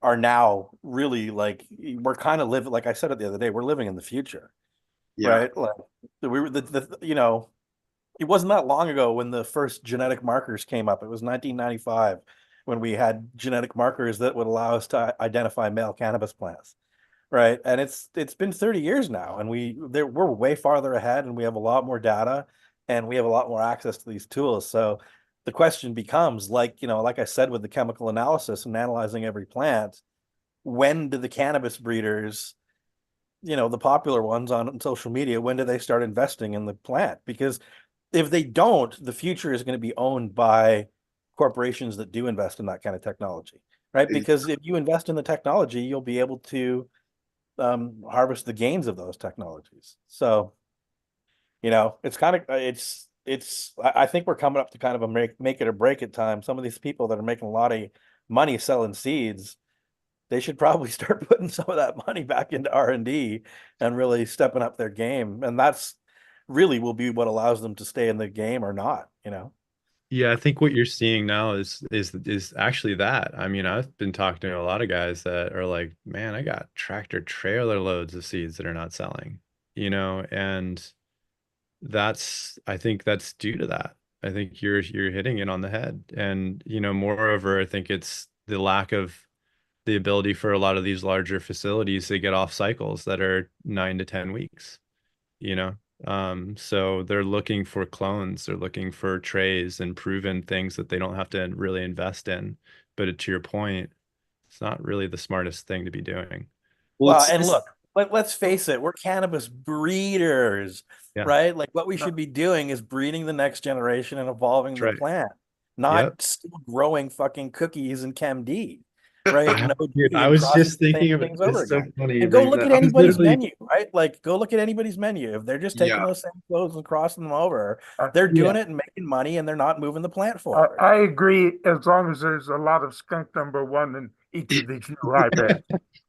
Speaker 9: are now really like, we're kind of living, like I said it the other day, we're living in the future, right? Like we were you know, it wasn't that long ago when the first genetic markers came up. It was 1995 when we had genetic markers that would allow us to identify male cannabis plants, right? And it's been 30 years now, and we're way farther ahead, and we have a lot more data, and we have a lot more access to these tools. So the question becomes, like, you know, like I said, with the chemical analysis and analyzing every plant, when do the cannabis breeders, you know, the popular ones on social media, when do they start investing in the plant? Because if they don't, the future is going to be owned by corporations that do invest in that kind of technology, right? Because if you invest in the technology, you'll be able to harvest the gains of those technologies. So, you know, it's kind of, I think we're coming up to kind of a make it or break it time. Some of these people that are making a lot of money selling seeds, they should probably start putting some of that money back into R&D and really stepping up their game. And that's really will be what allows them to stay in the game or not, you know?
Speaker 7: Yeah, I think what you're seeing now is actually that. I mean, I've been talking to a lot of guys that are like, man, I got tractor trailer loads of seeds that are not selling, you know, and I think that's due to that. I think you're hitting it on the head. And, you know, moreover, I think it's the lack of the ability for a lot of these larger facilities to get off cycles that are 9 to 10 weeks, you know? So they're looking for clones, they're looking for trays and proven things that they don't have to really invest in. But to your point, it's not really the smartest thing to be doing.
Speaker 9: Well, and look, let's face it, we're cannabis breeders,
Speaker 7: Yeah.
Speaker 9: right? Like what we should be doing is breeding the next generation and evolving the plant, not still growing fucking cookies and ChemD. Right? No,
Speaker 7: I was just thinking of it. It's so funny.
Speaker 9: And go look at anybody's menu, right? Like go look at anybody's menu. If they're just taking those same clothes and crossing them over, they're doing it and making money, and they're not moving the plant forward.
Speaker 6: I agree, as long as there's a lot of skunk number one in each of these new hybrids.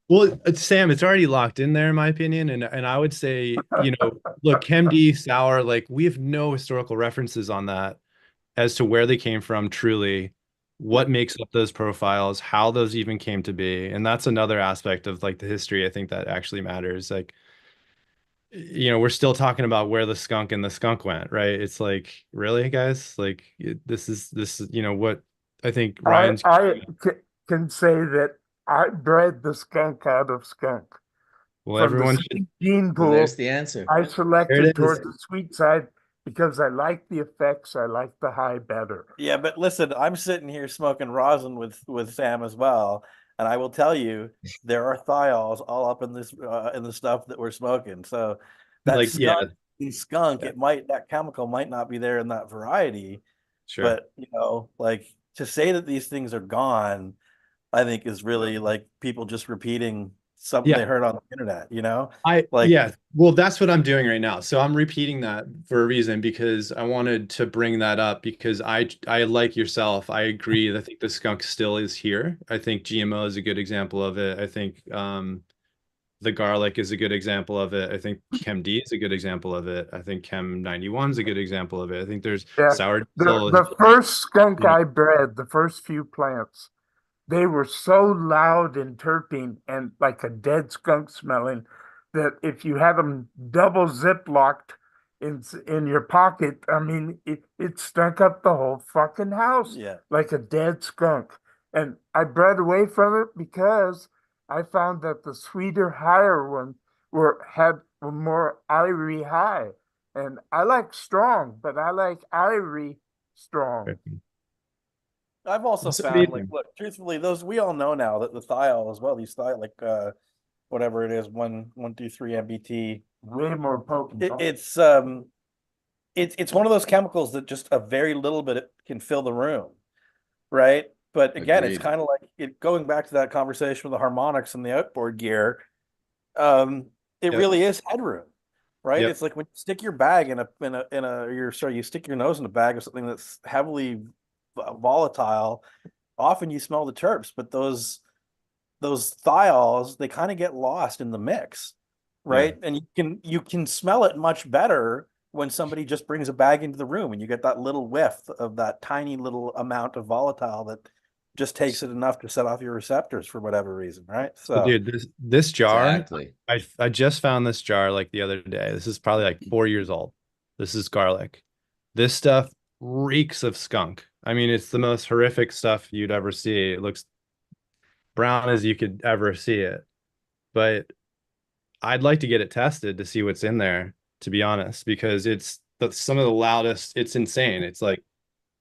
Speaker 7: Well, Sam, it's already locked in there, in my opinion. And I would say, you know, look, ChemD, sour, like we have no historical references on that as to where they came from, truly, what makes up those profiles, how those even came to be. And that's another aspect of like the history, I think, that actually matters. Like, you know, we're still talking about where the skunk and the skunk went, right? It's like, really, guys? Like, this is, you know, what I think Ryan's.
Speaker 6: I can say that I bred the skunk out of skunk.
Speaker 7: Well, everyone
Speaker 6: should. Gene pool,
Speaker 1: there's the answer.
Speaker 6: I selected towards the sweet side because I like the effects. I like the high better.
Speaker 9: Yeah, but listen, I'm sitting here smoking rosin with Sam as well, and I will tell you there are thiols all up in this in the stuff that we're smoking. So that
Speaker 7: like,
Speaker 9: skunk, that chemical might not be there in that variety.
Speaker 7: Sure.
Speaker 9: But you know, like to say that these things are gone, I think is really like people just repeating something they heard on the internet, you know?
Speaker 7: Well, that's what I'm doing right now. So I'm repeating that for a reason, because I wanted to bring that up, because I like yourself, I agree. I think the skunk still is here. I think GMO is a good example of it. I think the garlic is a good example of it. I think ChemD is a good example of it. I think Chem 91 is a good example of it. I think there's sour.
Speaker 6: The first skunk I bred, the first few plants, they were so loud and terpene and like a dead skunk smelling that if you had them double ziplocked in your pocket, I mean, it stunk up the whole fucking house like a dead skunk. And I bred away from it because I found that the sweeter, higher ones were more irie high. And I like strong, but I like irie strong.
Speaker 9: I've also found, like, look, truthfully, those we all know now that the thiol as well, these thiol, like whatever it is, 123 MBT,
Speaker 6: way more potent.
Speaker 9: It's one of those chemicals that just a very little bit can fill the room, right? But again, it's kind of like going back to that conversation with the harmonics and the outboard gear. It really is headroom, right? It's like when you stick your bag you stick your nose in a bag of something that's heavily volatile, often you smell the terps, but those thiols, they kind of get lost in the mix,
Speaker 15: right? And you can smell it much better when somebody just brings a bag into the room and you get that little whiff of that tiny little amount of volatile that just takes it enough to set off your receptors for whatever reason, right? So
Speaker 7: dude, this jar,
Speaker 1: Exactly.
Speaker 7: I just found this jar like the other day. This is probably like 4 years old. This is garlic. This stuff reeks of skunk. I mean, it's the most horrific stuff you'd ever see. It looks brown as you could ever see it. But I'd like to get it tested to see what's in there, to be honest, because it's some of the loudest. It's insane. It's like,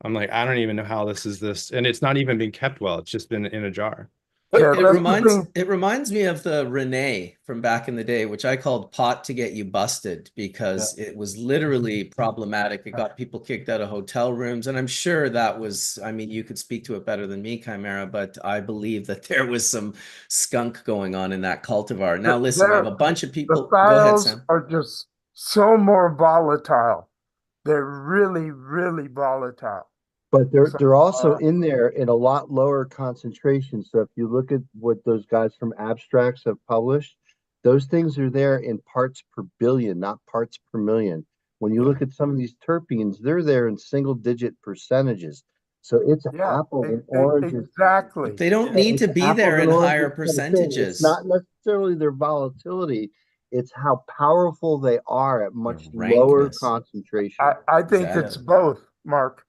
Speaker 7: I'm like, I don't even know how this is this. And it's not even been kept well. It's just been in a jar.
Speaker 1: It reminds me of the Renee from back in the day, which I called pot to get you busted, because it was literally problematic. It got people kicked out of hotel rooms. And I'm sure that was, I mean, you could speak to it better than me, Chimera, but I believe that there was some skunk going on in that cultivar. Now, listen, we have a bunch of people.
Speaker 6: The
Speaker 1: Go ahead,
Speaker 6: files
Speaker 1: Sam.
Speaker 6: are just so more volatile. They're really, really volatile.
Speaker 5: But they're also in there in a lot lower concentration. So if you look at what those guys from Abstracts have published, those things are there in parts per billion, not parts per million. When you look at some of these terpenes, they're there in single-digit percentages. So it's apples and oranges.
Speaker 6: Exactly.
Speaker 1: They don't need to be there in higher percentages.
Speaker 5: It's not necessarily their volatility. It's how powerful they are at much lower concentration.
Speaker 6: I think it's both, Mark.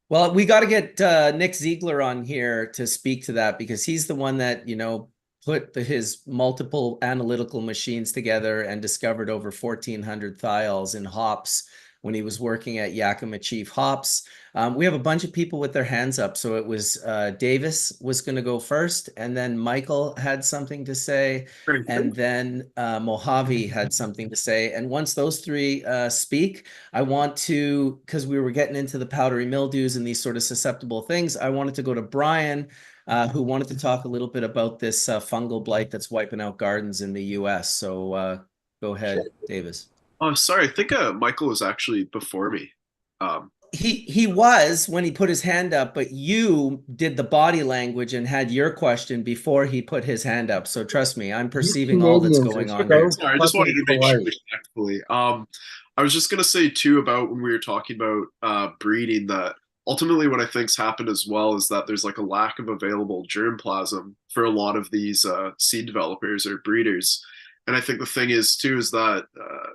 Speaker 1: Well, we got to get Nick Ziegler on here to speak to that, because he's the one that, you know, put his multiple analytical machines together and discovered over 1,400 thiols in hops when he was working at Yakima Chief Hops. We have a bunch of people with their hands up. So it was Davis was going to go first, and then Michael had something to say, and then Mojave had something to say. And once those three speak, I want to, because we were getting into the powdery mildews and these sort of susceptible things, I wanted to go to Bryon, who wanted to talk a little bit about this fungal blight that's wiping out gardens in the US. So go ahead, Davis.
Speaker 4: Oh, sorry. I think Michael was actually before me.
Speaker 1: He was when he put his hand up, but you did the body language and had your question before he put his hand up. So trust me, I'm perceiving all that's going on here.
Speaker 4: Sorry, I just wanted to make sure respectfully. I was just gonna say too about when we were talking about breeding, that ultimately what I think's happened as well is that there's like a lack of available germplasm for a lot of these seed developers or breeders. And I think the thing is too is that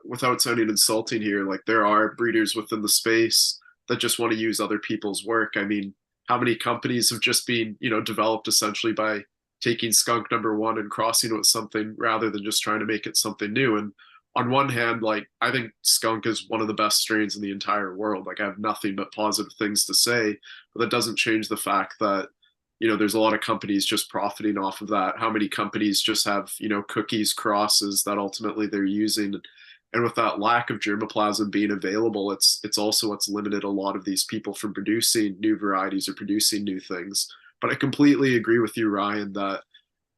Speaker 4: without sounding insulting here, like there are breeders within the space that just want to use other people's work. I mean, how many companies have just been, you know, developed essentially by taking skunk number one and crossing it with something rather than just trying to make it something new? And on one hand, like I think skunk is one of the best strains in the entire world. Like I have nothing but positive things to say, but that doesn't change the fact that, you know, there's a lot of companies just profiting off of that. How many companies just have, you know, cookies crosses that ultimately they're using? And with that lack of germplasm being available, it's also what's limited a lot of these people from producing new varieties or producing new things. But I completely agree with you, Ryan, that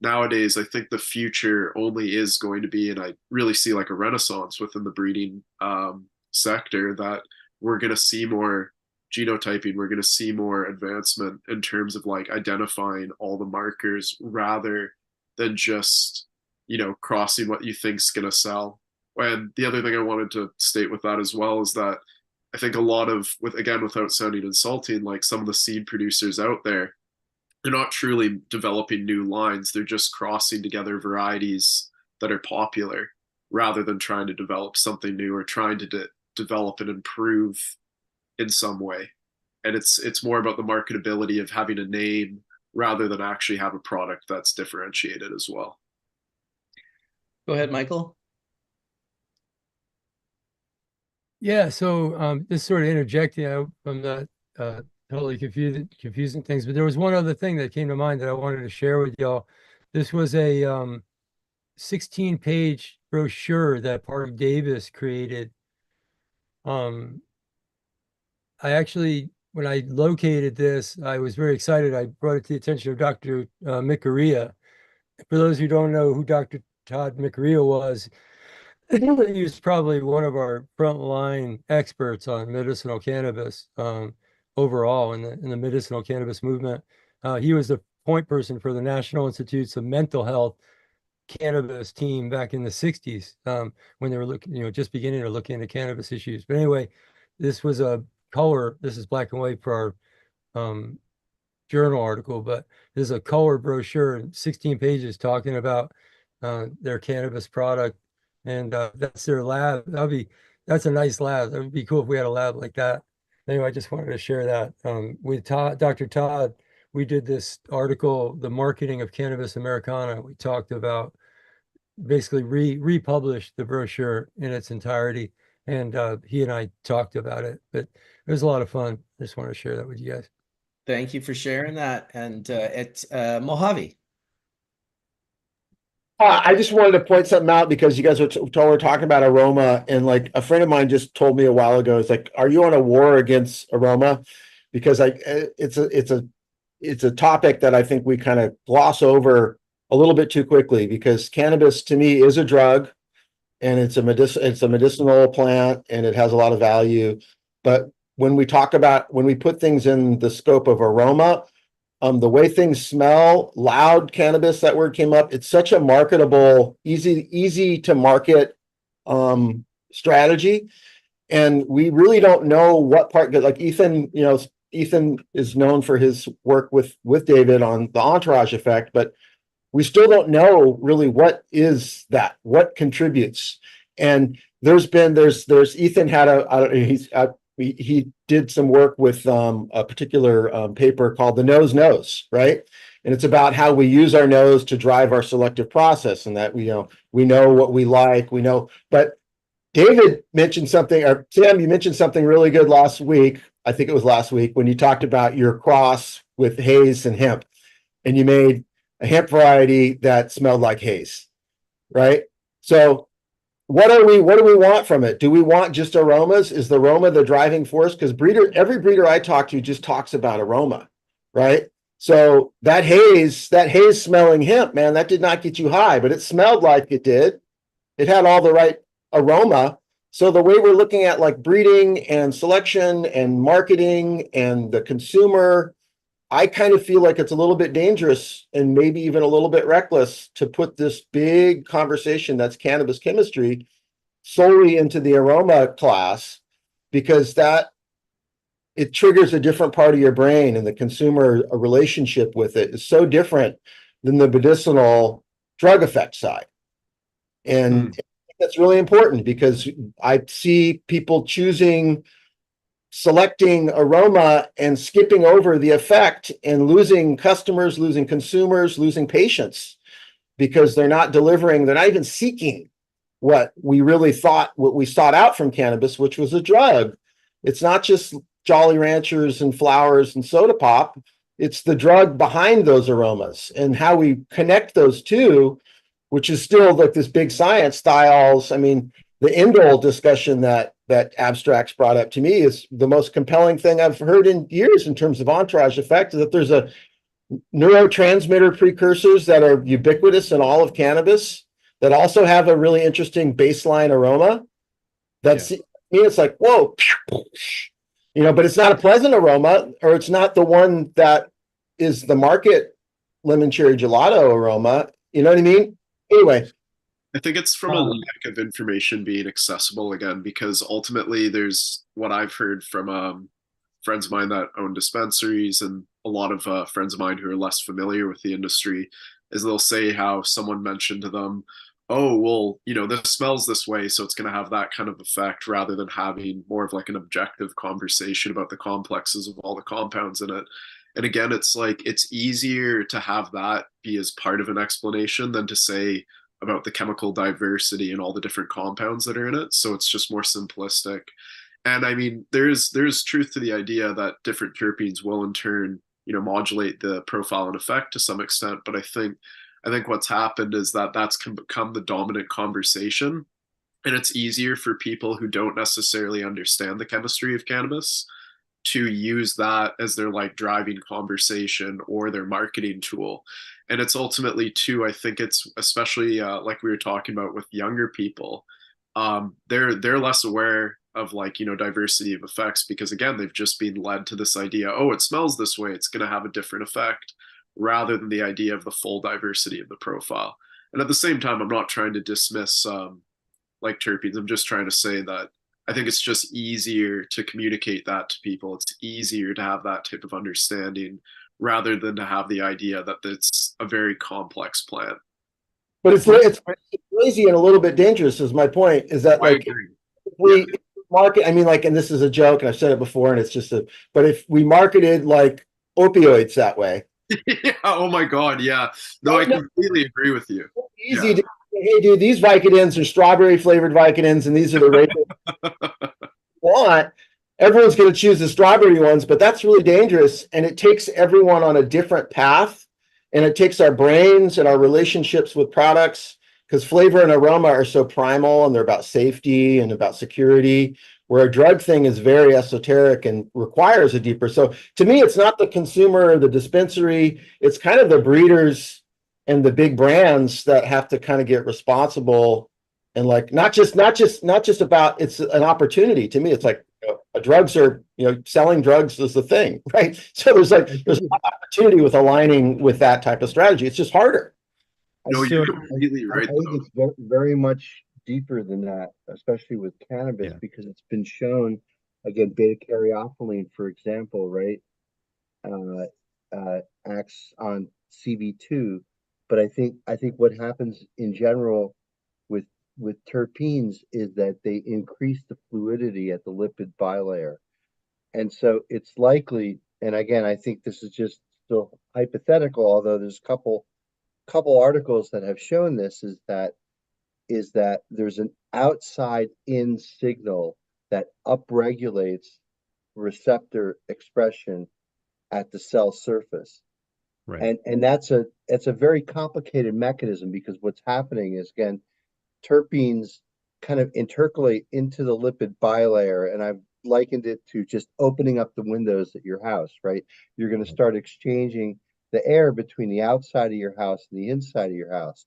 Speaker 4: nowadays I think the future only is going to be, and I really see like a renaissance within the breeding sector, that we're going to see more genotyping, we're going to see more advancement in terms of like identifying all the markers rather than just, you know, crossing what you think's going to sell. And the other thing I wanted to state with that as well is that I think a lot of, without sounding insulting, like some of the seed producers out there, they're not truly developing new lines. They're just crossing together varieties that are popular rather than trying to develop something new or trying to develop and improve in some way. And it's more about the marketability of having a name rather than actually have a product that's differentiated as well.
Speaker 1: Go ahead, Michael.
Speaker 12: Yeah, so just sort of interjecting, I'm not totally confusing things, but there was one other thing that came to mind that I wanted to share with y'all. This was a 16-page brochure that Park Davis created. I actually, when I located this, I was very excited. I brought it to the attention of Dr. Mikaria. For those who don't know who Dr. Todd Mikaria was, he was probably one of our frontline experts on medicinal cannabis overall in the medicinal cannabis movement. He was the point person for the National Institutes of Mental Health cannabis team back in the 60s, when they were looking, just beginning to look into cannabis issues. But anyway, this was a color. This is black and white for our journal article, but this is a color brochure, 16 pages talking about their cannabis product, and that's their lab. That's a nice lab. That would be cool if we had a lab like that. Anyway, I just wanted to share that with Dr. Todd. We did this article, The Marketing of Cannabis Americana. We talked about basically republished the brochure in its entirety, and he and I talked about it, but it was a lot of fun. I just want to share that with you guys.
Speaker 1: Thank you for sharing that. And at Mojave.
Speaker 8: I just wanted to point something out because you guys were talking about aroma, and like a friend of mine just told me a while ago, it's like, are you on a war against aroma? Because it's a topic that I think we kind of gloss over a little bit too quickly, because cannabis to me is a drug, and it's a medicinal plant, and it has a lot of value. But when we put things in the scope of aroma, the way things smell, loud cannabis, that word came up. It's such a marketable, easy to market strategy. And we really don't know what part, like Ethan, Ethan is known for his work with David on the entourage effect, but we still don't know really what is that, what contributes. And Ethan had he did some work with a particular paper called The Nose Knows, right? And it's about how we use our nose to drive our selective process, and that we know what we like, but David mentioned something, or Sam, you mentioned something really good last week. I think it was last week when you talked about your cross with haze and hemp, and you made a hemp variety that smelled like haze, right? So what do we want from it? Do we want just aromas? Is the aroma the driving force? Because every breeder I talk to just talks about aroma, right? So that haze smelling hemp, man, that did not get you high, but it smelled like it did. It had all the right aroma. So the way we're looking at like breeding and selection and marketing and the consumer, I kind of feel like it's a little bit dangerous and maybe even a little bit reckless to put this big conversation that's cannabis chemistry solely into the aroma class, because it triggers a different part of your brain, and the consumer relationship with it is so different than the medicinal drug effect side. And that's really important, because I see people selecting aroma and skipping over the effect, and losing customers, losing consumers, losing patients, because they're not delivering, they're not even seeking what we sought out from cannabis, which was a drug. It's not just Jolly Ranchers and flowers and soda pop. It's the drug behind those aromas, and how we connect those two, which is still like this big science styles. I mean, the indole discussion that Abstracts brought up to me is the most compelling thing I've heard in years in terms of entourage effect, is that there's a neurotransmitter precursors that are ubiquitous in all of cannabis that also have a really interesting baseline aroma. It's like, whoa, but it's not a pleasant aroma, or it's not the one that is the market lemon cherry gelato aroma. You know what I mean? Anyway,
Speaker 4: I think it's from a lack of information being accessible again, because ultimately there's what I've heard from friends of mine that own dispensaries, and a lot of friends of mine who are less familiar with the industry, is they'll say how someone mentioned to them, oh, well, this smells this way, so it's going to have that kind of effect, rather than having more of like an objective conversation about the complexes of all the compounds in it. And again, it's like, it's easier to have that be as part of an explanation than to say about the chemical diversity and all the different compounds that are in it. So it's just more simplistic. And I mean, there's truth to the idea that different terpenes will in turn, modulate the profile and effect to some extent. But I think what's happened is that that's become the dominant conversation. And it's easier for people who don't necessarily understand the chemistry of cannabis to use that as their like driving conversation or their marketing tool. And it's ultimately too, I think it's especially like we were talking about with younger people, they're less aware of like, diversity of effects, because again, they've just been led to this idea, oh, it smells this way, it's going to have a different effect, rather than the idea of the full diversity of the profile. And at the same time, I'm not trying to dismiss like terpenes. I'm just trying to say that I think it's just easier to communicate that to people. It's easier to have that type of understanding rather than to have the idea that it's a very complex plant.
Speaker 8: But it's lazy and a little bit dangerous is my point, is that like if we market, I mean, like, and this is a joke and I've said it before and it's just but if we marketed like opioids that way.
Speaker 4: Yeah, oh my God, yeah. No, I completely agree with you.
Speaker 8: Easy to, hey dude, these Vicodins are strawberry flavored Vicodins and these are the races want. Everyone's going to choose the strawberry ones, but that's really dangerous and it takes everyone on a different path. And it takes our brains and our relationships with products, because flavor and aroma are so primal and they're about safety and about security, where a drug thing is very esoteric and requires a deeper. So to me, it's not the consumer or the dispensary, it's kind of the breeders and the big brands that have to kind of get responsible. And like, not just about, it's an opportunity. To me, it's like, drugs are, selling drugs is the thing, right? So there's an opportunity with aligning with that type of strategy. It's just harder.
Speaker 4: No, you're completely right.
Speaker 5: I think it's very, very much deeper than that, especially with cannabis, because it's been shown, again, beta caryophyllene, for example, right, acts on CB2. But I think what happens in general with terpenes is that they increase the fluidity at the lipid bilayer. And so it's likely, and again, I think this is just still hypothetical, although there's a couple articles that have shown this, is that there's an outside in signal that upregulates receptor expression at the cell surface.
Speaker 7: Right.
Speaker 5: And that's a very complicated mechanism, because what's happening is, again, terpenes kind of intercalate into the lipid bilayer, and I've likened it to just opening up the windows at your house, right? You're going to start exchanging the air between the outside of your house and the inside of your house.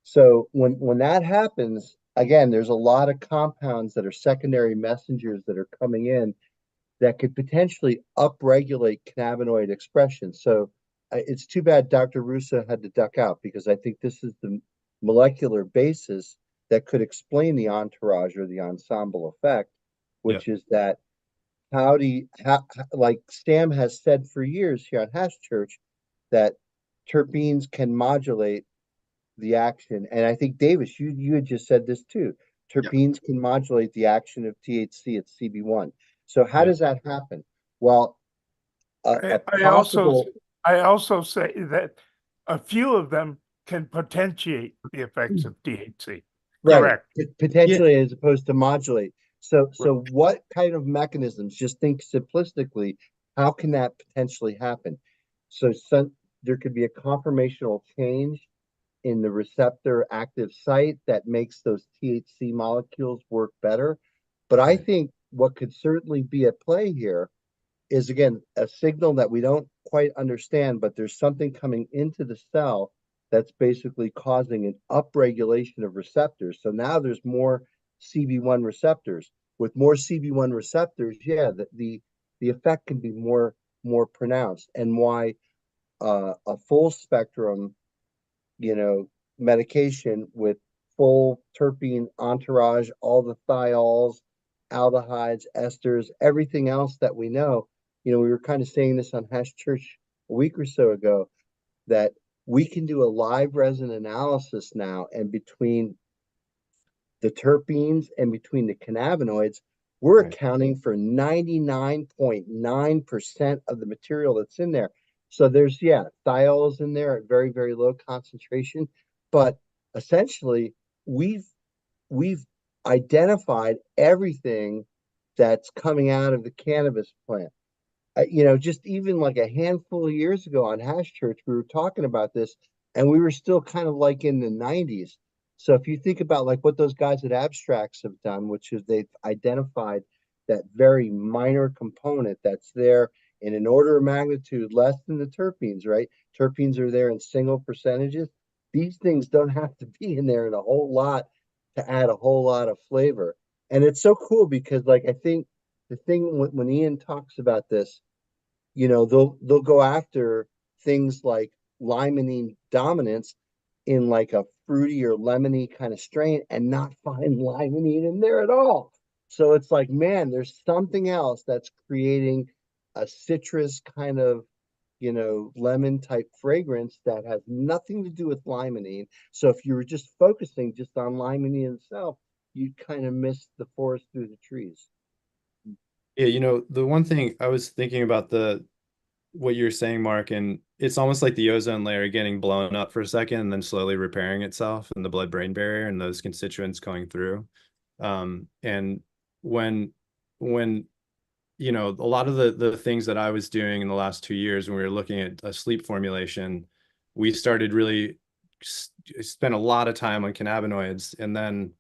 Speaker 5: So when that happens, again, there's a lot of compounds that are secondary messengers that are coming in that could potentially upregulate cannabinoid expression. So it's too bad Dr. Russo had to duck out, because I think this is the molecular basis that could explain the entourage or the ensemble effect, which is that like Sam has said for years here on Hash Church, that terpenes can modulate the action. And I think, Davis, you had just said this too. Terpenes can modulate the action of THC at CB1. So how does that happen? Well,
Speaker 6: I also say that a few of them can potentiate the effects of THC.
Speaker 5: Right.
Speaker 6: Correct.
Speaker 5: Potentially, as opposed to modulate. So what kind of mechanisms, just think simplistically, how can that potentially happen? So there could be a conformational change in the receptor active site that makes those THC molecules work better. But I think what could certainly be at play here is, again, a signal that we don't quite understand, but there's something coming into the cell that's basically causing an upregulation of receptors. So now there's more CB1 receptors. With more CB1 receptors, the effect can be more pronounced. And why a full spectrum, medication with full terpene entourage, all the thiols, aldehydes, esters, everything else that we know. We were kind of saying this on Hash Church a week or so ago, that we can do a live resin analysis now, and between the terpenes and between the cannabinoids, we're accounting for 99.9% of the material that's in there. So there's, thiols in there at very, very low concentration, but essentially we've identified everything that's coming out of the cannabis plant. Just even like a handful of years ago on Hash Church, we were talking about this, and we were still kind of like in the 90s. So if you think about like what those guys at Abstracts have done, which is they've identified that very minor component that's there in an order of magnitude less than the terpenes, right? Terpenes are there in single percentages. These things don't have to be in there in a whole lot to add a whole lot of flavor. And it's so cool because, like, I think the thing when Ian talks about this, they'll go after things like limonene dominance in like a fruity or lemony kind of strain and not find limonene in there at all. So it's like, man, there's something else that's creating a citrus kind of, you know, lemon type fragrance that has nothing to do with limonene. So if you were just focusing just on limonene itself, you'd kind of miss the forest through the trees.
Speaker 7: Yeah, you know, the one thing I was thinking about what you're saying, Mark, and it's almost like the ozone layer getting blown up for a second and then slowly repairing itself and the blood-brain barrier and those constituents going through. And when you know, a lot of the things that I was doing in the last 2 years when we were looking at a sleep formulation, we started really spent a lot of time on cannabinoids, and then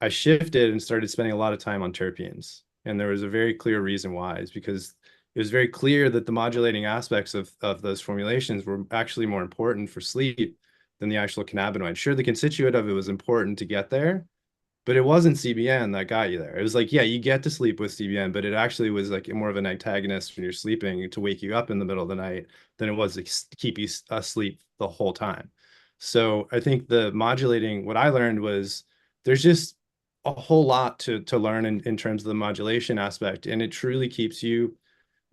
Speaker 7: I shifted and started spending a lot of time on terpenes. And there was a very clear reason why. Is because it was very clear that the modulating aspects of those formulations were actually more important for sleep than the actual cannabinoid. Sure, the constituent of it was important to get there, but it wasn't CBN that got you there. It was like, yeah, you get to sleep with CBN, but it actually was like more of an antagonist when you're sleeping to wake you up in the middle of the night than it was to keep you asleep the whole time. So I think what I learned was there's just a whole lot to learn in terms of the modulation aspect, and it truly keeps you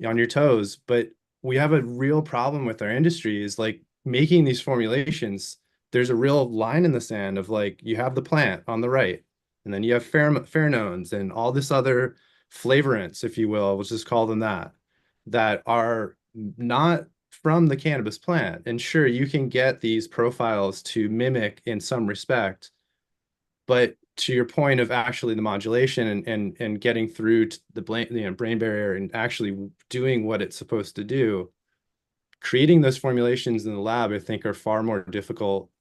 Speaker 7: on your toes. But we have a real problem with our industry is like making these formulations. There's a real line in the sand of like, you have the plant on the right, and then you have pheromones and all this other flavorants, if you will, let's just call them that are not from the cannabis plant. And sure, you can get these profiles to mimic in some respect, but to your point of actually the modulation and getting through to the brain barrier and actually doing what it's supposed to do, creating those formulations in the lab, I think, are far more difficult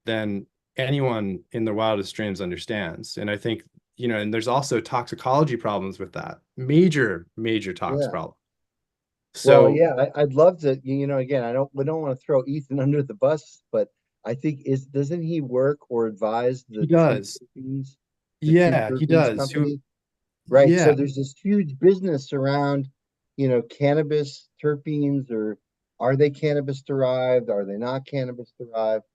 Speaker 7: than anyone in their wildest dreams understands. And I think, you know, and there's also toxicology problems with that. Major tox problem. So
Speaker 5: well, yeah, I'd love to, you know, again, we don't want to throw Ethan under the bus, but I think doesn't he work or advise the
Speaker 7: he does. Yeah, he does.
Speaker 5: Company? Right.
Speaker 7: Yeah.
Speaker 5: So there's this huge business around, you know, cannabis terpenes, or are they cannabis derived? Are they not cannabis derived?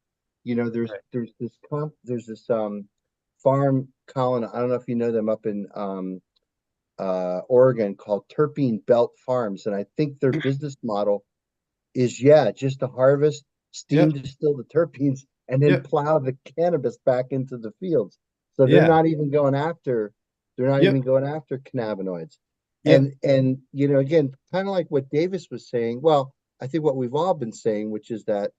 Speaker 5: You know, there's this farm, Colin, I don't know if you know them, up in Oregon, called Terpene Belt Farms, and I think their business model is just to harvest, steam distill the terpenes, and then plow the cannabis back into the fields. So they're not even going after cannabinoids. And you know, again, kind of like what Davis was saying. Well, I think what we've all been saying, which is that,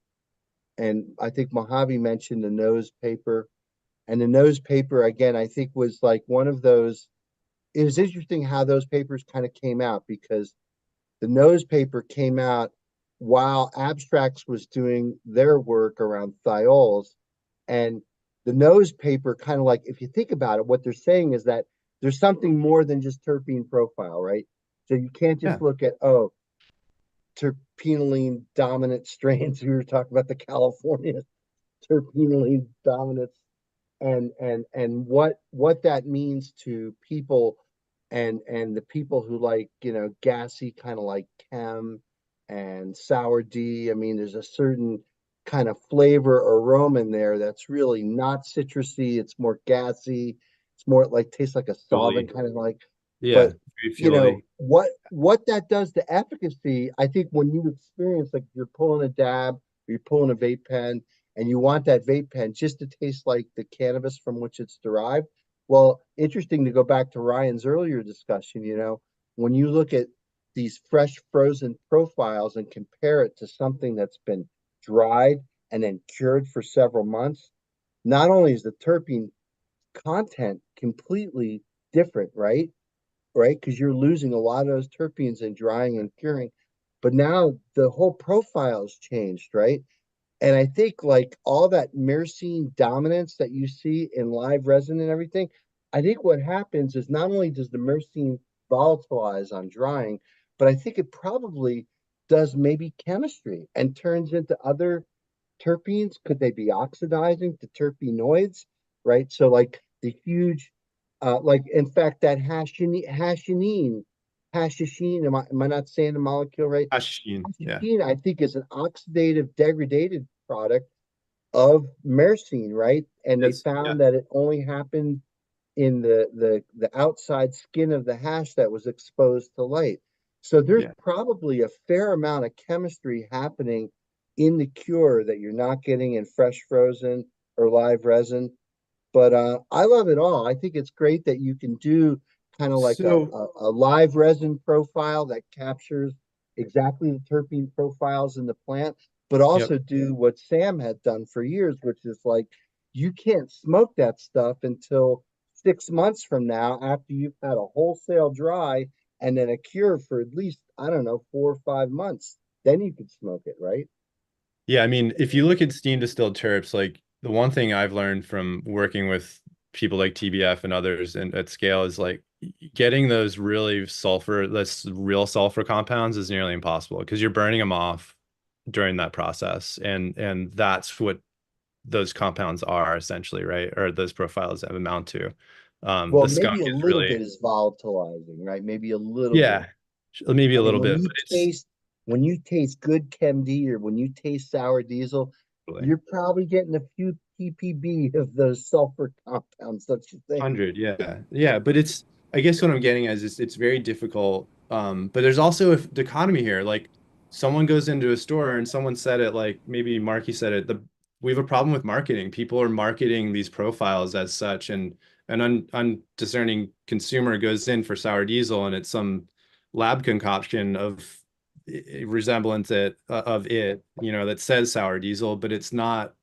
Speaker 5: and I think Mojave mentioned the nose paper, and the nose paper again, I think was like one of those. It was interesting how those papers kind of came out, because the nose paper came out while Abstracts was doing their work around thiols. And the nose paper kind of like, if you think about it, what they're saying is that there's something more than just terpene profile, right? So you can't just look at, terpenoline dominant strains. We were talking about the California terpenoline dominance, and what that means to people, and the people who like, you know, gassy kind of like chem and sour D. I mean, there's a certain kind of flavor or aroma in there that's really not citrusy. It's more gassy. It's more like, tastes like a solvent, kind of like.
Speaker 7: Yeah,
Speaker 5: but you know what that does to efficacy. I think when you experience, like, you're pulling a dab or you're pulling a vape pen, and you want that vape pen just to taste like the cannabis from which it's derived. Well, interesting to go back to Ryan's earlier discussion, you know, when you look at these fresh frozen profiles and compare it to something that's been dried and then cured for several months, not only is the terpene content completely different, right? Right? Because you're losing a lot of those terpenes in drying and curing, but now the whole profile's changed, right? And I think, like, all that myrcene dominance that you see in live resin and everything, I think what happens is not only does the myrcene volatilize on drying, but I think it probably does maybe chemistry and turns into other terpenes. Could they be oxidizing to terpenoids, right? So like the huge, like, in fact, that hashishene, am I not saying the molecule right?
Speaker 7: Hashishene,
Speaker 5: I think is an oxidative degradated product of myrcene, right? And they
Speaker 7: Yes,
Speaker 5: found that it only happened in the outside skin of the hash that was exposed to light. So there's
Speaker 7: yeah.
Speaker 5: probably a fair amount of chemistry happening in the cure that you're not getting in fresh frozen or live resin. But I love it all. I think it's great that you can do kind of like
Speaker 7: So
Speaker 5: a live resin profile that captures exactly the terpene profiles in the plant, but
Speaker 7: yep.
Speaker 5: also do what Sam had done for years, which is like you can't smoke that stuff until 6 months from now after you've had a wholesale dry and then a cure for at least, I don't know, 4 or 5 months. Then you could smoke it, right?
Speaker 7: Yeah, I mean, if you look at steam distilled terps, like the one thing I've learned from working with people like TBF and others and at scale is like getting those really sulfur, that's real sulfur compounds is nearly impossible because you're burning them off during that process. And that's what those compounds are essentially, right? Or those profiles amount to.
Speaker 5: Well,
Speaker 7: The skunk
Speaker 5: maybe a
Speaker 7: is
Speaker 5: little
Speaker 7: really,
Speaker 5: bit is volatilizing, right? Maybe a little bit.
Speaker 7: yeah, maybe
Speaker 5: I
Speaker 7: a
Speaker 5: mean,
Speaker 7: little bit, but it's
Speaker 5: when you taste good Chem D or when you taste sour diesel,
Speaker 7: really
Speaker 5: you're probably getting a few ppb of those sulfur compounds, don't you think?
Speaker 7: 100, yeah. Yeah, but it's, I guess what I'm getting at is it's very difficult. But there's also a dichotomy here. Like someone goes into a store and someone said it, like maybe Marky said it, we have a problem with marketing. People are marketing these profiles as such, and an undiscerning consumer goes in for sour diesel and it's some lab concoction of resemblance of it, you know, that says sour diesel, but it's not,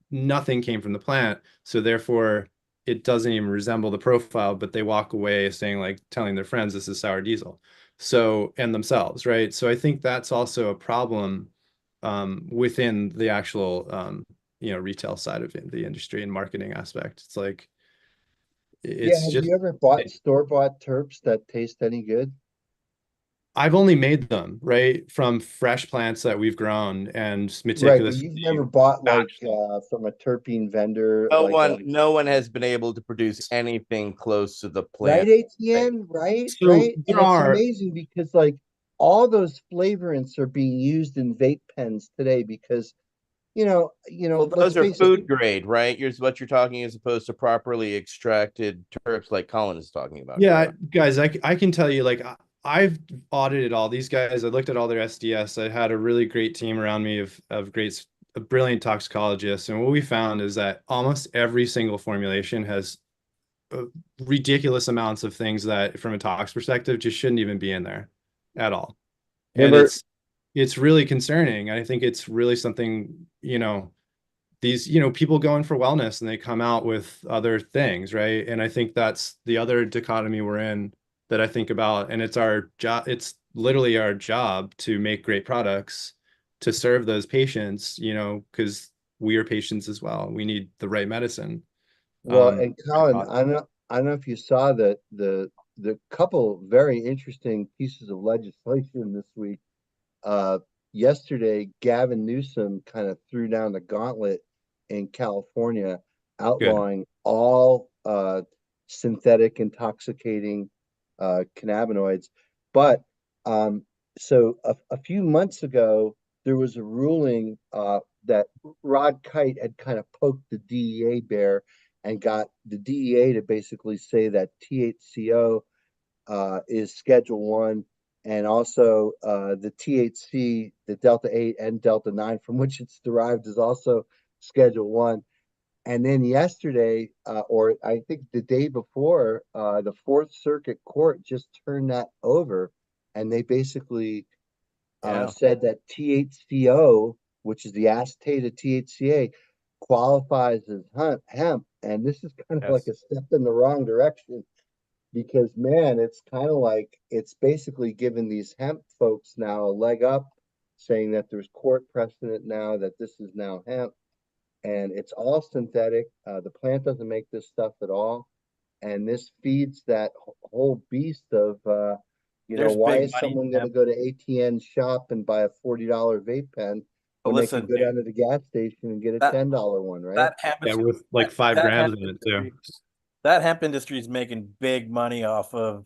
Speaker 7: nothing came from the plant. So therefore it doesn't even resemble the profile, but they walk away saying, like, telling their friends this is sour diesel. So, and themselves, right? So I think that's also a problem within the actual you know, retail side of the industry and marketing aspect. It's like
Speaker 5: Yeah,
Speaker 7: it's
Speaker 5: have
Speaker 7: just
Speaker 5: you ever bought store-bought terps that taste any good?
Speaker 7: I've only made them, right, from fresh plants that we've grown and
Speaker 5: Right, but you've
Speaker 7: meticulously
Speaker 5: never bought like
Speaker 7: batched them.
Speaker 5: from a terpene vendor,
Speaker 3: No
Speaker 5: like
Speaker 3: one, no one has been able to produce anything close to the
Speaker 5: right,
Speaker 3: plant.
Speaker 5: ATN, right,
Speaker 7: So
Speaker 5: right. And
Speaker 7: there
Speaker 5: it's
Speaker 7: are,
Speaker 5: amazing because like all those flavorants are being used in vape pens today because
Speaker 3: Well,
Speaker 5: let's
Speaker 3: those are
Speaker 5: face it.
Speaker 3: food grade, right? What you're talking as opposed to properly extracted terps like Colin is talking about.
Speaker 7: yeah,
Speaker 3: Correct?
Speaker 7: guys, I can tell you, like, I've audited all these guys. I looked at all their SDS. I had a really great team around me of brilliant toxicologists. And what we found is that almost every single formulation has ridiculous amounts of things that, from a tox perspective, just shouldn't even be in there at all. And
Speaker 8: Remember,
Speaker 7: it's really concerning. I think it's really something, you know, these, you know, people go in for wellness and they come out with other things, right? And I think that's the other dichotomy we're in that I think about. And it's our job, it's literally our job to make great products to serve those patients, you know, because we are patients as well. We need the right medicine.
Speaker 5: Well, and Colin,
Speaker 7: Uh,
Speaker 5: I don't know if you saw the couple very interesting pieces of legislation this week. Uh, Yesterday, Gavin Newsom kind of threw down the gauntlet in California,
Speaker 7: Good.
Speaker 5: outlawing all synthetic intoxicating cannabinoids. But so a few months ago, there was a ruling that Rod Kite had kind of poked the DEA bear and got the DEA to basically say that THCO is Schedule 1, and also the THC, the Delta 8 and Delta 9, from which it's derived, is also Schedule 1. And then yesterday, or I think the day before, the Fourth Circuit Court just turned that over, and they basically said that THCO, which is the acetate of THCA, qualifies as hemp. And this is kind of like
Speaker 7: Yes.
Speaker 5: a step in the wrong direction because, man, it's kind of like it's basically giving these hemp folks now a leg up, saying that there's court precedent now that this is now hemp and it's all synthetic. The plant doesn't make this stuff at all. And this feeds that whole beast of,
Speaker 15: There's
Speaker 5: why
Speaker 15: big
Speaker 5: is
Speaker 15: money
Speaker 5: someone
Speaker 15: in
Speaker 5: going to
Speaker 15: hemp.
Speaker 5: go to ATN shop and buy a $40 vape pen
Speaker 15: But
Speaker 5: when they can
Speaker 15: listen,
Speaker 5: go down to the gas station and get a
Speaker 15: that
Speaker 5: $10 one, right?
Speaker 15: that hemp
Speaker 7: Yeah,
Speaker 15: is
Speaker 7: with like
Speaker 15: that,
Speaker 7: 5
Speaker 15: that
Speaker 7: grams
Speaker 15: hemp
Speaker 7: in it too.
Speaker 15: industry, that hemp industry is making big money off of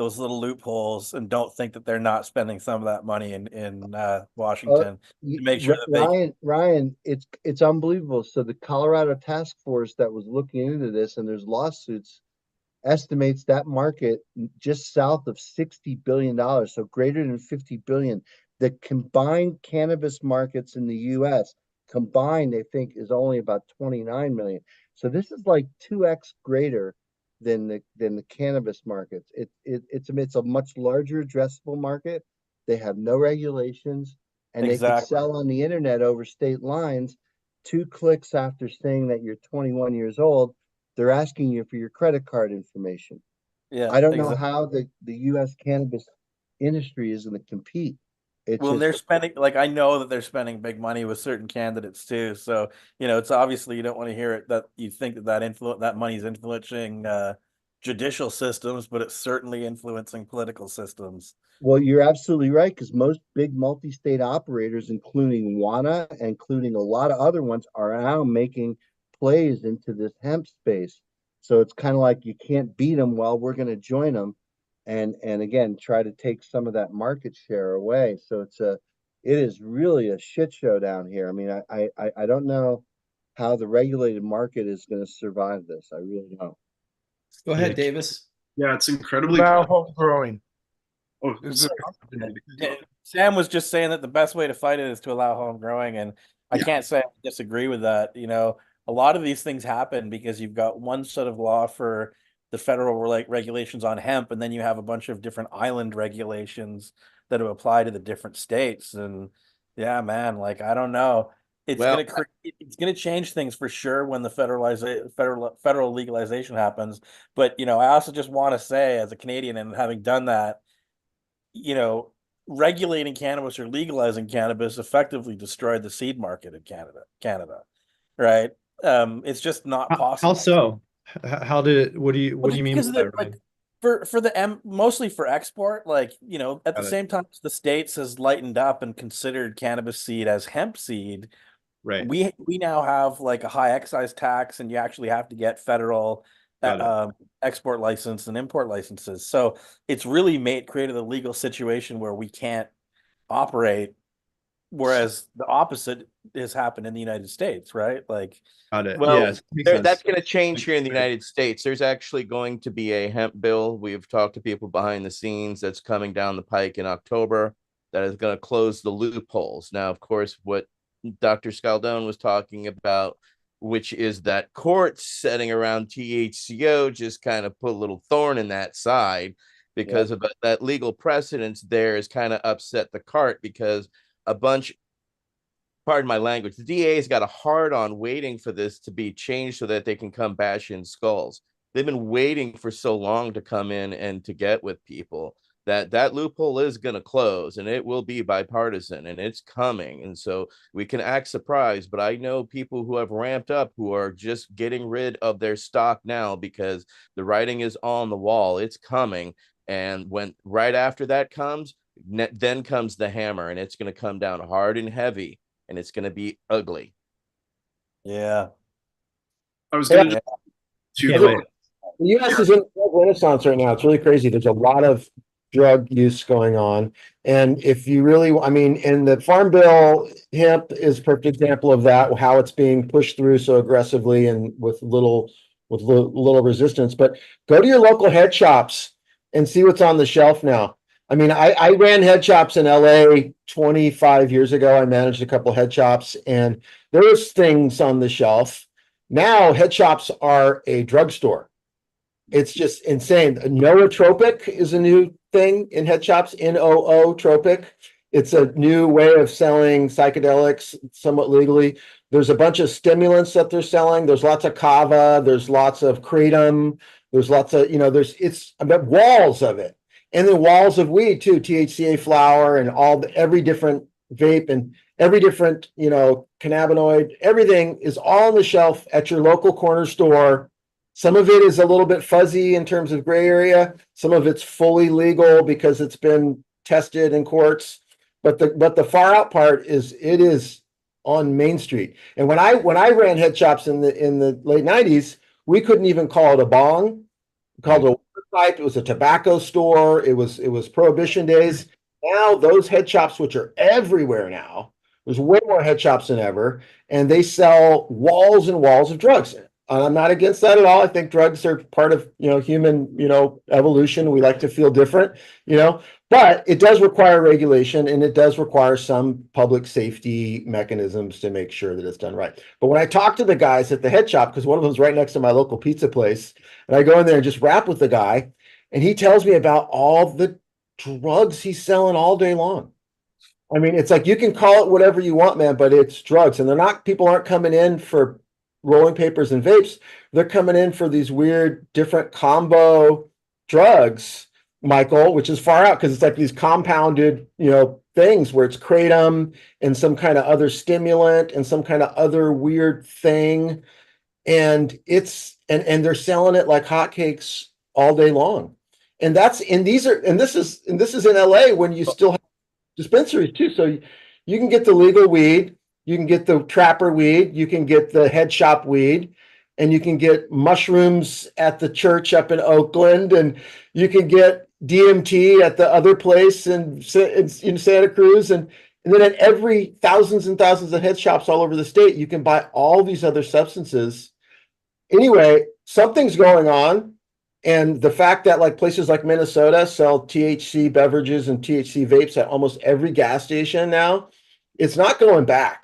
Speaker 15: those little loopholes and don't think that they're not spending some of that money in Washington to make sure that they.
Speaker 5: Ryan, it's unbelievable. So the Colorado task force that was looking into this, and there's lawsuits, estimates that market just south of $60 billion, so greater than 50 billion. The combined cannabis markets in the US combined, they think, is only about 29 million. So this is like 2x greater than the cannabis markets. It's a much larger addressable market. They have no regulations, and they can sell on the internet over state lines. 2 clicks after saying that you're 21 years old, they're asking you for your credit card information.
Speaker 15: Yeah,
Speaker 5: I don't know how the US cannabis industry is going to compete.
Speaker 15: Well, they're spending, like, I know that they're spending big money with certain candidates too. So, you know, it's obviously, you don't want to hear it that you think that money's influencing judicial systems, but it's certainly influencing political systems.
Speaker 5: Well, you're absolutely right, because most big multi-state operators, including WANA, including a lot of other ones, are now making plays into this hemp space. So it's kind of like you can't beat them. Well, we're going to join them, and again try to take some of that market share away. So it is really a shit show down here. I mean, I don't know how the regulated market is going to survive this. I really don't.
Speaker 1: Go ahead, Davis.
Speaker 4: Yeah, it's incredibly
Speaker 6: home growing.
Speaker 4: Oh,
Speaker 15: Sam was just saying that the best way to fight it is to allow home growing, and I can't say I disagree with that. You know, a lot of these things happen because you've got one set of law for the federal regulations on hemp, and then you have a bunch of different island regulations that will apply to the different states. And yeah, man, like, I don't know. It's gonna change things for sure when the federal legalization happens. But you know, I also just want to say, as a Canadian and having done that, you know, regulating cannabis or legalizing cannabis effectively destroyed the seed market in Canada, right? It's just not possible.
Speaker 7: How so? What do you mean by that?
Speaker 15: Like, for the mostly for export, like, you know, at the same time the states has lightened up and considered cannabis seed as hemp seed,
Speaker 7: right?
Speaker 15: We now have like a high excise tax, and you actually have to get federal export license and import licenses. So it's really created a legal situation where we can't operate, whereas the opposite has happened in the United States, right? Like,
Speaker 3: well, that's going to change here in the United States. There's actually going to be a hemp bill. We've talked to people behind the scenes that's coming down the pike in October that is going to close the loopholes. Now, of course, what Dr. Scialdone was talking about, which is that courts setting around THCO, just kind of put a little thorn in that side, because of that legal precedence there is kind of upset the cart, because a bunch, pardon my language, the DA's got a hard on waiting for this to be changed so that they can come bash in skulls. They've been waiting for so long to come in and to get with people that loophole is going to close, and it will be bipartisan, and it's coming. And so we can act surprised, but I know people who have ramped up who are just getting rid of their stock now because the writing is on the wall. It's coming. And when right after that comes, then comes the hammer, and it's going to come down hard and heavy, and it's going to be ugly.
Speaker 15: Yeah.
Speaker 10: I was going to.
Speaker 8: The U.S. is in a renaissance right now. It's really crazy. There's a lot of drug use going on. And if you really, I mean, in the Farm Bill, hemp is a perfect example of that, how it's being pushed through so aggressively and with little resistance. But go to your local head shops and see what's on the shelf now. I mean, I ran head shops in LA 25 years ago. I managed a couple head shops, and there was things on the shelf. Now head shops are a drugstore. It's just insane. Nootropic is a new thing in head shops. Nootropic. It's a new way of selling psychedelics somewhat legally. There's a bunch of stimulants that they're selling. There's lots of kava. There's lots of kratom. There's lots of, it's about walls of it. And then walls of weed too, THCA flower and every different vape and every different, cannabinoid. Everything is all on the shelf at your local corner store. Some of it is a little bit fuzzy in terms of gray area. Some of it's fully legal because it's been tested in courts. But the far out part is it is on Main Street. And when I ran head shops in the late 90s, we couldn't even call it a bong. called a pipe. It was a tobacco store. It was Prohibition days. Now those head shops, which are everywhere now, there's way more head shops than ever, and they sell walls and walls of drugs. I'm not against that at all. I think drugs are part of, human, evolution. We like to feel different, but it does require regulation, and it does require some public safety mechanisms to make sure that it's done right. But when I talk to the guys at the head shop, because one of them's right next to my local pizza place, and I go in there and just rap with the guy, and he tells me about all the drugs he's selling all day long. I mean, it's like, you can call it whatever you want, man, but it's drugs. And people aren't coming in for rolling papers and vapes. They're coming in for these weird, different combo drugs, Michael, which is far out, because it's like these compounded, things where it's kratom and some kind of other stimulant and some kind of other weird thing. And and they're selling it like hotcakes all day long. And this is in LA, when you still have dispensaries too. So you can get the legal weed, you can get the trapper weed, you can get the head shop weed, and you can get mushrooms at the church up in Oakland, and you can get DMT at the other place in Santa Cruz. And then at every thousands and thousands of head shops all over the state, you can buy all these other substances. Anyway, something's going on. And the fact that like places like Minnesota sell THC beverages and THC vapes at almost every gas station now, it's not going back.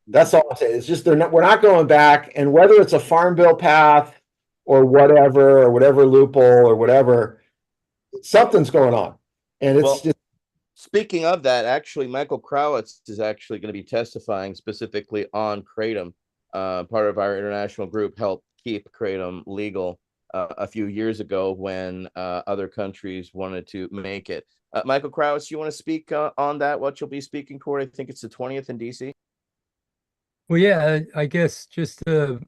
Speaker 8: That's all I'm saying. It's just we're not going back. And whether it's a farm bill path or whatever loophole or whatever, something's going on. And it's just.
Speaker 3: Speaking of that, actually, Michael Krawitz is actually going to be testifying specifically on kratom. Part of our international group helped keep kratom legal a few years ago when other countries wanted to make it. Michael Krawitz, you want to speak on that, what you'll be speaking toward? I think it's the 20th in DC.
Speaker 12: Well, yeah, I guess just the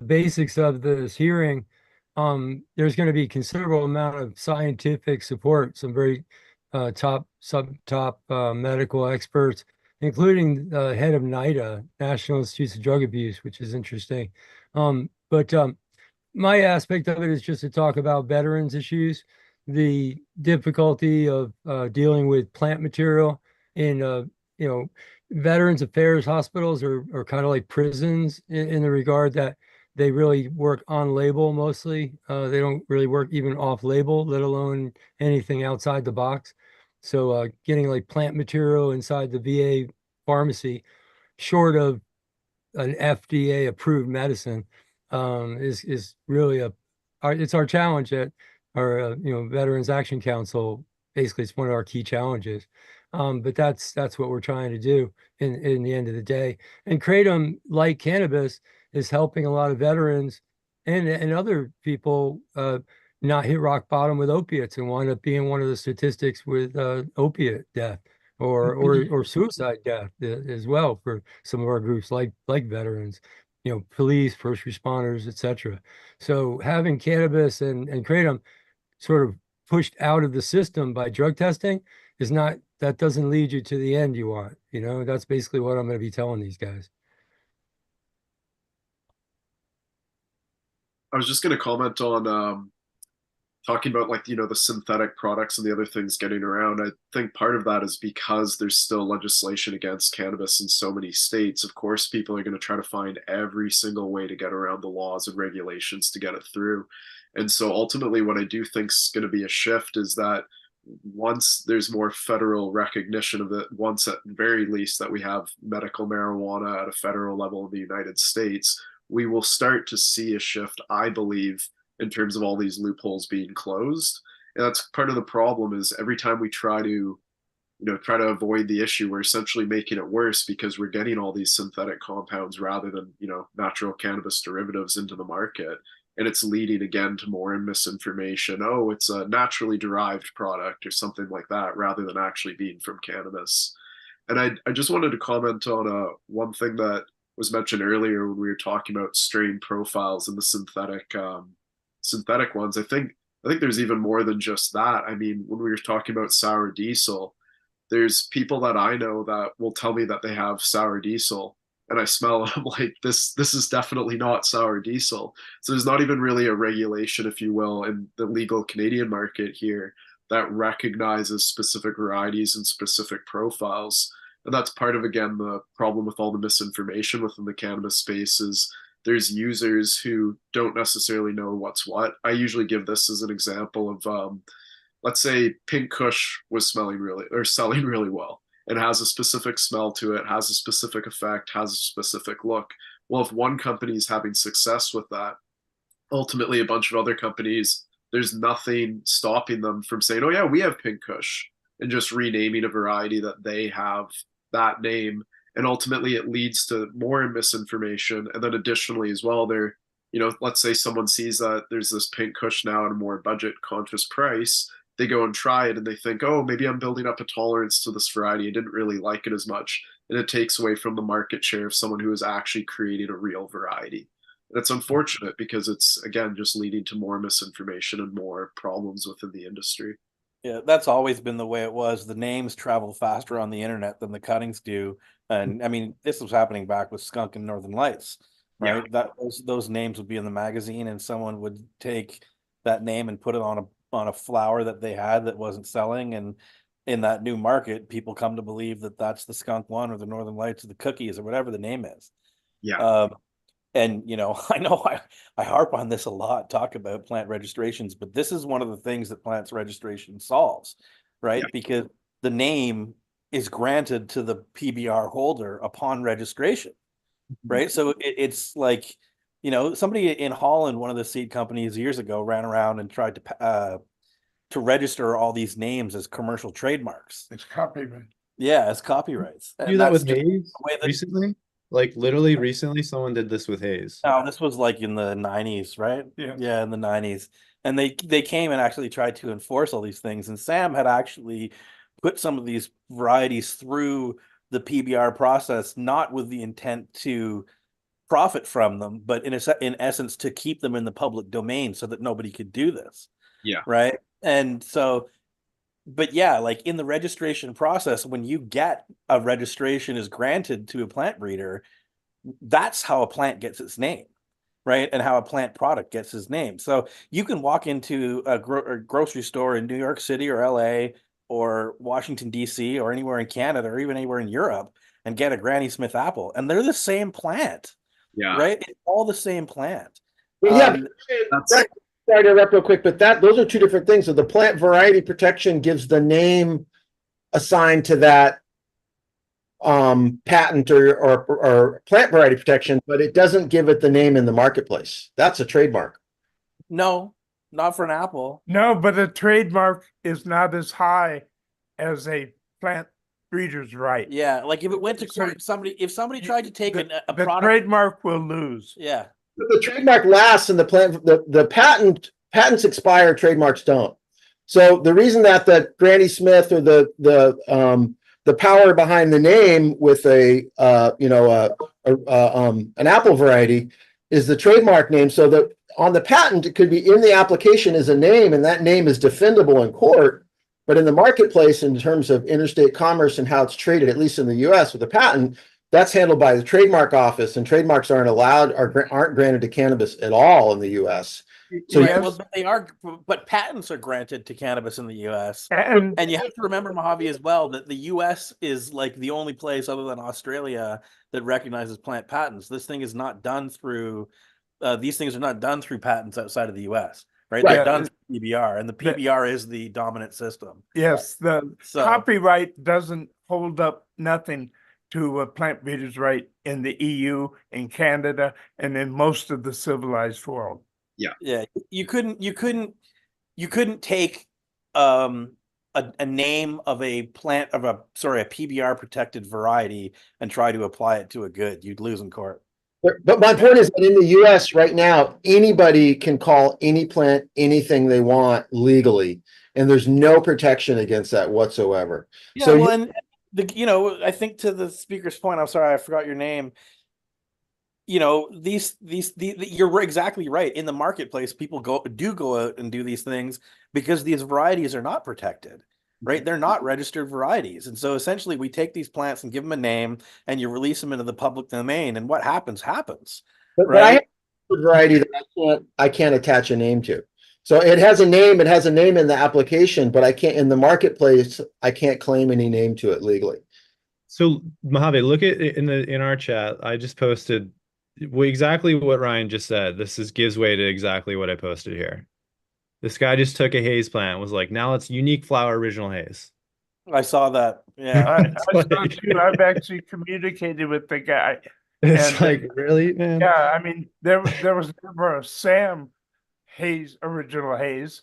Speaker 12: basics of this hearing, there's going to be considerable amount of scientific support, some very top medical experts, including the head of NIDA, National Institutes of Drug Abuse, which is interesting. But my aspect of it is just to talk about veterans issues, the difficulty of dealing with plant material in, Veterans Affairs hospitals are kind of like prisons in the regard that they really work on label mostly. They don't really work even off label, let alone anything outside the box. So getting like plant material inside the VA pharmacy, short of an FDA approved medicine, is really it's our challenge at our Veterans Action Council. Basically, it's one of our key challenges. But that's what we're trying to do in the end of the day. And kratom, like cannabis, is helping a lot of veterans and other people not hit rock bottom with opiates and wind up being one of the statistics with opiate death or suicide death as well for some of our groups like veterans, police, first responders, etc. So having cannabis and kratom sort of pushed out of the system by drug testing that doesn't lead you to the end you want. That's basically what I'm going to be telling these guys.
Speaker 4: I was just going to comment on talking about the synthetic products and the other things getting around. I think part of that is because there's still legislation against cannabis in so many states. Of course, people are going to try to find every single way to get around the laws and regulations to get it through. And so ultimately what I do think is going to be a shift is that once there's more federal recognition of it, once at the very least that we have medical marijuana at a federal level in the United States, we will start to see a shift, I believe, in terms of all these loopholes being closed. And that's part of the problem is every time we try to avoid the issue, we're essentially making it worse because we're getting all these synthetic compounds rather than, natural cannabis derivatives into the market. And it's leading again to more misinformation. Oh, it's a naturally derived product or something like that, rather than actually being from cannabis. And I just wanted to comment on one thing that was mentioned earlier when we were talking about strain profiles and the synthetic ones. I think there's even more than just that. I mean, when we were talking about sour diesel, there's people that I know that will tell me that they have sour diesel and I smell it. I'm like, this is definitely not sour diesel. So there's not even really a regulation, if you will, in the legal Canadian market here that recognizes specific varieties and specific profiles. And that's part of, again, the problem with all the misinformation within the cannabis space is there's users who don't necessarily know what's what. I usually give this as an example of, let's say Pink Kush was selling really well. It has a specific smell to it, has a specific effect, has a specific look. Well, if one company is having success with that, ultimately a bunch of other companies, there's nothing stopping them from saying, oh yeah, we have Pink Kush, and just renaming a variety that they have that name. And ultimately it leads to more misinformation. And then additionally as well, let's say someone sees that there's this Pink Kush now at a more budget conscious price. They go and try it and they think, oh, maybe I'm building up a tolerance to this variety. I didn't really like it as much. And it takes away from the market share of someone who is actually creating a real variety. And it's unfortunate because it's, again, just leading to more misinformation and more problems within the industry.
Speaker 15: Yeah, that's always been the way it was. The names travel faster on the internet than the cuttings do. And I mean, this was happening back with Skunk and Northern Lights, right? Yeah. Those names would be in the magazine and someone would take that name and put it on a flower that they had that wasn't selling, and in that new market people come to believe that that's the Skunk one or the Northern Lights or the cookies or whatever the name is. And I know I harp on this a lot, talk about plant registrations, but this is one of the things that plants registration solves, right? Because the name is granted to the PBR holder upon registration, right? So it's like, somebody in Holland, one of the seed companies years ago, ran around and tried to register all these names as commercial trademarks.
Speaker 6: It's copyright.
Speaker 15: Yeah, as copyrights.
Speaker 7: Do that with Hayes recently? Like literally recently, someone did this with Hayes.
Speaker 15: Oh, this was like in the 90s, right? Yeah, in the 90s. And they came and actually tried to enforce all these things. And Sam had actually put some of these varieties through the PBR process, not with the intent to profit from them, but in essence to keep them in the public domain so that nobody could do this.
Speaker 4: Yeah.
Speaker 15: Right. And so, but yeah, like in the registration process, when you get a registration is granted to a plant breeder, that's how a plant gets its name, right? And how a plant product gets its name. So you can walk into a grocery store in New York City or LA or Washington, D.C. or anywhere in Canada or even anywhere in Europe and get a Granny Smith apple, and they're the same plant.
Speaker 4: Yeah.
Speaker 15: Right? It's all the same plant.
Speaker 8: Sorry to interrupt real quick, but those are two different things. So the plant variety protection gives the name assigned to that patent or plant variety protection, but it doesn't give it the name in the marketplace. That's a trademark.
Speaker 15: No, not for an apple.
Speaker 6: No, but a trademark is not as high as a plant breeder's right.
Speaker 15: Yeah, like if it went to court, if somebody tried to take a product,
Speaker 6: trademark will lose.
Speaker 15: Yeah.
Speaker 8: The trademark lasts and the patents expire, trademarks don't. So the reason that Granny Smith or the power behind the name with an apple variety is the trademark name, so that on the patent it could be in the application as a name, and that name is defendable in court. But in the marketplace, in terms of interstate commerce and how it's traded, at least in the U.S. with a patent, that's handled by the trademark office, and trademarks aren't granted to cannabis at all in the U.S. So
Speaker 15: but patents are granted to cannabis in the U.S. And you have to remember, Mojave, as well, that the U.S. is like the only place other than Australia that recognizes plant patents. This thing is not done through. These things are not done through patents outside of the U.S. Right? They're done through PBR, and the PBR is the dominant system.
Speaker 6: Yes, copyright doesn't hold up nothing to a plant breeder's right in the EU, in Canada, and in most of the civilized world.
Speaker 15: Yeah. You couldn't take a name of a PBR protected variety and try to apply it to a good. You'd lose in court.
Speaker 8: But my point is that in the U.S. right now, anybody can call any plant anything they want legally, and there's no protection against that whatsoever.
Speaker 15: Yeah, so I think to the speaker's point, I'm sorry, I forgot your name. You're exactly right. In the marketplace, people go out and do these things because these varieties are not protected, right? They're not registered varieties. And so essentially we take these plants and give them a name and you release them into the public domain, and what happens,
Speaker 8: But I have
Speaker 15: right?
Speaker 8: a variety that I can't attach a name to. So it has a name, in the application, but I can't, in the marketplace, I can't claim any name to it legally.
Speaker 7: So Mojave, look at in our chat. I just posted exactly what Ryan just said. Gives way to exactly what I posted here. This guy just took a haze plant, was like, now it's unique flower original haze.
Speaker 15: I saw that. Yeah.
Speaker 6: I saw too. I've actually communicated with the guy.
Speaker 7: It's
Speaker 6: And
Speaker 7: like, really, man?
Speaker 6: yeah, I mean, there was never a Sam Hayes original haze.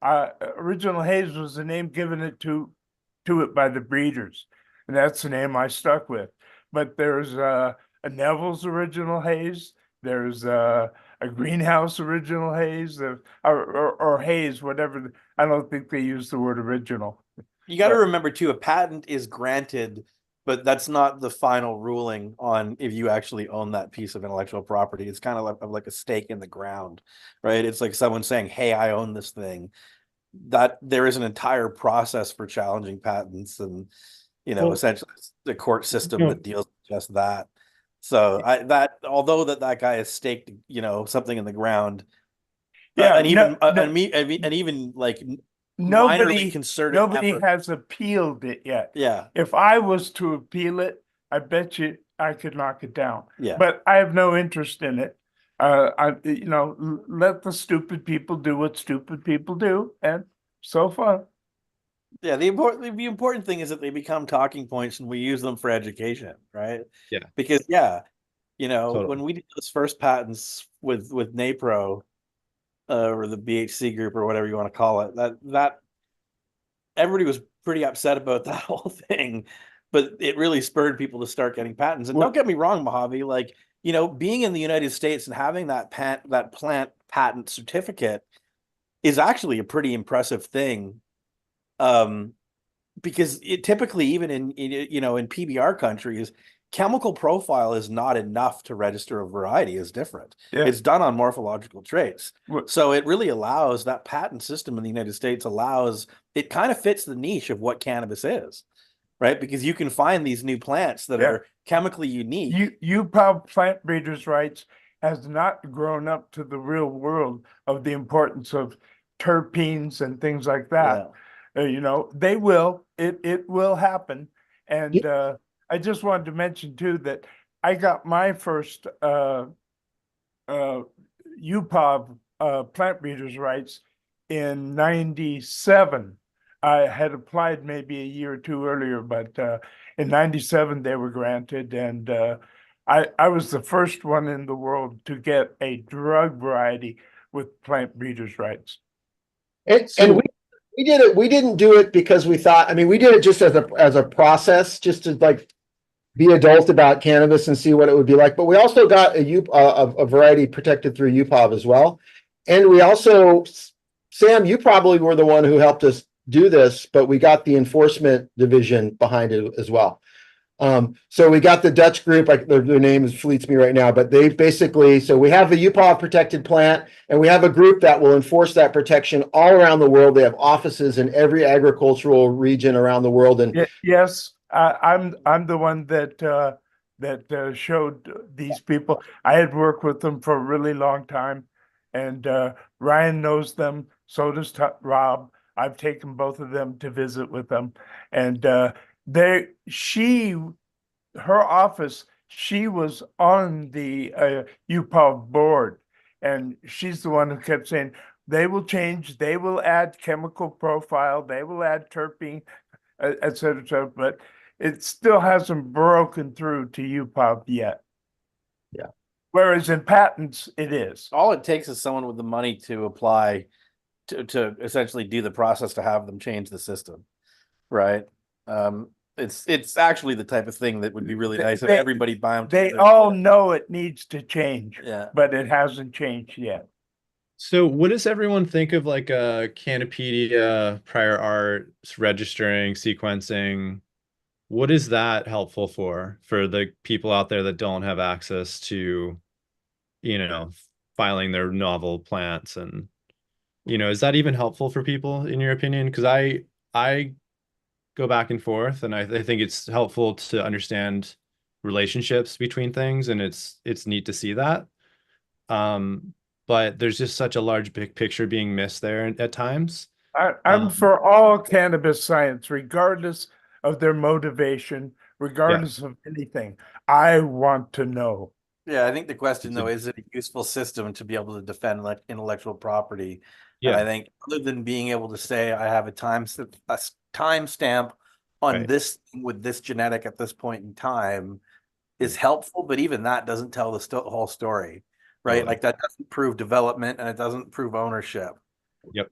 Speaker 6: Original haze was the name given to it by the breeders, and that's the name I stuck with. But there's a Neville's original haze. There's a greenhouse original haze, or haze, whatever. I don't think they use the word original.
Speaker 15: You got to remember too, a patent is granted, but that's not the final ruling on if you actually own that piece of intellectual property. It's kind of like a stake in the ground, right? It's like someone saying, hey, I own this thing. That there is an entire process for challenging patents, and essentially the court system that deals with just that. So although that guy has staked, something in the ground,
Speaker 6: yeah,
Speaker 15: and even like
Speaker 6: nobody
Speaker 15: concerted effort.
Speaker 6: has appealed it yet.
Speaker 15: Yeah.
Speaker 6: If I was to appeal it, I bet you I could knock it down.
Speaker 15: Yeah.
Speaker 6: But I have no interest in it. Let the stupid people do what stupid people do, and so far.
Speaker 15: Yeah, the important thing is that they become talking points and we use them for education, right?
Speaker 7: Yeah.
Speaker 15: Because totally. When we did those first patents with NAPRO, or the BHC group or whatever you want to call it, that everybody was pretty upset about that whole thing, but it really spurred people to start getting patents. And don't get me wrong, Mojave, like, being in the United States and having that plant patent certificate is actually a pretty impressive thing. Because it typically, even in PBR countries, chemical profile is not enough to register a variety as different.
Speaker 6: Yeah.
Speaker 15: It's done on morphological traits. So it really allows, that patent system in the United States it kind of fits the niche of what cannabis is, right? Because you can find these new plants that are chemically unique.
Speaker 6: UPOV plant breeders' rights has not grown up to the real world of the importance of terpenes and things like that. They will, it will happen. And I just wanted to mention too that I got my first UPOV plant breeders' rights in '97. I had applied maybe a year or two earlier, but in '97 they were granted, and I was the first one in the world to get a drug variety with plant breeders' rights.
Speaker 8: And we did it. We didn't do it because we thought. I mean, we did it just as a process, just to like be adult about cannabis and see what it would be like. But we also got a variety protected through UPOV as well, and we also, Sam, you probably were the one who helped us do this, but we got the enforcement division behind it as well. So we got the Dutch group, their name fleets me right now, but they basically, so we have the UPOV protected plant, and we have a group that will enforce that protection all around the world. They have offices in every agricultural region around the world. And
Speaker 6: yes, I'm the one that showed these people. I had worked with them for a really long time, and Ryan knows them. So does Rob. I've taken both of them to visit with them, and her office, she was on the UPOV board, and she's the one who kept saying they will change, they will add chemical profile, they will add terpene, et cetera, but it still hasn't broken through to UPOV yet.
Speaker 8: Yeah.
Speaker 6: Whereas in patents, it is.
Speaker 15: All it takes is someone with the money to apply to essentially do the process to have them change the system, right? It's actually the type of thing that would be really nice if everybody bound.
Speaker 6: They all know it needs to change,
Speaker 15: yeah,
Speaker 6: but it hasn't changed yet.
Speaker 7: So what does everyone think of like a Cannapedia, prior art, registering, sequencing? What is that helpful for the people out there that don't have access to, filing their novel plants? And, is that even helpful for people in your opinion? Because I go back and forth, and I think it's helpful to understand relationships between things, and it's neat to see that. But there's just such a large big picture being missed there at times.
Speaker 6: I'm for all cannabis science, regardless of their motivation, regardless of anything. I want to know.
Speaker 15: Yeah, I think the question though, is it a useful system to be able to defend like intellectual property?
Speaker 7: Yeah.
Speaker 15: And I think other than being able to say I have a timestamp on this thing with this genetic at this point in time is helpful, but even that doesn't tell the whole story, right? Like that doesn't prove development and it doesn't prove ownership.
Speaker 7: Yep.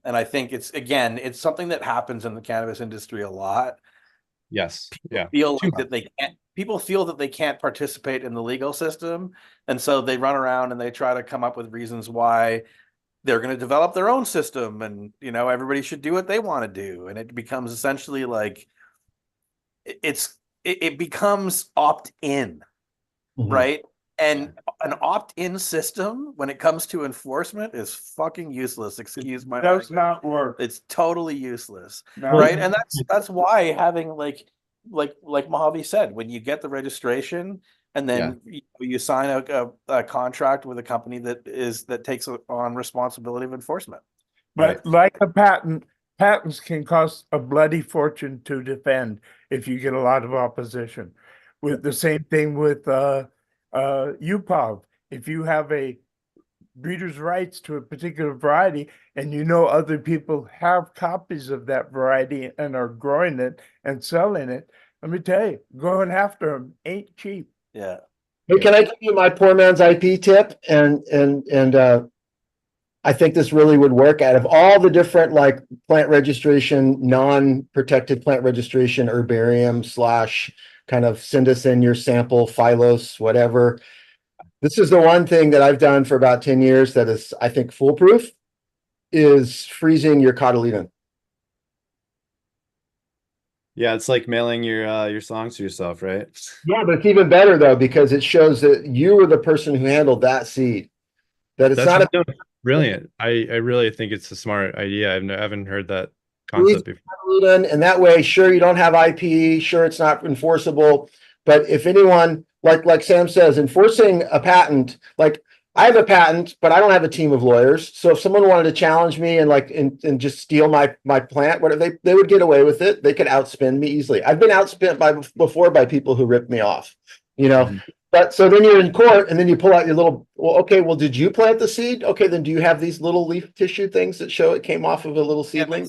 Speaker 15: And I think it's something that happens in the cannabis industry a lot.
Speaker 7: Yes.
Speaker 15: People feel that they can't participate in the legal system, and so they run around and they try to come up with reasons why they're going to develop their own system, and everybody should do what they want to do, and it becomes essentially like it becomes opt-in, right? And an opt-in system when it comes to enforcement is fucking useless. Excuse my language.
Speaker 6: Does not work.
Speaker 15: It's totally useless,
Speaker 6: No.
Speaker 15: right? And that's why having like Mojave said, when you get the registration and then you sign a contract with a company that takes on responsibility of enforcement.
Speaker 6: But like a patent, patents can cost a bloody fortune to defend if you get a lot of opposition. With the same thing with UPOV. If you have a breeder's rights to a particular variety and other people have copies of that variety and are growing it and selling it, let me tell you, going after them ain't cheap.
Speaker 15: Yeah.
Speaker 8: Hey, can I give you my poor man's IP tip? And I think this really would work. Out of all the different like plant registration, non-protected plant registration, herbarium / kind of send us in your sample, phylos, whatever. This is the one thing that I've done for about 10 years that is, I think, foolproof, is freezing your cotyledon.
Speaker 7: Yeah, it's like mailing your songs to yourself, right?
Speaker 8: Yeah, but it's even better though, because it shows that you were the person who handled that seed. That it's not
Speaker 7: brilliant. I really think it's a smart idea. I haven't heard that concept before.
Speaker 8: And that way, sure, you don't have IP, sure, it's not enforceable. But if anyone, like Sam says, enforcing a patent, like I have a patent, but I don't have a team of lawyers. So if someone wanted to challenge me and just steal my plant, whatever, they would get away with it. They could outspin me easily. I've been outspent before by people who ripped me off, But so then you're in court and then you pull out your little, well, did you plant the seed? Okay, then do you have these little leaf tissue things that show it came off of a little seedling?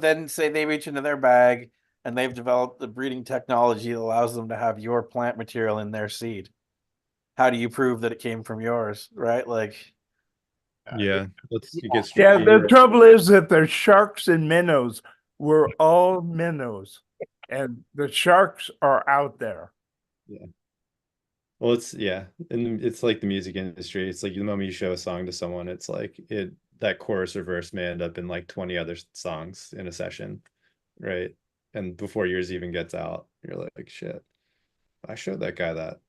Speaker 15: Then say they reach into their bag and they've developed the breeding technology that allows them to have your plant material in their seed. How do you prove that it came from yours, right? Like,
Speaker 6: the trouble is that their sharks and minnows were all minnows, and the sharks are out there.
Speaker 7: Yeah. Well, and it's like the music industry. It's like the moment you show a song to someone, it's like that chorus or verse may end up in like 20 other songs in a session, right? And before yours even gets out, you're like, shit, I showed that guy that,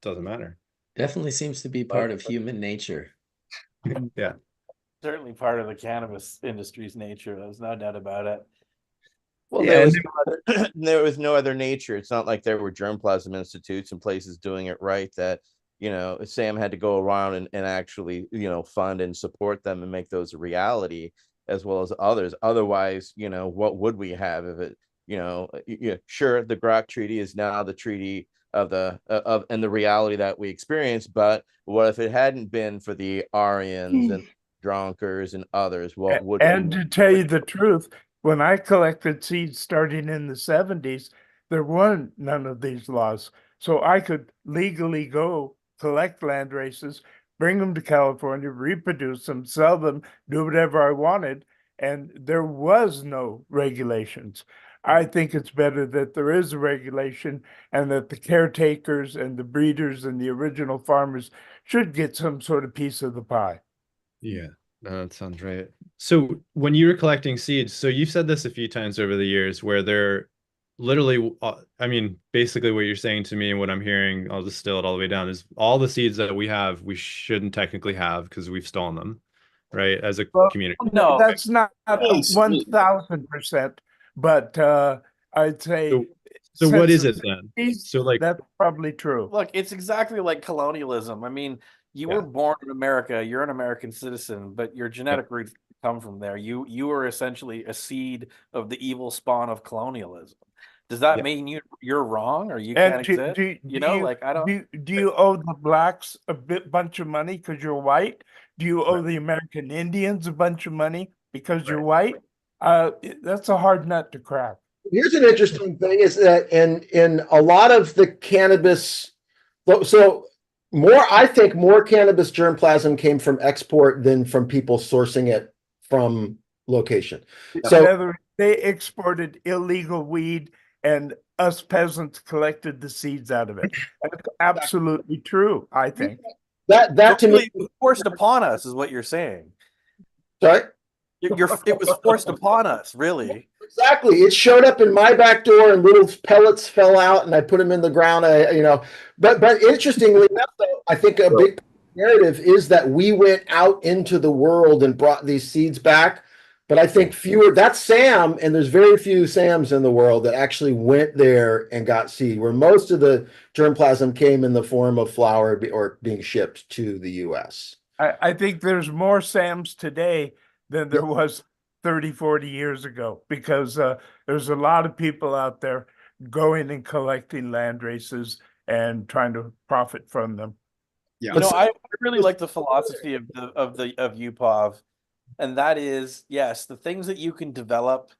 Speaker 7: doesn't matter.
Speaker 1: Definitely seems to be part of human nature.
Speaker 7: Yeah.
Speaker 15: Certainly part of the cannabis industry's nature. There's no doubt about it.
Speaker 3: Well, there was no other nature. It's not like there were germplasm institutes and places doing it right that, Sam had to go around and actually, fund and support them and make those a reality, as well as others. Otherwise, what would we have if it, sure, the Grok Treaty is now the treaty of the reality that we experience, but what if it hadn't been for the Aryans and Dronkers and others? What would
Speaker 6: to tell you the truth, when I collected seeds starting in the 70s, there weren't none of these laws. So I could legally go collect landraces, bring them to California, reproduce them, sell them, do whatever I wanted. And there was no regulations. I think it's better that there is a regulation and that the caretakers and the breeders and the original farmers should get some sort of piece of the pie.
Speaker 7: Yeah. That sounds right. So when you were collecting seeds, so you've said this a few times over the years where they're literally, basically what you're saying to me and what I'm hearing, I'll distill it all the way down, is all the seeds that we have, we shouldn't technically have because we've stolen them, right? As a community.
Speaker 6: No, that's not 1000%. but I'd say.
Speaker 7: So what
Speaker 6: since
Speaker 7: is it
Speaker 6: it's
Speaker 7: then?
Speaker 6: seeds,
Speaker 7: So like,
Speaker 6: that's probably true.
Speaker 15: Look, it's exactly like colonialism. I mean, you were born in America, you're an American citizen, but your genetic roots come from there. You are essentially a seed of the evil spawn of colonialism. Does that mean you're wrong or you can't exist? Like I don't.
Speaker 6: Do you owe the blacks a bunch of money because you're white? Do you owe the American Indians a bunch of money because you're white? That's a hard nut to crack.
Speaker 8: Here's an interesting thing is that in a lot of the cannabis, so I think more cannabis germplasm came from export than from people sourcing it from location. So
Speaker 6: in other words, they exported illegal weed and us peasants collected the seeds out of it. That's absolutely true, I think.
Speaker 8: That to me
Speaker 15: was forced upon us, is what you're saying.
Speaker 8: Sorry?
Speaker 15: It was forced upon us, really.
Speaker 8: Exactly. It showed up in my back door and little pellets fell out and I put them in the ground. But interestingly enough, though, I think a big narrative is that we went out into the world and brought these seeds back. But I think that's Sam, and there's very few Sams in the world that actually went there and got seed, where most of the germplasm came in the form of flower or being shipped to the US.
Speaker 6: I think there's more Sams today than there was 30, 40 years ago, because there's a lot of people out there going and collecting land races and trying to profit from them.
Speaker 15: Yeah. I really like the philosophy of UPOV. And that is, yes, the things that you can develop,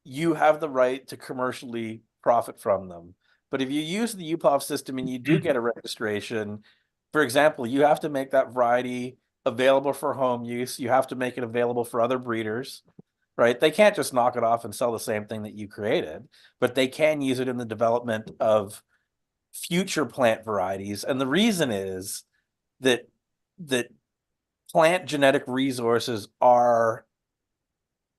Speaker 15: you have the right to commercially profit from them. But if you use the UPOV system and you do get a registration, for example, you have to make that variety available for home use. You have to make it available for other breeders, right? They can't just knock it off and sell the same thing that you created, but they can use it in the development of future plant varieties. And the reason is that plant genetic resources are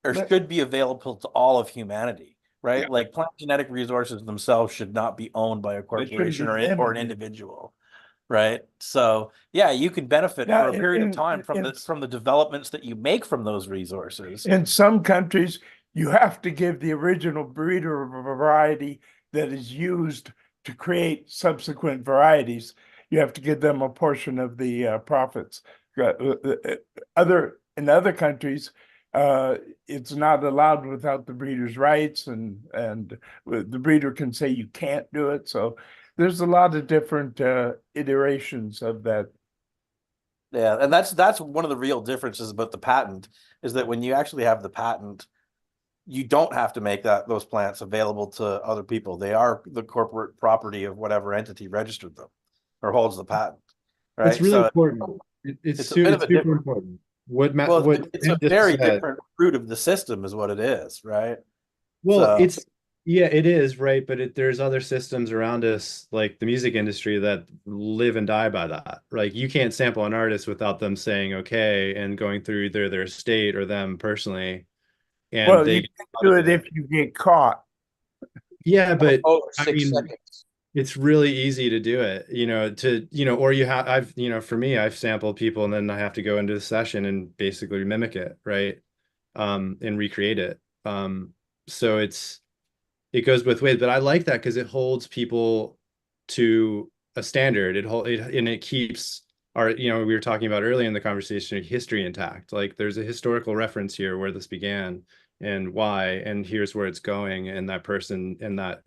Speaker 15: or should be available to all of humanity, right? Yeah. Like plant genetic resources themselves should not be owned by a corporation or an individual, right? So yeah, you can benefit for a period of time from the developments that you make from those resources.
Speaker 6: In some countries, you have to give the original breeder of a variety that is used to create subsequent varieties. You have to give them a portion of the profits. In other countries, it's not allowed without the breeder's rights, and the breeder can say you can't do it. So there's a lot of different iterations of that.
Speaker 15: Yeah, and that's one of the real differences about the patent, is that when you actually have the patent, you don't have to make those plants available to other people. They are the corporate property of whatever entity registered them or holds the patent. Right?
Speaker 7: It's really important. It's super important.
Speaker 15: It's a very different root of the system is what it is, right?
Speaker 7: Well, it is, right? But there's other systems around us, like the music industry, that live and die by that. Like you can't sample an artist without them saying okay and going through either their estate or them personally. And
Speaker 6: you can do it if you get caught.
Speaker 7: Yeah, but
Speaker 15: I mean,
Speaker 7: it's really easy to do it, or for me, I've sampled people and then I have to go into the session and basically mimic it, right? And recreate it. So it goes both ways, but I like that because it holds people to a standard. It keeps our, we were talking about earlier in the conversation, history intact. Like there's a historical reference here where this began and why, and here's where it's going, and that person and that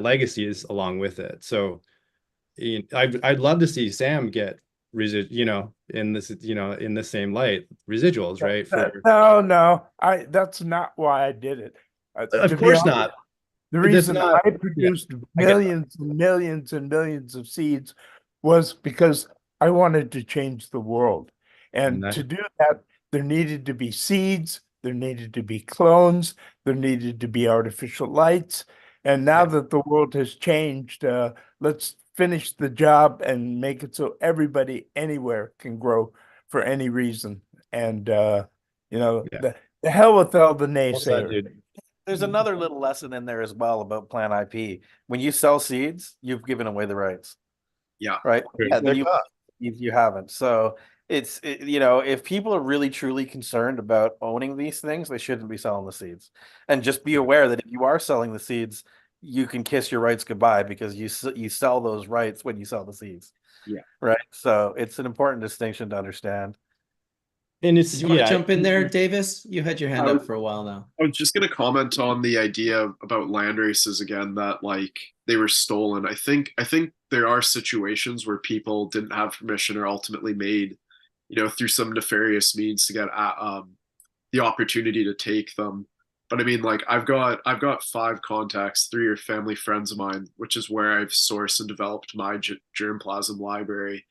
Speaker 7: legacy is along with it. So I'd love to see Sam get in the same light residuals, right?
Speaker 6: No, that's not why I did it.
Speaker 7: Of course not.
Speaker 6: The reason I produced millions and millions and millions of seeds was because I wanted to change the world. And to do that, there needed to be seeds, there needed to be clones, there needed to be artificial lights. And now that the world has changed, let's finish the job and make it so everybody anywhere can grow for any reason. And, the hell with all the naysayers.
Speaker 15: There's another little lesson in there as well about plant IP. When you sell seeds, you've given away the rights.
Speaker 4: Yeah.
Speaker 15: Right. You haven't. So you know, if people are really truly concerned about owning these things, they shouldn't be selling the seeds. And just be aware that if you are selling the seeds, you can kiss your rights goodbye, because you sell those rights when you sell the seeds.
Speaker 4: Yeah.
Speaker 15: Right. So it's an important distinction to understand.
Speaker 7: And
Speaker 1: Did
Speaker 7: it's,
Speaker 1: you want to
Speaker 7: yeah,
Speaker 1: jump in there, Davis? You had your hand up for a while now.
Speaker 4: I was just going to comment on the idea about land races again, that like they were stolen. I think there are situations where people didn't have permission or ultimately made, you know, through some nefarious means to get the opportunity to take them. But I mean, like I've got 5 contacts, 3 are family friends of mine, which is where I've sourced and developed my germplasm library.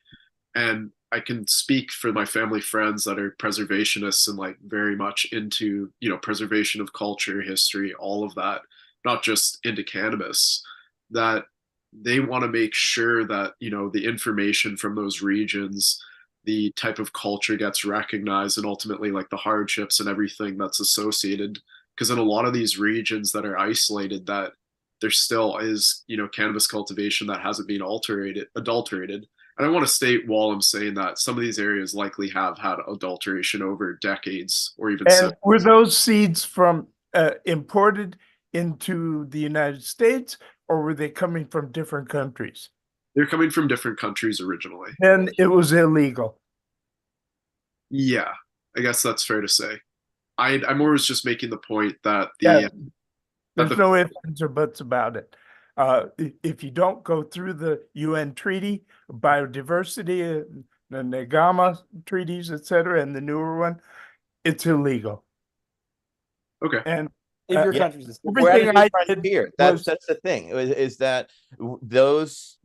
Speaker 4: And I can speak for my family friends that are preservationists and like very much into, you know, preservation of culture, history, all of that, not just into cannabis, that they want to make sure that, you know, the information from those regions, the type of culture gets recognized, and ultimately like the hardships and everything that's associated. Because in a lot of these regions that are isolated, that there still is, you know, cannabis cultivation that hasn't been adulterated. And I want to state while I'm saying that some of these areas likely have had adulteration over decades or even
Speaker 6: And were those seeds from imported into the United States, or were they coming from different countries?
Speaker 4: They're coming from different countries originally.
Speaker 6: And it was illegal.
Speaker 4: Yeah, I guess that's fair to say. I'm always just making the point that
Speaker 6: there's no ifs, ands, or buts about it. If you don't go through the UN treaty, biodiversity, the Negama treaties, etc., and the newer one, it's illegal.
Speaker 4: Okay.
Speaker 6: And
Speaker 15: if your country's
Speaker 3: we're at a new frontier. That's the thing, is that those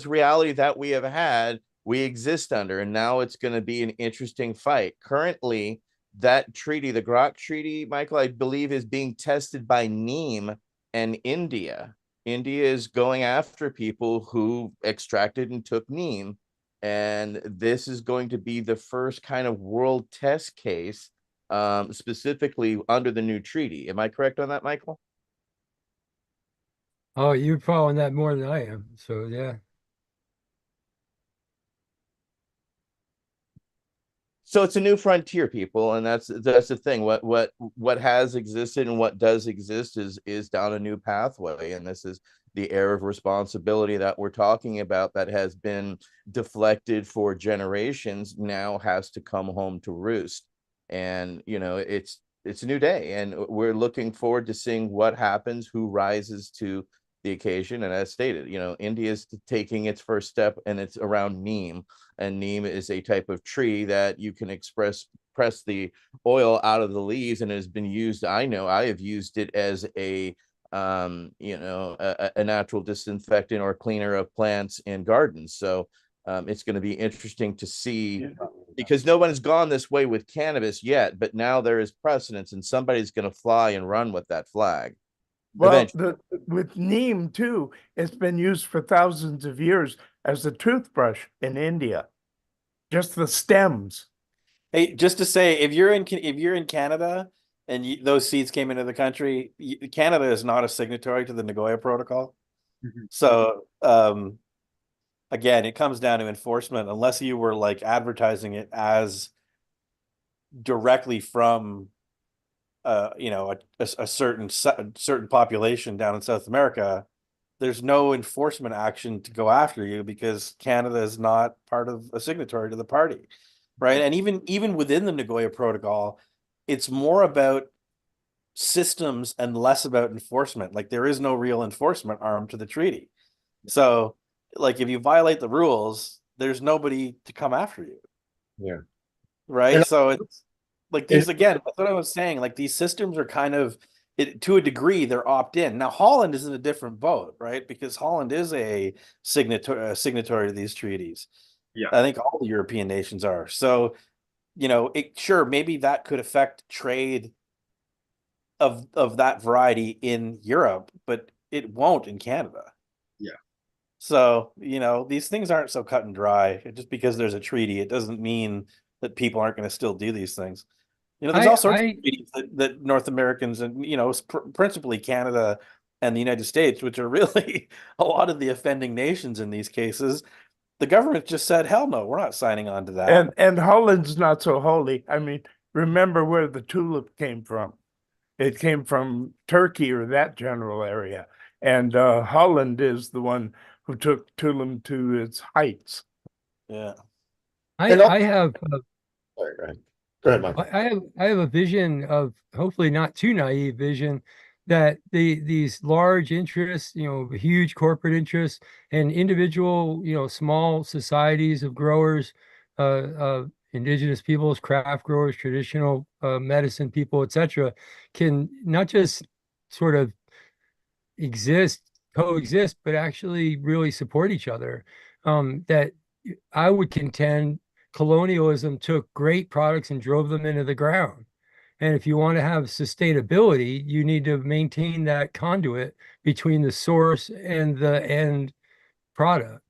Speaker 3: reality that we have had, we exist under, and now it's going to be an interesting fight. Currently, that treaty, the Grok Treaty, Michael, I believe, is being tested by NEEM and India. India is going after people who extracted and took neem. And this is going to be the first kind of world test case, specifically under the new treaty. Am I correct on that, Michael?
Speaker 12: Oh, you're following that more than I am. So, yeah.
Speaker 3: So it's a new frontier, people, and that's the thing. What has existed and what does exist is down a new pathway, and this is the air of responsibility that we're talking about that has been deflected for generations now has to come home to roost. And you know, it's a new day, and we're looking forward to seeing what happens, who rises to the occasion. And as stated, you know, India is taking its first step, and it's around neem. And neem is a type of tree that you can press the oil out of the leaves, and it has been used. I know I have used it as a you know, a natural disinfectant or cleaner of plants and gardens. So it's going to be interesting to see, because no one has gone this way with cannabis yet, but now there is precedence, and somebody's going to fly and run with that flag.
Speaker 6: Well, with neem too, it's been used for thousands of years as a toothbrush in India. Just the stems.
Speaker 15: Hey, just to say, if you're in Canada and those seeds came into the country, Canada is not a signatory to the Nagoya Protocol.
Speaker 4: Mm-hmm.
Speaker 15: So again, it comes down to enforcement. Unless you were like advertising it as directly from you know, a certain population down in South America, there's no enforcement action to go after you, because Canada is not part of a signatory to the party, right? And even within the Nagoya Protocol, it's more about systems and less about enforcement. Like there is no real enforcement arm to the treaty. So like if you violate the rules, there's nobody to come after you.
Speaker 8: Yeah.
Speaker 15: Right.
Speaker 8: And
Speaker 15: so it's like these, again, that's what I was saying. Like these systems are kind of, to a degree, they're opt-in. Now Holland is in a different boat, right? Because Holland is a signatory to these treaties.
Speaker 4: Yeah.
Speaker 15: I think all the European nations are. So, you know, sure, maybe that could affect trade of that variety in Europe, but it won't in Canada.
Speaker 4: Yeah.
Speaker 15: So, you know, these things aren't so cut and dry. Just because there's a treaty, it doesn't mean that people aren't going to still do these things. You know, there's all sorts of treaties that North Americans and, you know, principally Canada and the United States, which are really a lot of the offending nations in these cases, The government just said, hell no, we're not signing on to that.
Speaker 6: And Holland's not so holy. I mean, remember where the tulip came from. It came from Turkey or that general area. And Holland is the one who took tulip to its heights.
Speaker 15: Yeah.
Speaker 13: I have
Speaker 8: Sorry, go ahead. Go ahead, Mike.
Speaker 13: I have a vision of, hopefully not too naive vision, that these large interests, huge corporate interests, and individual, small societies of growers, indigenous peoples, craft growers, traditional medicine people, etc., can not just sort of coexist, but actually really support each other. That I would contend colonialism took great products and drove them into the ground. And if you want to have sustainability, you need to maintain that conduit between the source and the end product.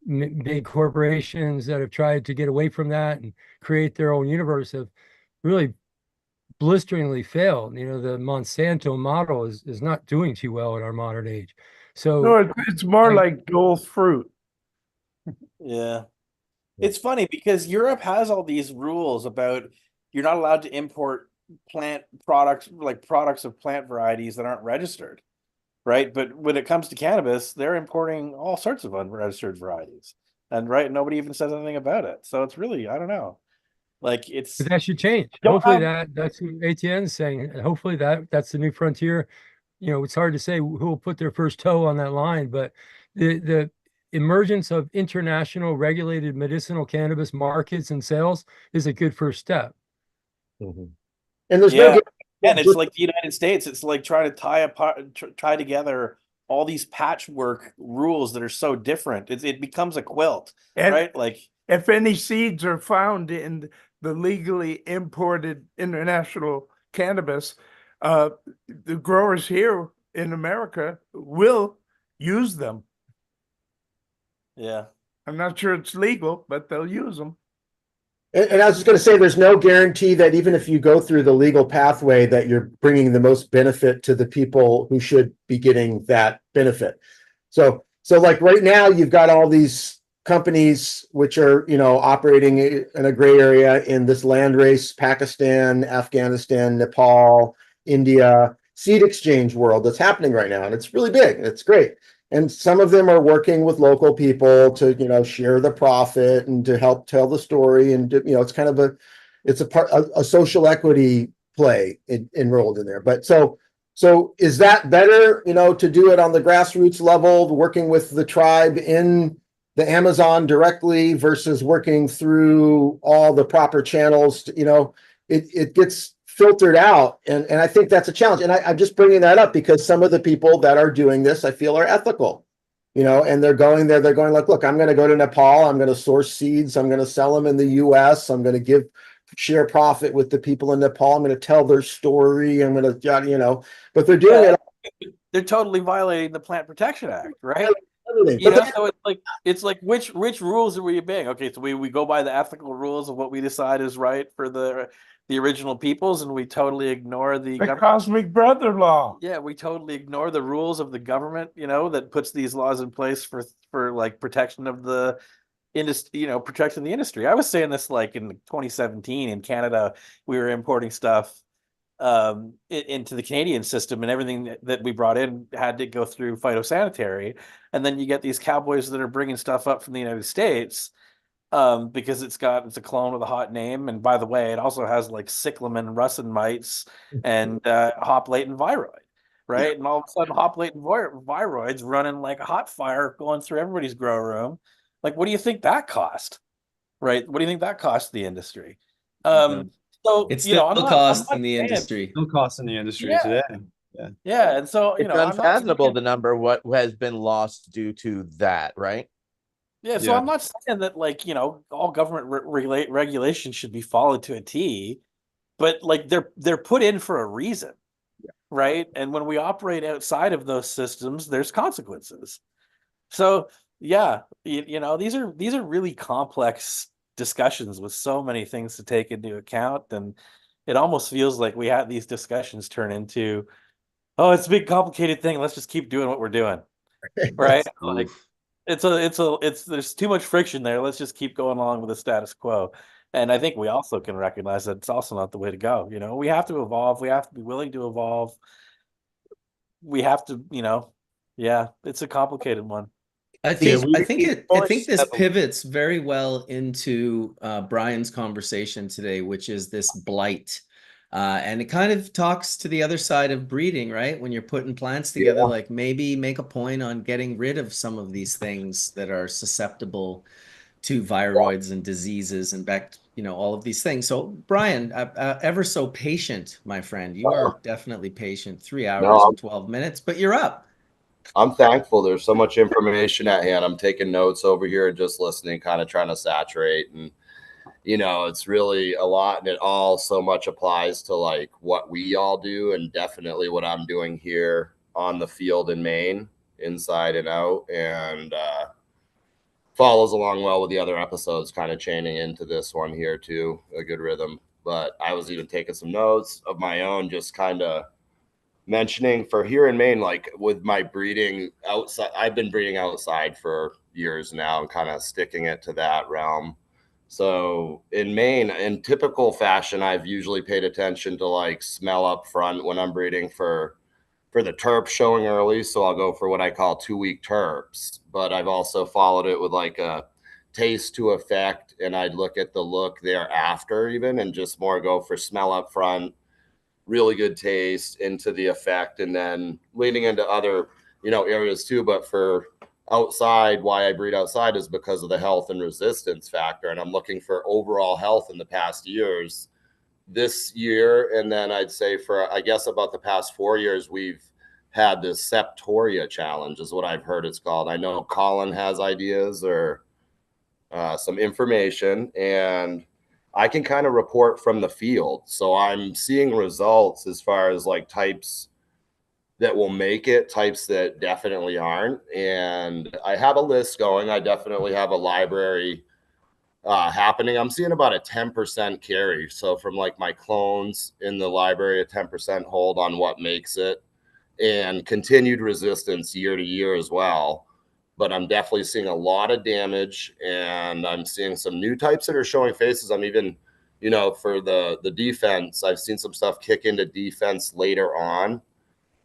Speaker 13: Big corporations that have tried to get away from that and create their own universe have really blisteringly failed. The Monsanto model is not doing too well in our modern age. So
Speaker 6: no, it's more like dual fruit.
Speaker 15: Yeah. It's funny because Europe has all these rules about you're not allowed to import plant products, like products of plant varieties that aren't registered, right? But when it comes to cannabis, they're importing all sorts of unregistered varieties, and nobody even says anything about it. So it's really, I don't know, like but
Speaker 13: that should change. Hopefully that's what ATN's saying. Hopefully that's the new frontier. It's hard to say who will put their first toe on that line, but the emergence of international regulated medicinal cannabis markets and sales is a good first step.
Speaker 8: Mm-hmm. And there's
Speaker 15: and it's like the United States. It's like trying to tie together all these patchwork rules that are so different. It becomes a quilt, right? Like
Speaker 6: if any seeds are found in the legally imported international cannabis, the growers here in America will use them.
Speaker 15: Yeah.
Speaker 6: I'm not sure it's legal, but they'll use them.
Speaker 8: And I was just going to say, there's no guarantee that even if you go through the legal pathway, that you're bringing the most benefit to the people who should be getting that benefit. So like right now, you've got all these companies which are, operating in a gray area in this landrace, Pakistan, Afghanistan, Nepal, India, seed exchange world that's happening right now. And it's really big. And it's great. And some of them are working with local people to, share the profit and to help tell the story. And, it's kind of a social equity play enrolled in there. But so is that better, to do it on the grassroots level, working with the tribe in the Amazon directly versus working through all the proper channels? It gets filtered out. And I think that's a challenge. And I'm just bringing that up because some of the people that are doing this, I feel, are ethical, and they're going there. They're going like, look, I'm going to go to Nepal. I'm going to source seeds. I'm going to sell them in the US. I'm going to share profit with the people in Nepal. I'm going to tell their story. I'm going to, but they're doing it.
Speaker 15: They're totally violating the Plant Protection Act, right? So it's like which rules are we obeying? Okay, so we go by the ethical rules of what we decide is right for the original peoples, and we totally ignore the
Speaker 6: cosmic brother law.
Speaker 15: Yeah, we totally ignore the rules of the government, that puts these laws in place for like protection of the industry, protecting the industry. I was saying this like in 2017 in Canada, we were importing stuff into the Canadian system, and everything that we brought in had to go through phytosanitary. And then you get these cowboys that are bringing stuff up from the United States because it's a clone with a hot name. And by the way, it also has like cyclamen, russin mites, and hop latent viroid, right? Yeah. And all of a sudden, hop latent viroids running like a hot fire going through everybody's grow room. Like, what do you think that cost? Right? What do you think that cost the industry? So
Speaker 1: it's still cost in the industry.
Speaker 7: Still cost in the industry today.
Speaker 15: Yeah, and so
Speaker 3: it's unfathomable the number what has been lost due to that, right?
Speaker 15: Yeah, so I'm not saying that all government regulations should be followed to a T, but like they're put in for a reason, right? And when we operate outside of those systems, there's consequences. So yeah, these are really complex discussions with so many things to take into account, and it almost feels like we had these discussions turn into, oh, it's a big complicated thing, let's just keep doing what we're doing, right? Like there's too much friction there. Let's just keep going along with the status quo. And I think we also can recognize that it's also not the way to go. You know, we have to evolve. We have to be willing to evolve. We have to, yeah, it's a complicated one.
Speaker 1: I think this pivots very well into Bryan's conversation today, which is this blight. And it kind of talks to the other side of breeding, right? When you're putting plants together, like maybe make a point on getting rid of some of these things that are susceptible to viroids and diseases and all of these things. So Bryan, ever so patient, my friend. You are definitely patient. 3 hours and 12 minutes, but you're up.
Speaker 11: I'm thankful. There's so much information at hand. I'm taking notes over here and just listening, kind of trying to saturate. And, it's really a lot. And it all so much applies to like what we all do and definitely what I'm doing here on the field in Maine, inside and out. And follows along well with the other episodes, kind of chaining into this one here too, a good rhythm. But I was even taking some notes of my own, just kind of mentioning for here in Maine, like with my breeding outside, I've been breeding outside for years now and kind of sticking it to that realm. So in Maine, in typical fashion, I've usually paid attention to like smell up front when I'm breeding for the terp showing early. So I'll go for what I call 2-week terps, but I've also followed it with like a taste to effect. And I'd look at the look thereafter even, and just more go for smell up front, really good taste into the effect, and then leading into other, areas too. But for outside, why I breed outside is because of the health and resistance factor. And I'm looking for overall health in the past years. This year, and then I'd say for, I guess, about the past 4 years, we've had this septoria challenge is what I've heard it's called. I know Colin has ideas or some information, and I can kind of report from the field. So I'm seeing results as far as like types that will make it, types that definitely aren't. And I have a list going. I definitely have a library happening. I'm seeing about a 10% carry. So from like my clones in the library, a 10% hold on what makes it, and continued resistance year to year as well. But I'm definitely seeing a lot of damage, and I'm seeing some new types that are showing faces. I'm even, for the defense, I've seen some stuff kick into defense later on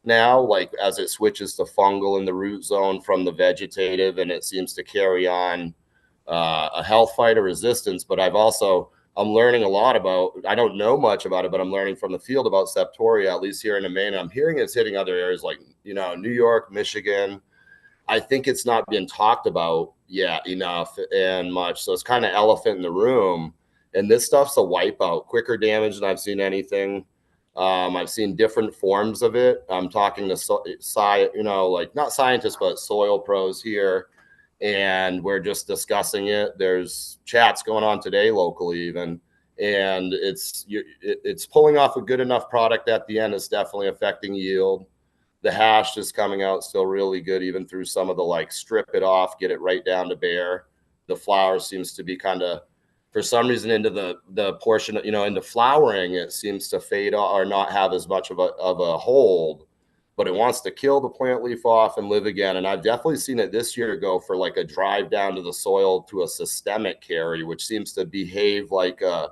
Speaker 11: now, like as it switches to fungal in the root zone from the vegetative, and it seems to carry on a health fight or resistance. But I'm learning a lot about, I don't know much about it, but I'm learning from the field about septoria, at least here in Maine. I'm hearing it's hitting other areas like, New York, Michigan. I think it's not been talked about yet enough and much. So it's kind of elephant in the room. And this stuff's a wipeout, quicker damage than I've seen anything. I've seen different forms of it. I'm talking to like not scientists, but soil pros here. And we're just discussing it. There's chats going on today locally even. And it's pulling off a good enough product at the end. It's definitely affecting yield. The hash is coming out still really good, even through some of the like strip it off, get it right down to bare. The flower seems to be kind of, for some reason, into the portion, into flowering, it seems to fade or not have as much of a hold, but it wants to kill the plant leaf off and live again. And I've definitely seen it this year go for like a drive down to the soil to a systemic carry, which seems to behave like a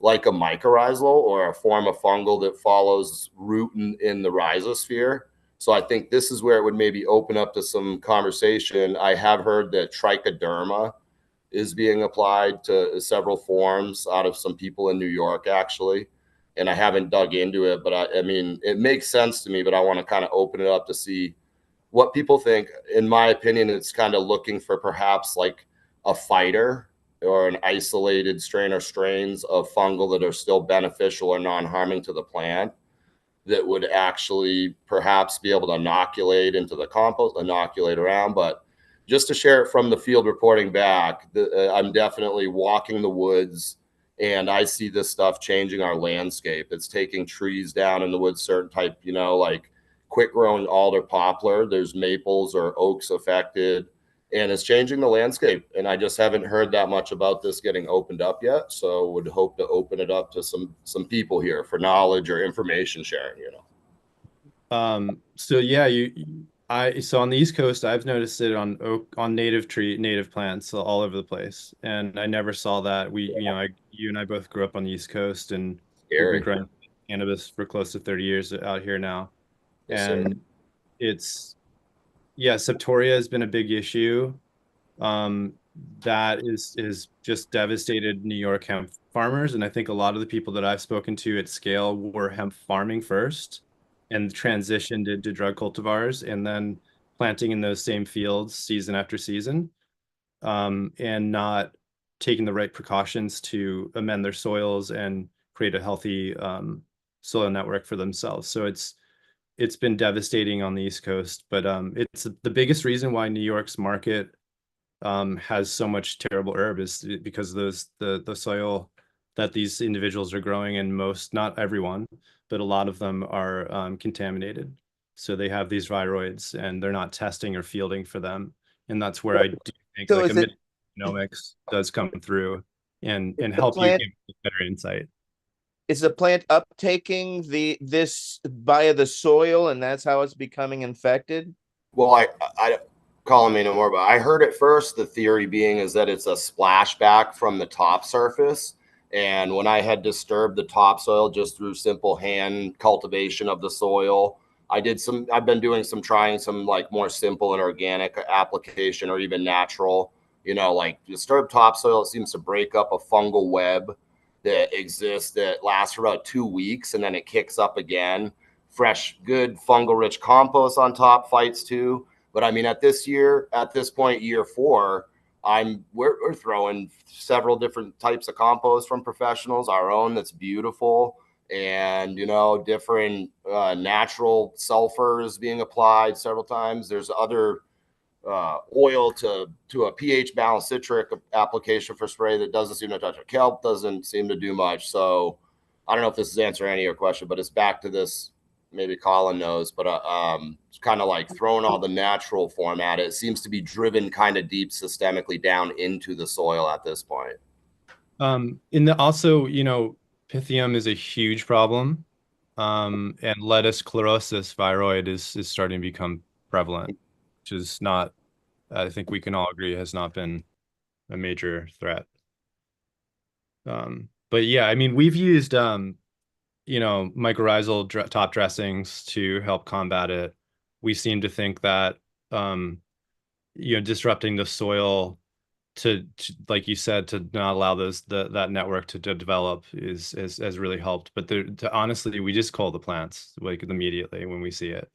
Speaker 11: mycorrhizal or a form of fungal that follows rooting in the rhizosphere. So I think this is where it would maybe open up to some conversation. I have heard that trichoderma is being applied to several forms out of some people in New York, actually. And I haven't dug into it, but I mean, it makes sense to me, but I want to kind of open it up to see what people think. In my opinion, it's kind of looking for perhaps like a fighter or an isolated strain or strains of fungal that are still beneficial or non-harming to the plant that would actually perhaps be able to inoculate into the compost, inoculate around. But just to share it from the field reporting back, I'm definitely walking the woods, and I see this stuff changing our landscape. It's taking trees down in the woods, certain type, like quick growing alder poplar. There's maples or oaks affected, and it's changing the landscape. And I just haven't heard that much about this getting opened up yet. So would hope to open it up to some people here for knowledge or information sharing,
Speaker 7: So yeah, So on the East Coast, I've noticed it on native plants all over the place, and I never saw that. You and I both grew up on the East Coast, and we've been
Speaker 11: Scary.
Speaker 7: growing cannabis for close to 30 years out here now.
Speaker 11: Yes, sir.
Speaker 7: And it's yeah, septoria has been a big issue. That is just devastated New York hemp farmers, and I think a lot of the people that I've spoken to at scale were hemp farming first and transitioned into drug cultivars and then planting in those same fields season after season, and not taking the right precautions to amend their soils and create a healthy soil network for themselves. So it's been devastating on the East Coast, but it's the biggest reason why New York's market has so much terrible herb is because the soil that these individuals are growing in, not everyone, but a lot of them are contaminated. So they have these viroids and they're not testing or fielding for them. And that's where I do think
Speaker 3: So
Speaker 7: like
Speaker 3: is it
Speaker 7: genomics does come through and
Speaker 3: the
Speaker 7: help you
Speaker 3: plant
Speaker 7: get better insight.
Speaker 3: is the plant uptaking this via the soil, and that's how it's becoming infected?
Speaker 11: Well, I calling me no more, but I heard at first the theory being is that it's a splashback from the top surface. And when I had disturbed the topsoil just through simple hand cultivation of the soil, I've been trying some like more simple and organic application or even natural, like disturbed topsoil. It seems to break up a fungal web that exists that lasts for about 2 weeks and then it kicks up again. Fresh, good fungal rich compost on top fights too. But I mean, at this point, year 4, we're throwing several different types of compost from professionals, our own that's beautiful, and different natural sulfurs being applied several times. There's other oil to a pH balanced citric application for spray that doesn't seem to touch it. Kelp doesn't seem to do much. So I don't know if this is answering any of your question, but it's back to this. Maybe Colin knows, but it's kind of like throwing all the natural form at it. It seems to be driven kind of deep systemically down into the soil at this point.
Speaker 7: Also, Pythium is a huge problem. And lettuce chlorosis viroid is starting to become prevalent, which is not, I think we can all agree, has not been a major threat. But yeah, I mean, we've used mycorrhizal top dressings to help combat it. We seem to think that disrupting the soil to like you said, to not allow that network to develop has really helped. But honestly, we just call the plants like immediately when we see it.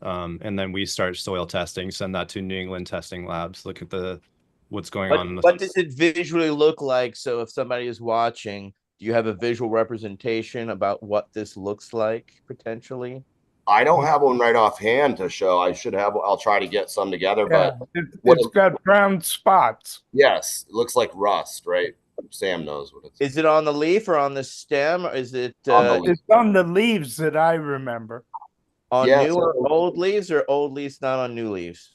Speaker 7: And then we start soil testing, send that to New England testing labs, look at what's going on.
Speaker 3: What does it visually look like? So if somebody is watching, do you have a visual representation about what this looks like potentially?
Speaker 11: I don't have one right offhand to show. I'll try to get some together,
Speaker 6: Yeah,
Speaker 11: but
Speaker 6: it's got brown spots.
Speaker 11: Yes, it looks like rust, right? Sam knows what it's.
Speaker 3: Is it on the leaf or on the stem, or is it
Speaker 6: It's on the leaves that I remember.
Speaker 3: On new or old leaves, or old leaves not on new leaves?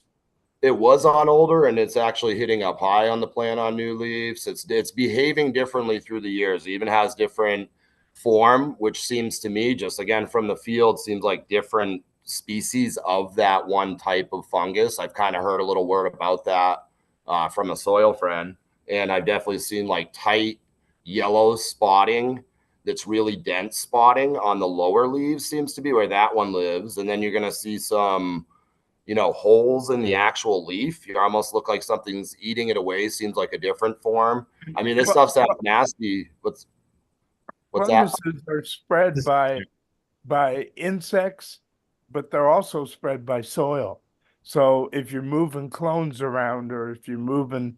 Speaker 11: It was on older, and it's actually hitting up high on the plant on new leaves. It's behaving differently through the years. It even has different form, which seems to me, just again from the field, seems like different species of that one type of fungus. I've kind of heard a little word about that from a soil friend, and I've definitely seen like tight yellow spotting that's really dense spotting on the lower leaves seems to be where that one lives. And then you're going to see some holes in the actual leaf. You almost look like something's eating it away. Seems like a different form. I mean, this stuff sounds nasty. What's
Speaker 6: funguses
Speaker 11: that?
Speaker 6: are spread by insects, but they're also spread by soil. So if you're moving clones around, or if you're moving,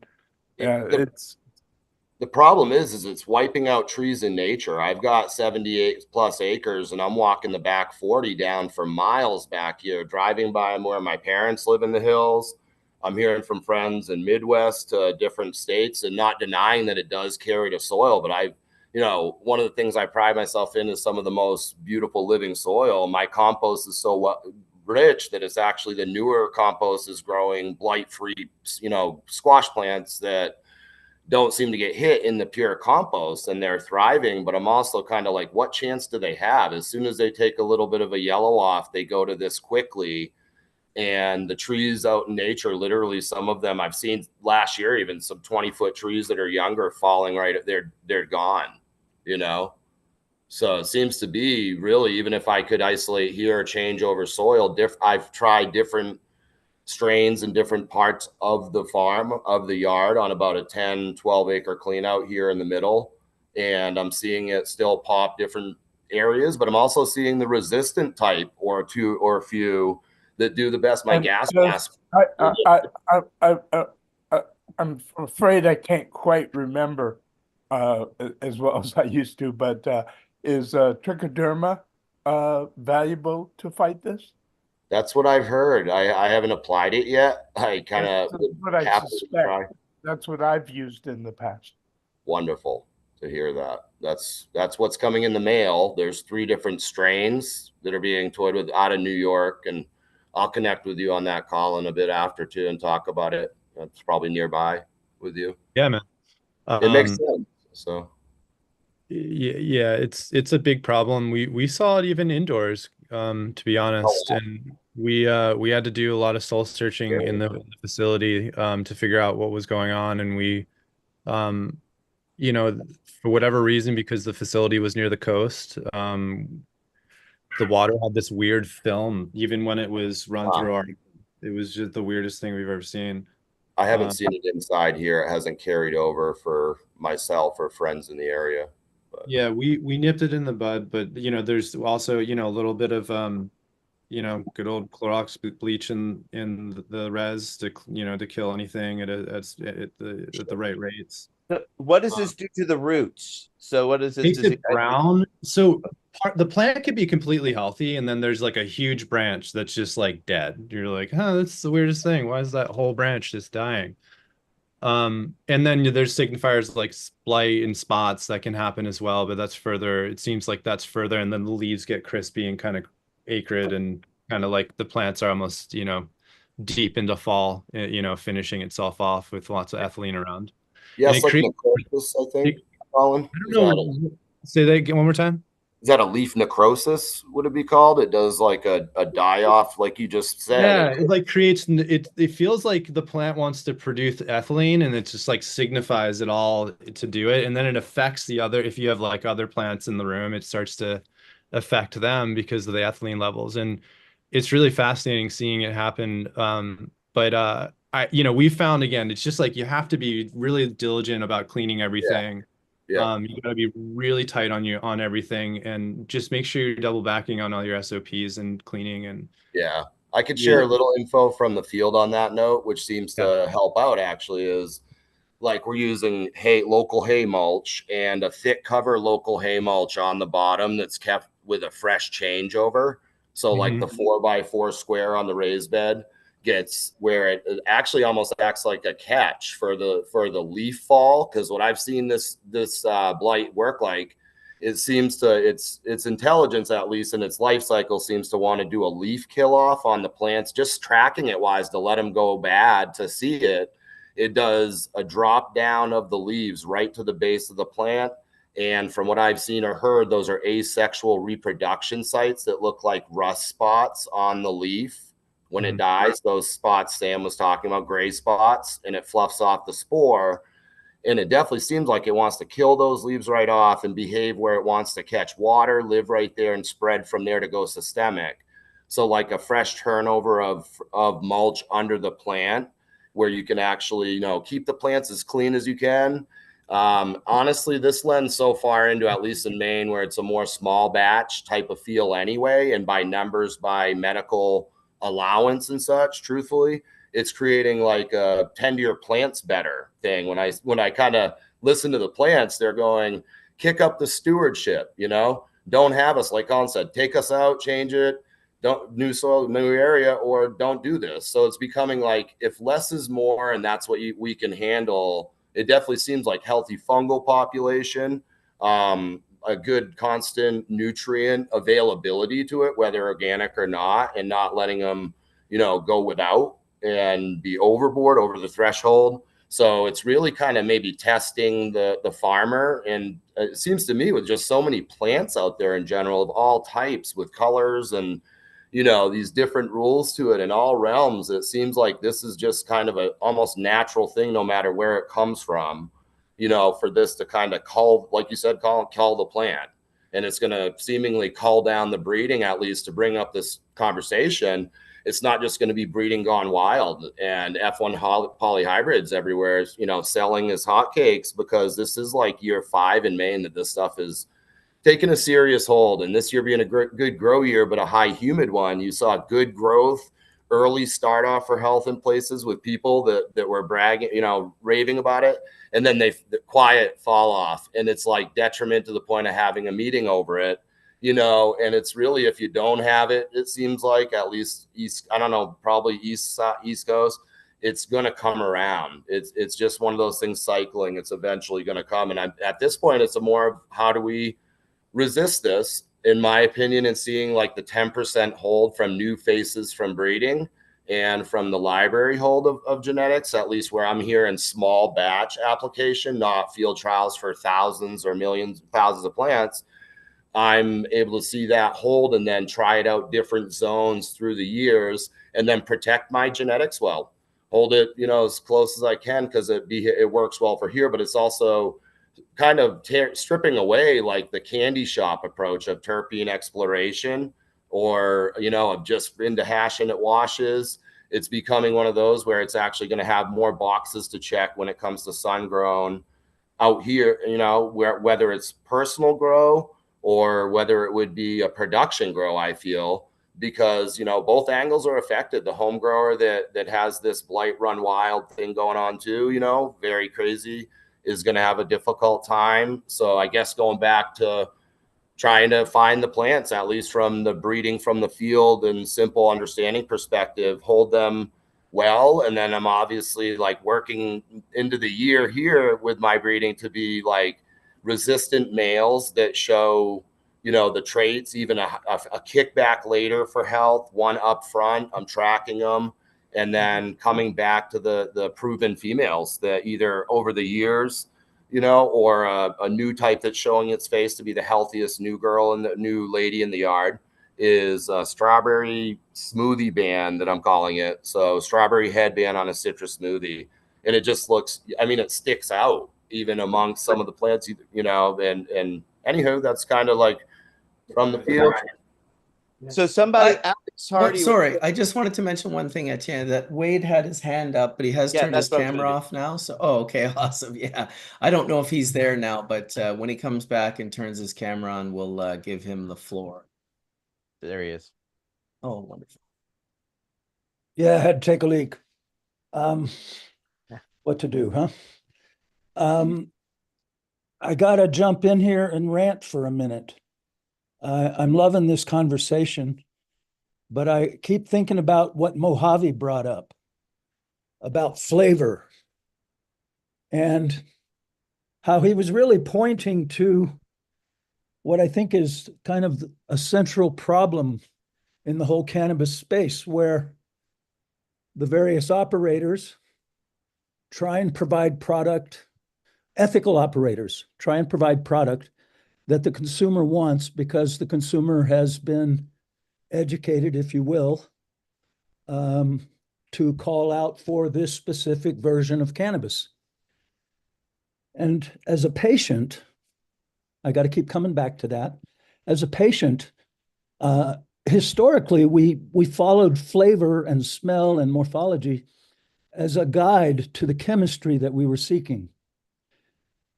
Speaker 11: the problem is it's wiping out trees in nature. I've got 78 plus acres, and I'm walking the back 40 down for miles back here, driving by where my parents live in the hills. I'm hearing from friends in Midwest, different states, and not denying that it does carry to soil. But one of the things I pride myself in is some of the most beautiful living soil. My compost is so rich that it's actually the newer compost is growing blight-free, squash plants that don't seem to get hit in the pure compost, and they're thriving. But I'm also kind of like, what chance do they have? As soon as they take a little bit of a yellow off, they go to this quickly. And the trees out in nature, literally some of them I've seen last year, even some 20-foot trees that are younger falling right at they're gone, you know? So it seems to be really, even if I could isolate here, change over soil, I've tried different strains in different parts of the farm, of the yard, on about a 10, 12 acre clean out here in the middle. And I'm seeing it still pop different areas, but I'm also seeing the resistant type or two or a few that do the best. My gas mask.
Speaker 6: I'm afraid I can't quite remember as well as I used to, but is trichoderma valuable to fight this?
Speaker 11: That's what I've heard. I haven't applied it yet. I kind of
Speaker 6: That's what I've used in the past.
Speaker 11: Wonderful to hear that. That's what's coming in the mail. There's 3 different strains that are being toyed with out of New York, and I'll connect with you on that call in a bit after too and talk about it. That's probably nearby with you.
Speaker 7: Yeah, man.
Speaker 11: It makes sense. So
Speaker 7: yeah, it's a big problem. We saw it even indoors, to be honest. And we had to do a lot of soul searching in the facility to figure out what was going on. And we you know, for whatever reason, because the facility was near the coast, the water had this weird film even when it was run through our, it was just the weirdest thing we've ever seen.
Speaker 11: I haven't seen it inside here. It hasn't carried over for myself or friends in the area. But.
Speaker 7: Yeah, we nipped it in the bud, but you know, there's also, you know, a little bit of you know, good old Clorox bleach in the res to, you know, to kill anything at the right rates.
Speaker 3: What does this do to the roots? So what does this?
Speaker 7: Makes it brown. So the plant could be completely healthy, and then there's like a huge branch that's just like dead. You're like, huh, that's the weirdest thing. Why is that whole branch just dying? And then there's signifiers like blight and spots that can happen as well, but that's further. It seems like that's further, and then the leaves get crispy and kind of acrid, and kind of like the plants are almost, you know, deep into fall, you know, finishing itself off with lots of ethylene around.
Speaker 11: Yeah, it's like necrosis, I think, Colin.
Speaker 7: I don't know. Say that again one more time.
Speaker 11: Is that a leaf necrosis, would it be called? It does like a die-off, like you just said.
Speaker 7: Yeah, it like creates, it feels like the plant wants to produce ethylene, and it just like signifies it all to do it. And then it affects the other, if you have like other plants in the room, it starts to affect them because of the ethylene levels. And it's really fascinating seeing it happen. But you know, we found, again, it's just like you have to be really diligent about cleaning everything.
Speaker 11: Yeah.
Speaker 7: You got to be really tight on everything, and just make sure you're double backing on all your SOPs and cleaning. And
Speaker 11: yeah, I could share a little info from the field on that note, which seems to help out. Actually, is like we're using local hay mulch and a thick cover local hay mulch on the bottom that's kept with a fresh changeover. So like the 4x4 square on the raised bed gets where it actually almost acts like a catch for the leaf fall. Because what I've seen this blight work like, it seems to its intelligence, at least in its life cycle, seems to want to do a leaf kill off on the plants, just tracking it wise to let them go bad. To see it, it does a drop down of the leaves right to the base of the plant. And from what I've seen or heard, those are asexual reproduction sites that look like rust spots on the leaf. When it dies, those spots Sam was talking about, gray spots, and it fluffs off the spore. And it definitely seems like it wants to kill those leaves right off and behave where it wants to catch water, live right there, and spread from there to go systemic. So like a fresh turnover of mulch under the plant, where you can actually, you know, keep the plants as clean as you can. Honestly, this lends so far into, at least in Maine, where it's a more small batch type of feel anyway, and by numbers, by medical allowance and such, truthfully, it's creating like a tend to your plants better thing. When I kind of listen to the plants, they're going, kick up the stewardship, you know, don't have us, like Colin said, take us out, change it, don't, new soil, new area, or don't do this. So it's becoming like, if less is more, and that's what we can handle. It definitely seems like healthy fungal population, a good constant nutrient availability to it, whether organic or not, and not letting them, you know, go without and be overboard over the threshold. So it's really kind of maybe testing the farmer. And it seems to me, with just so many plants out there in general of all types with colors and, these different rules to it in all realms. It seems like this is just kind of a almost natural thing, no matter where it comes from, for this to kind of cull, like you said, cull the plant. And it's going to seemingly cull down the breeding, at least to bring up this conversation. It's not just going to be breeding gone wild and F1 polyhybrids everywhere, selling as hotcakes, because this is like year 5 in Maine that this stuff is taking a serious hold. And this year being a good grow year, but a high humid one, you saw good growth, early start off for health in places with people that were bragging, raving about it. And then the quiet fall off, and it's like detriment to the point of having a meeting over it, and it's really, if you don't have it, it seems like, at least East, I don't know, probably East Coast, it's going to come around. It's just one of those things cycling. It's eventually going to come. And at this point, it's a more of how do we resist this, in my opinion, and seeing like the 10% hold from new faces from breeding and from the library hold of genetics, at least where I'm here in small batch application, not field trials for thousands or millions, thousands of plants. I'm able to see that hold and then try it out different zones through the years, and then protect my genetics well. Hold it, as close as I can, because it works well for here, but it's also kind of stripping away like the candy shop approach of terpene exploration, or of just into hashing it washes. It's becoming one of those where it's actually going to have more boxes to check when it comes to sun grown out here, whether it's personal grow or whether it would be a production grow, I feel, because both angles are affected. The home grower that has this blight run wild thing going on too, very crazy, is going to have a difficult time. So I guess going back to trying to find the plants, at least from the breeding from the field and simple understanding perspective, hold them well. And then I'm obviously like working into the year here with my breeding to be like resistant males that show, the traits, even a kickback later for health, one up front, I'm tracking them. And then coming back to the proven females that either over the years, or a new type that's showing its face to be the healthiest new girl and the new lady in the yard, is a strawberry smoothie band that I'm calling it. So strawberry headband on a citrus smoothie. And it just looks, it sticks out even amongst some of the plants, and anywho, that's kind of like from the field.
Speaker 3: So somebody, Alex Hardy.
Speaker 1: Sorry, I just wanted to mention one thing, Etienne, that Wade had his hand up, but he has turned his camera off now. So, okay, awesome. Yeah, I don't know if he's there now, but when he comes back and turns his camera on, we'll give him the floor.
Speaker 3: There he is.
Speaker 1: Oh, wonderful.
Speaker 13: Yeah, I had to take a leak. What to do, huh? I gotta jump in here and rant for a minute. I'm loving this conversation, but I keep thinking about what Mojave brought up about flavor, and how he was really pointing to what I think is kind of a central problem in the whole cannabis space, where the various operators try and provide product, ethical operators try and provide product that the consumer wants, because the consumer has been educated, if you will, to call out for this specific version of cannabis. And as a patient, I got to keep coming back to that. As a patient, historically, we followed flavor and smell and morphology as a guide to the chemistry that we were seeking.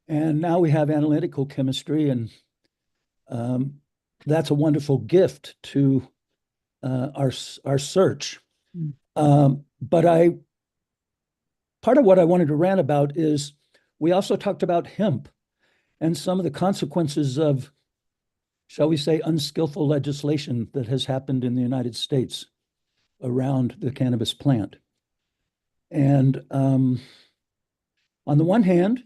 Speaker 13: And now we have analytical chemistry, and that's a wonderful gift to our search. But part of what I wanted to rant about is we also talked about hemp and some of the consequences of, shall we say, unskillful legislation that has happened in the United States around the cannabis plant. And on the one hand,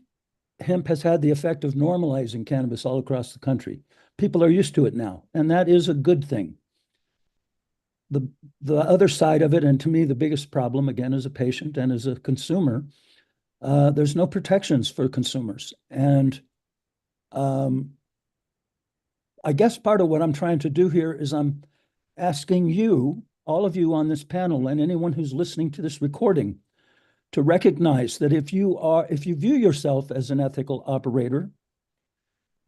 Speaker 13: hemp has had the effect of normalizing cannabis all across the country. People are used to it now, and that is a good thing. The other side of it, and to me the biggest problem, again, as a patient and as a consumer, there's no protections for consumers. And I guess part of what I'm trying to do here is I'm asking you, all of you on this panel, and anyone who's listening to this recording, to recognize that if you view yourself as an ethical operator,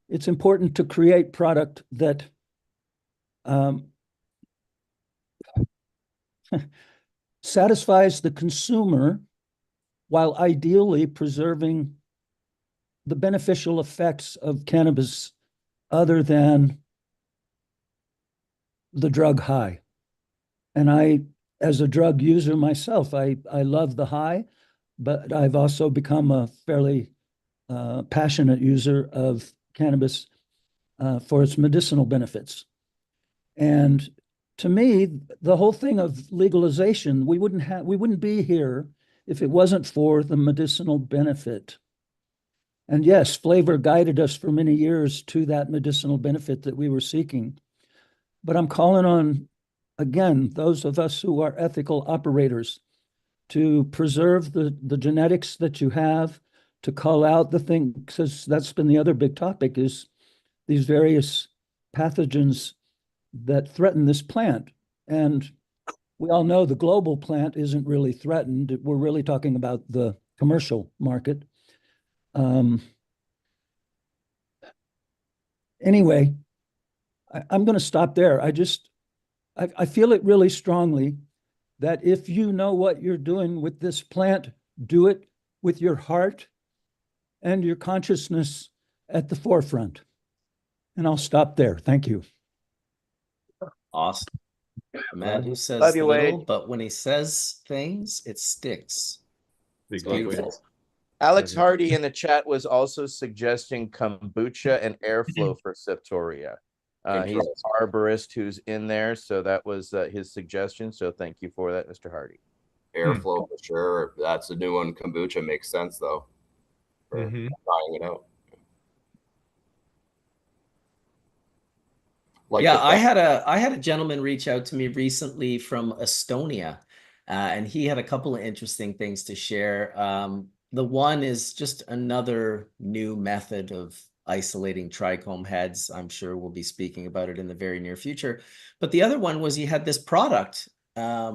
Speaker 13: it's important to create product that satisfies the consumer while ideally preserving the beneficial effects of cannabis other than the drug high. And I, as a drug user myself, I love the high, but I've also become a fairly passionate user of cannabis for its medicinal benefits. And to me, the whole thing of legalization, we wouldn't be here if it wasn't for the medicinal benefit. And yes, flavor guided us for many years to that medicinal benefit that we were seeking. But I'm calling on, again, those of us who are ethical operators to preserve the genetics that you have, to call out the thing, because that's been the other big topic, is these various pathogens that threaten this plant. And we all know the global plant isn't really threatened. We're really talking about the commercial market. Anyway, I'm going to stop there. I feel it really strongly that if you know what you're doing with this plant, do it with your heart and your consciousness at the forefront. And I'll stop there. Thank you.
Speaker 1: Awesome. A man who says
Speaker 3: Love you,
Speaker 1: little,
Speaker 3: Wade.
Speaker 1: but when he says things, it sticks. It's
Speaker 7: Exactly.
Speaker 1: beautiful.
Speaker 3: Alex Hardy in the chat was also suggesting kombucha and airflow for septoria. He's an arborist who's in there, so that was his suggestion. So thank you for that, Mr. Hardy.
Speaker 11: Airflow for sure. That's a new one. Kombucha makes sense though. For trying it out. Like
Speaker 1: Yeah, I had a gentleman reach out to me recently from Estonia, and he had a couple of interesting things to share. The one is just another new method of isolating trichome heads. I'm sure we'll be speaking about it in the very near future. But the other one was he had this product. I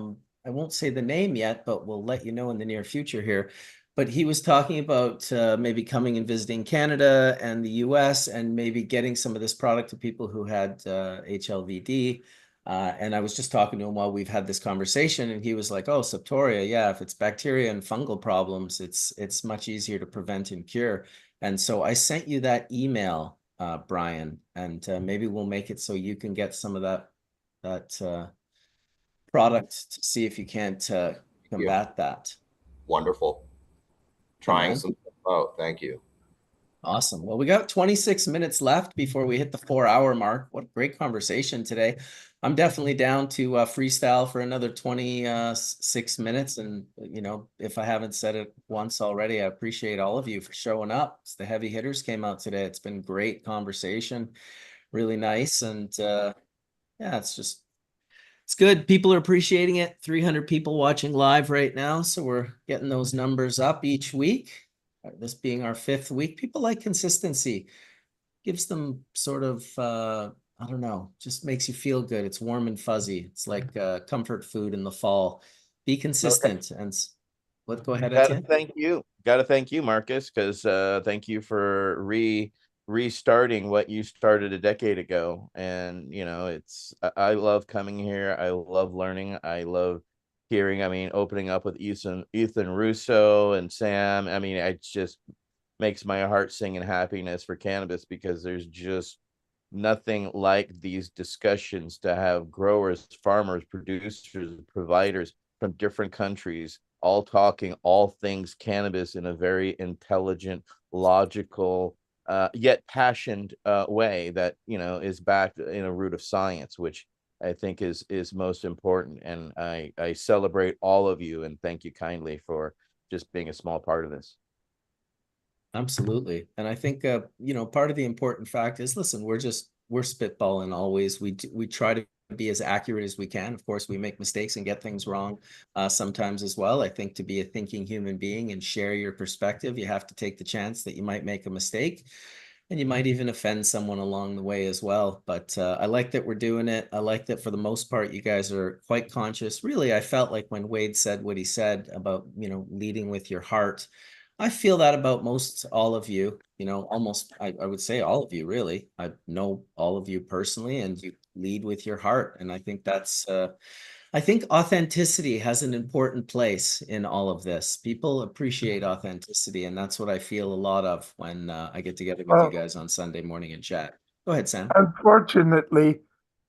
Speaker 1: won't say the name yet, but we'll let you know in the near future here. But he was talking about maybe coming and visiting Canada and the US and maybe getting some of this product to people who had HLVD. And I was just talking to him while we've had this conversation, and he was like, oh, septoria, yeah, if it's bacteria and fungal problems, it's much easier to prevent and cure. And so I sent you that email, Bryon, and maybe we'll make it so you can get some of that product to see if you can't combat that.
Speaker 11: Wonderful. Trying some stuff out. Thank you.
Speaker 1: Awesome. Well, we got 26 minutes left before we hit the 4-hour mark. What a great conversation today. I'm definitely down to freestyle for another 26 minutes. And, you know, if I haven't said it once already, I appreciate all of you for showing up. The heavy hitters came out today. It's been great conversation. Really nice. And yeah, it's good. People are appreciating it. 300 people watching live right now. So we're getting those numbers up each week. This being our 5th week, people like consistency. Gives them sort of, I don't know, just makes you feel good. It's warm and fuzzy. It's like comfort food in the fall. Be consistent. Okay. And go ahead, Etienne.
Speaker 3: Gotta thank you, Marcus, because thank you for restarting what you started a decade ago. And, you know, I love coming here. I love learning. I love hearing, I mean, opening up with Ethan Russo and Sam. I mean, it just makes my heart sing in happiness for cannabis, because there's just nothing like these discussions to have growers, farmers, producers, providers from different countries all talking all things cannabis in a very intelligent, logical, yet passionate way that, you know, is backed in a root of science, which I think is most important. And I celebrate all of you and thank you kindly for just being a small part of this.
Speaker 1: Absolutely. And I think, you know, part of the important fact is, listen, we're spitballing always. We try to be as accurate as we can. Of course, we make mistakes and get things wrong sometimes as well. I think to be a thinking human being and share your perspective, you have to take the chance that you might make a mistake. And you might even offend someone along the way as well. But I like that we're doing it. I like that for the most part, you guys are quite conscious. Really, I felt like when Wade said what he said about, leading with your heart, I feel that about most all of you, almost, I would say all of you, really. I know all of you personally, and you lead with your heart. And I think I think authenticity has an important place in all of this. People appreciate authenticity, and that's what I feel a lot of when I get together with you guys on Sunday morning and chat. Go ahead, Sam.
Speaker 6: Unfortunately,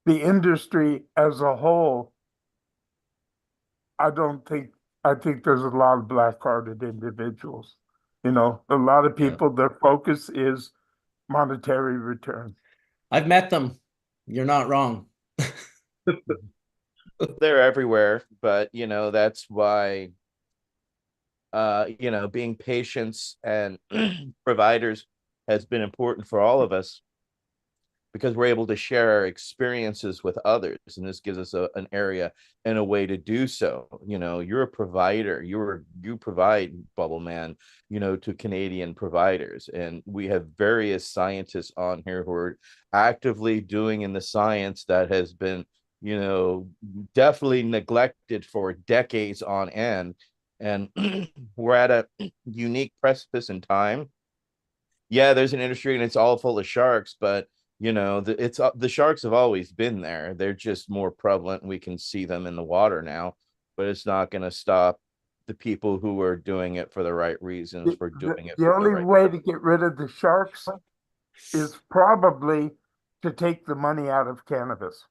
Speaker 6: the industry as a whole, I think there's a lot of black-hearted individuals. A lot of people, their focus is monetary return.
Speaker 1: I've met them. You're not wrong.
Speaker 3: They're everywhere, but that's why being patients and providers has been important for all of us, because we're able to share our experiences with others, and this gives us an area and a way to do so. You're a provider, you provide, Bubble Man, to Canadian providers, and we have various scientists on here who are actively doing in the science that has been definitely neglected for decades on end. And we're at a unique precipice in time. Yeah, there's an industry and it's all full of sharks, but the sharks have always been there. They're just more prevalent. We can see them in the water now, but it's not going to stop the people who are doing it for the right reasons for doing it.
Speaker 6: The only way to get rid of the sharks is probably to take the money out of cannabis.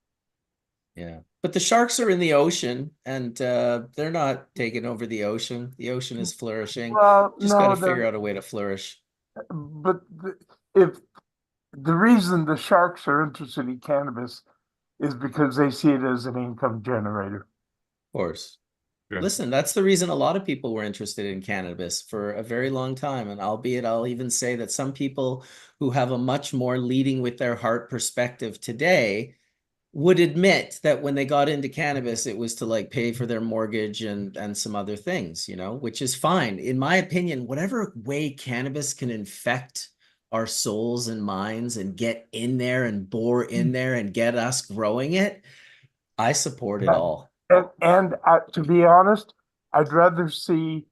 Speaker 1: Yeah, but the sharks are in the ocean, and they're not taking over the ocean. The ocean is flourishing.
Speaker 6: Well,
Speaker 1: Just
Speaker 6: no,
Speaker 1: got to figure out a way to flourish.
Speaker 6: But if the reason the sharks are interested in cannabis is because they see it as an income generator.
Speaker 1: Of course. Yeah. Listen, that's the reason a lot of people were interested in cannabis for a very long time. And albeit I'll even say that some people who have a much more leading with their heart perspective today would admit that when they got into cannabis, it was to like pay for their mortgage and some other things, which is fine. In my opinion, whatever way cannabis can infect our souls and minds and get in there and bore in there and get us growing it, I support it all.
Speaker 6: And to be honest, I'd rather see,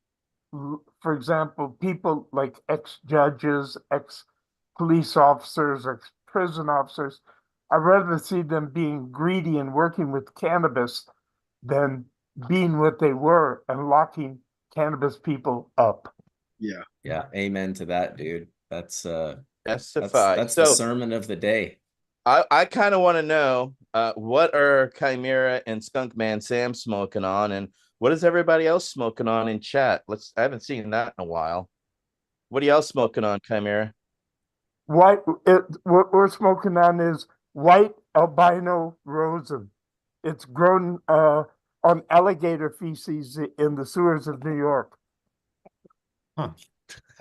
Speaker 6: for example, people like ex-judges, ex-police officers, ex-prison officers, I'd rather see them being greedy and working with cannabis than being what they were and locking cannabis people up.
Speaker 4: Yeah.
Speaker 1: Yeah. Amen to that, dude. That's the
Speaker 3: So,
Speaker 1: sermon of the day.
Speaker 3: I kind of want to know what are Chimera and Skunkman Sam smoking on, and what is everybody else smoking on in chat? I haven't seen that in a while. What are y'all smoking on, Chimera?
Speaker 6: What we're smoking on is white albino rosin. It's grown on alligator feces in the sewers of New York.
Speaker 15: Huh.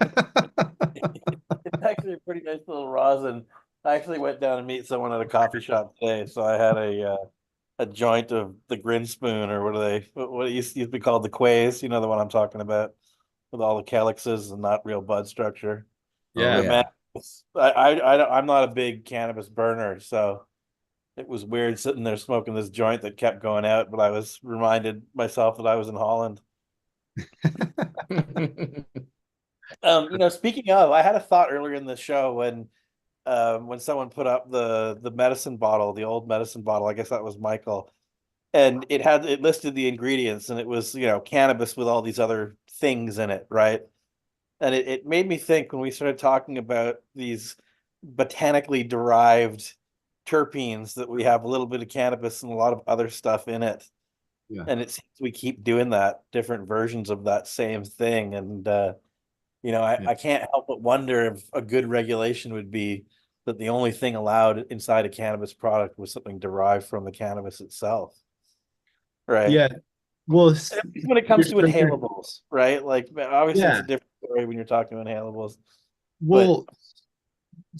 Speaker 15: It's actually a pretty nice little rosin. I actually went down and meet someone at a coffee shop today, so I had a joint of the grin spoon, or what it used to be called, the quays, the one I'm talking about, with all the calyxes and not real bud structure.
Speaker 7: Yeah.
Speaker 15: Man, I'm not a big cannabis burner, so it was weird sitting there smoking this joint that kept going out, but I was reminded myself that I was in Holland. Speaking of, I had a thought earlier in the show when someone put up the medicine bottle, the old medicine bottle. I guess that was Michael, and it listed the ingredients, and it was cannabis with all these other things in it, right? And it made me think when we started talking about these botanically derived terpenes that we have a little bit of cannabis and a lot of other stuff in it.
Speaker 7: Yeah.
Speaker 15: And it seems we keep doing that, different versions of that same thing. And I can't help but wonder if a good regulation would be that the only thing allowed inside a cannabis product was something derived from the cannabis itself. Right.
Speaker 7: Yeah. Well,
Speaker 15: when it comes to inhalables, right? Like obviously it's a different story when you're talking inhalables.
Speaker 7: Well,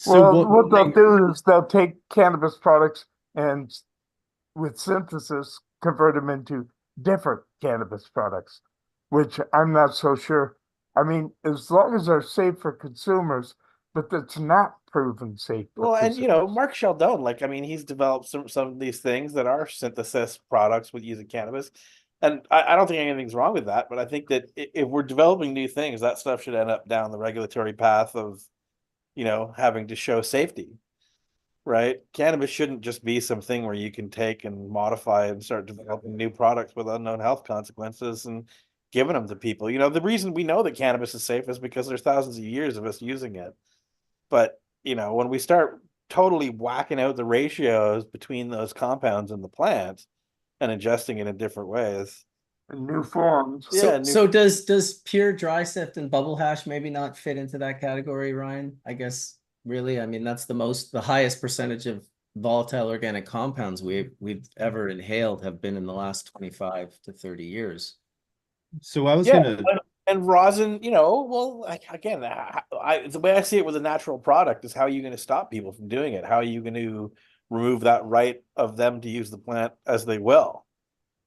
Speaker 6: what they'll do is they'll take cannabis products and with synthesis convert them into different cannabis products, which I'm not so sure. I mean, as long as they're safe for consumers, but that's not proven safe. for
Speaker 15: Well, and
Speaker 6: physicians.
Speaker 15: Mark Scialdone, like I mean, he's developed some of these things that are synthesis products with using cannabis, and I don't think anything's wrong with that. But I think that if we're developing new things, that stuff should end up down the regulatory path of, having to show safety, right? Cannabis shouldn't just be something where you can take and modify and start developing new products with unknown health consequences and giving them to people. The reason we know that cannabis is safe is because there's thousands of years of us using it. But when we start totally whacking out the ratios between those compounds in the plant and adjusting it in different ways.
Speaker 6: In new forms.
Speaker 15: Yeah.
Speaker 1: So does pure dry sift and bubble hash maybe not fit into that category, Ryan? I guess really, I mean, that's the highest percentage of volatile organic compounds we've ever inhaled have been in the last 25 to 30 years.
Speaker 7: So I was gonna.
Speaker 15: And rosin, well, again, the way I see it with a natural product is how are you going to stop people from doing it? How are you going to remove that right of them to use the plant as they will,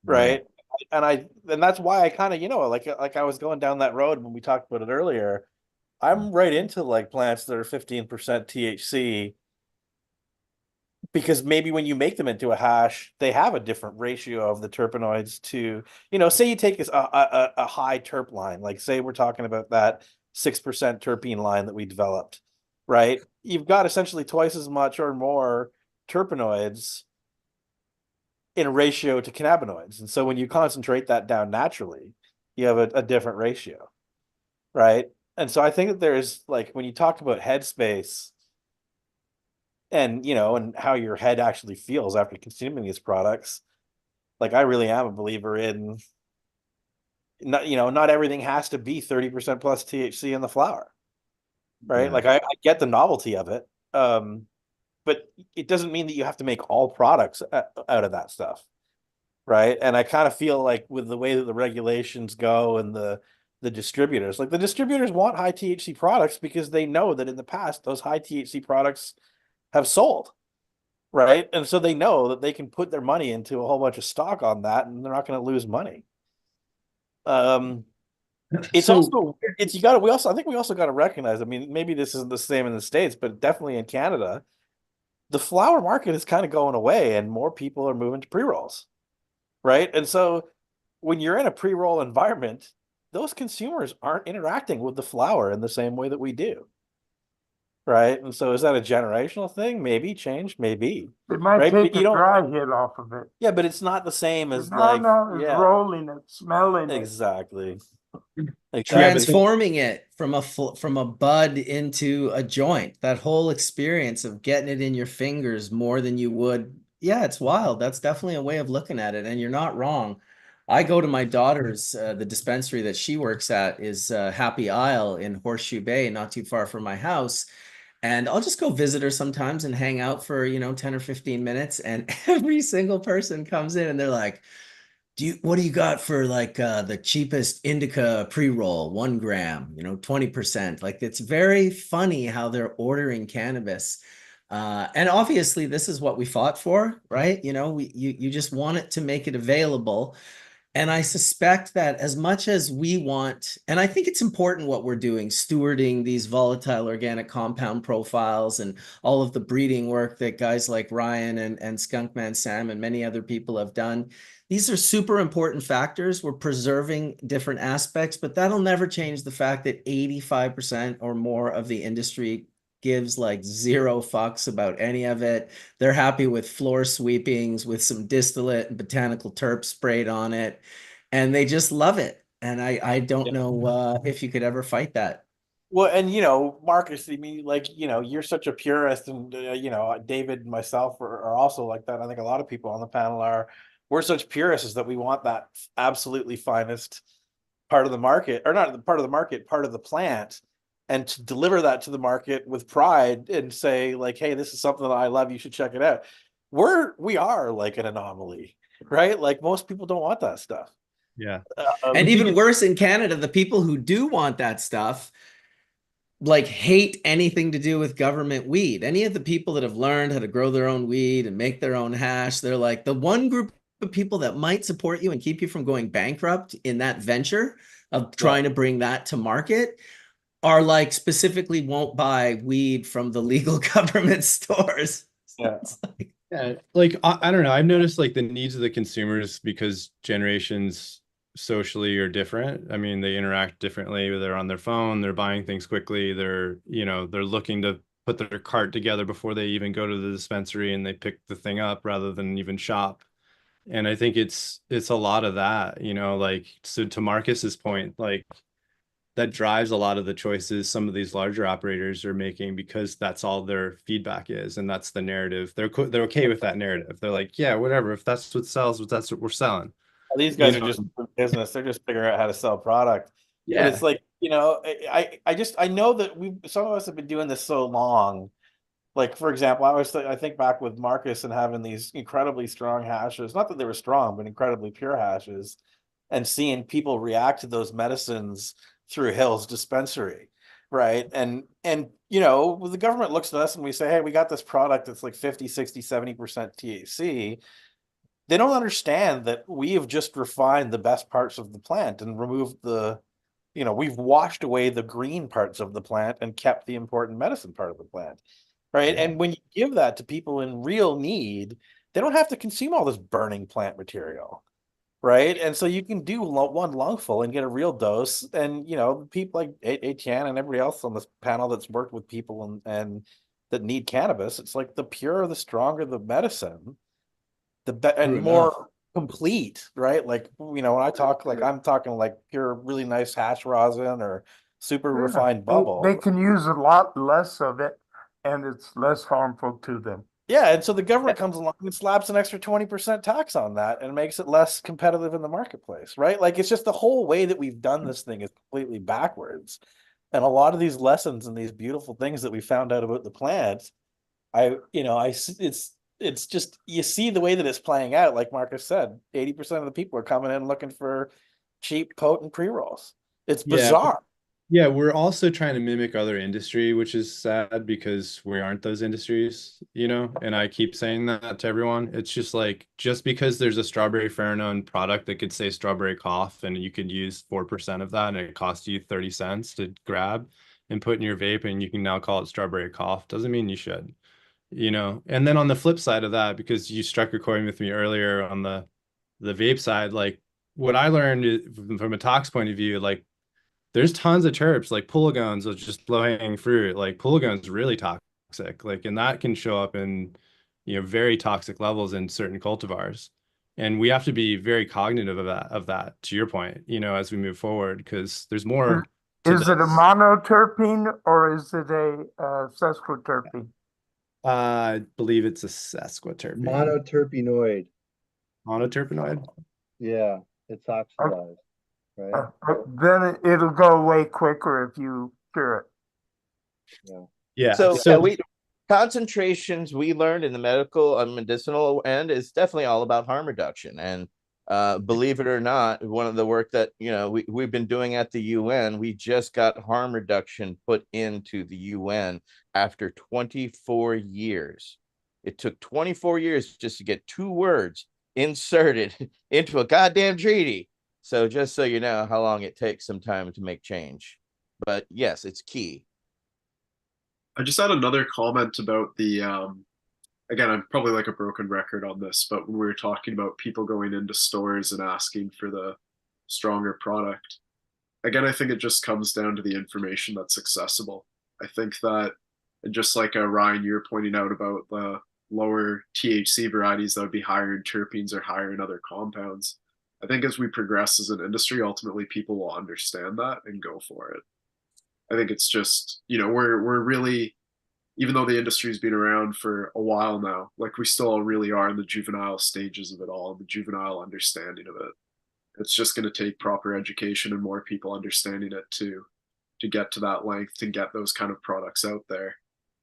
Speaker 15: right? And that's why I kind of, like I was going down that road when we talked about it earlier. I'm right into like plants that are 15% THC, because maybe when you make them into a hash, they have a different ratio of the terpenoids to, say you take a high terp line, like say we're talking about that 6% terpene line that we developed, right? You've got essentially twice as much or more terpenoids in a ratio to cannabinoids. And so when you concentrate that down naturally, you have a different ratio, right? And so I think that there's like, when you talk about headspace, and and how your head actually feels after consuming these products, like I really am a believer in not everything has to be 30% plus THC in the flower, right?
Speaker 1: Yeah.
Speaker 15: Like I get the novelty of it, but it doesn't mean that you have to make all products out of that stuff, right? And I kind of feel like with the way that the regulations go and the distributors, like the distributors want high THC products because they know that in the past those high THC products have sold, right? And so they know that they can put their money into a whole bunch of stock on that and they're not going to lose money. It's also, it's, you got to, I think we also got to recognize, I mean, maybe this isn't the same in the States, but definitely in Canada, the flower market is kind of going away and more people are moving to pre-rolls, right? And so when you're in a pre-roll environment, those consumers aren't interacting with the flower in the same way that we do. Right. And so is that a generational thing? Maybe change, maybe.
Speaker 6: It might
Speaker 15: right?
Speaker 6: take
Speaker 15: But
Speaker 6: a dry hit off of it.
Speaker 15: Yeah, but it's not the same as
Speaker 6: No,
Speaker 15: like
Speaker 6: it's rolling it, smelling
Speaker 15: exactly.
Speaker 1: Transforming it from a bud into a joint. That whole experience of getting it in your fingers more than you would. Yeah, it's wild. That's definitely a way of looking at it, and you're not wrong. I go to my daughter's, the dispensary that she works at is Happy Isle in Horseshoe Bay, not too far from my house. And I'll just go visit her sometimes and hang out for, 10 or 15 minutes. And every single person comes in and they're like, what do you got for like the cheapest indica pre-roll, 1 gram, 20%. Like, it's very funny how they're ordering cannabis. And obviously this is what we fought for, right? You just want it to make it available. And I suspect that as much as we want, and I think it's important what we're doing, stewarding these volatile organic compound profiles and all of the breeding work that guys like Ryan and Skunkman Sam and many other people have done. These are super important factors. We're preserving different aspects, but that'll never change the fact that 85% or more of the industry gives like 0 fucks about any of it. They're happy with floor sweepings with some distillate and botanical terp sprayed on it, and they just love it. And I don't know if you could ever fight that.
Speaker 15: Well, and Marcus, I mean, like, you're such a purist, and David and myself are also like that. I think a lot of people on the panel are. We're such purists that we want that absolutely finest part of the market, or not the part of the market, part of the plant. And to deliver that to the market with pride and say like, hey, this is something that I love, you should check it out. We are like an anomaly, right? Like most people don't want that stuff.
Speaker 7: Yeah.
Speaker 1: And even worse in Canada, the people who do want that stuff like hate anything to do with government weed. Any of the people that have learned how to grow their own weed and make their own hash, they're like the one group of people that might support you and keep you from going bankrupt in that venture of trying to bring that to market are like specifically won't buy weed from the legal government stores.
Speaker 15: Yeah.
Speaker 7: Yeah, like I don't know. I've noticed like the needs of the consumers because generations socially are different. I mean, they interact differently. They're on their phone, they're buying things quickly, they're looking to put their cart together before they even go to the dispensary and they pick the thing up rather than even shop. And I think it's a lot of that, like so to Marcus's point, like that drives a lot of the choices some of these larger operators are making because that's all their feedback is and that's the narrative. They're okay with that narrative. They're like, yeah, whatever. If that's what sells, that's what we're selling.
Speaker 15: These guys are just in business. They're just figuring out how to sell product.
Speaker 7: Yeah.
Speaker 15: But it's like, I know that some of us have been doing this so long. Like, for example, I think back with Marcus and having these incredibly strong hashes, not that they were strong, but incredibly pure hashes, and seeing people react to those medicines through Hill's dispensary, right? And the government looks at us and we say, hey, we got this product that's like 50, 60, 70% THC. They don't understand that we have just refined the best parts of the plant and removed we've washed away the green parts of the plant and kept the important medicine part of the plant, right? Yeah. And when you give that to people in real need, they don't have to consume all this burning plant material, right? And so you can do one lungful and get a real dose. And, people like Etienne and everybody else on this panel that's worked with people and that need cannabis, it's like the purer, the stronger the medicine, and more complete, right? Like, when I talk, like I'm talking like pure, really nice hash rosin or super refined bubble.
Speaker 6: They can use a lot less of it and it's less harmful to them.
Speaker 15: Yeah, and so the government comes along and slaps an extra 20% tax on that and makes it less competitive in the marketplace, right? Like, it's just the whole way that we've done this thing is completely backwards. And a lot of these lessons and these beautiful things that we found out about the plants, it's just, you see the way that it's playing out. Like Marcus said, 80% of the people are coming in looking for cheap, potent pre-rolls. It's bizarre.
Speaker 7: Yeah, we're also trying to mimic other industry, which is sad because we aren't those industries, and I keep saying that to everyone. It's just like, just because there's a strawberry Farrakhan product that could say strawberry cough and you could use 4% of that and it costs you 30 cents to grab and put in your vape and you can now call it strawberry cough, doesn't mean you should. And then on the flip side of that, because you struck a chord with me earlier on the vape side, like what I learned from a tox point of view, like there's tons of terps, like polygones are just low-hanging fruit. Like polygones really toxic, like, and that can show up in very toxic levels in certain cultivars, and we have to be very cognitive of that to your point, as we move forward, because there's more.
Speaker 6: Is it a monoterpene or is it a sesquiterpene?
Speaker 7: I believe it's a sesquiterpene.
Speaker 5: Monoterpenoid. Yeah, it's oxidized, right?
Speaker 6: Then it'll go away quicker if you cure it.
Speaker 3: Yeah. So concentrations we learned in the medical and medicinal end is definitely all about harm reduction. And believe it or not, one of the work that we've been doing at the UN, we just got harm reduction put into the UN after 24 years. It took 24 years just to get 2 words inserted into a goddamn treaty. So just so you know how long it takes some time to make change. But yes, it's key.
Speaker 4: I just had another comment about the again, I'm probably like a broken record on this, but when we were talking about people going into stores and asking for the stronger product, again, I think it just comes down to the information that's accessible. I think that, just like Ryan, you're pointing out about the lower THC varieties that would be higher in terpenes or higher in other compounds, I think as we progress as an industry, ultimately people will understand that and go for it. I think it's just, we're really, even though the industry's been around for a while now, like we still really are in the juvenile stages of it all, the juvenile understanding of it. It's just going to take proper education and more people understanding it to get to that length, to get those kind of products out there.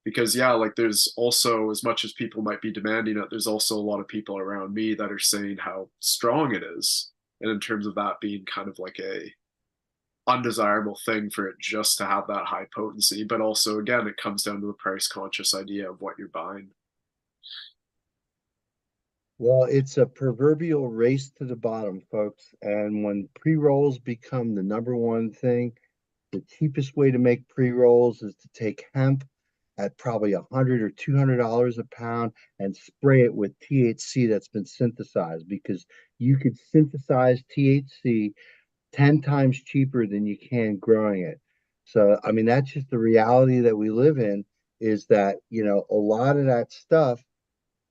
Speaker 4: Because like there's also, as much as people might be demanding it, there's also a lot of people around me that are saying how strong it is. And in terms of that being kind of like a undesirable thing for it just to have that high potency. But also, again, it comes down to the price conscious idea of what you're buying.
Speaker 5: Well, it's a proverbial race to the bottom, folks. And when pre-rolls become the #1 thing, the cheapest way to make pre-rolls is to take hemp at probably $100 or $200 a pound and spray it with THC that's been synthesized, because you could synthesize THC 10 times cheaper than you can growing it. So, I mean, that's just the reality that we live in, is that, a lot of that stuff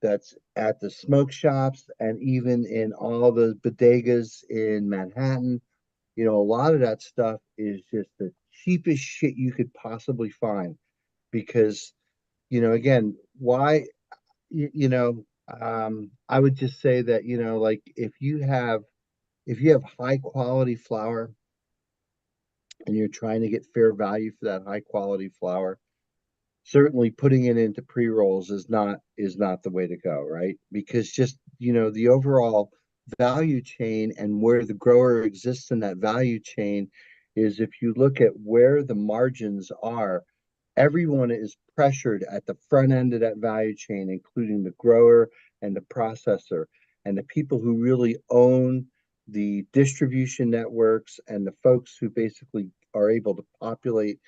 Speaker 5: that's at the smoke shops and even in all the bodegas in Manhattan, a lot of that stuff is just the cheapest shit you could possibly find. Because, again, why, I would just say that, like if you have high quality flower and you're trying to get fair value for that high quality flower, certainly putting it into pre-rolls is not the way to go, right? Because just, the overall value chain and where the grower exists in that value chain is, if you look at where the margins are, everyone is pressured at the front end of that value chain, including the grower and the processor, and the people who really own the distribution networks and the folks who basically are able to populate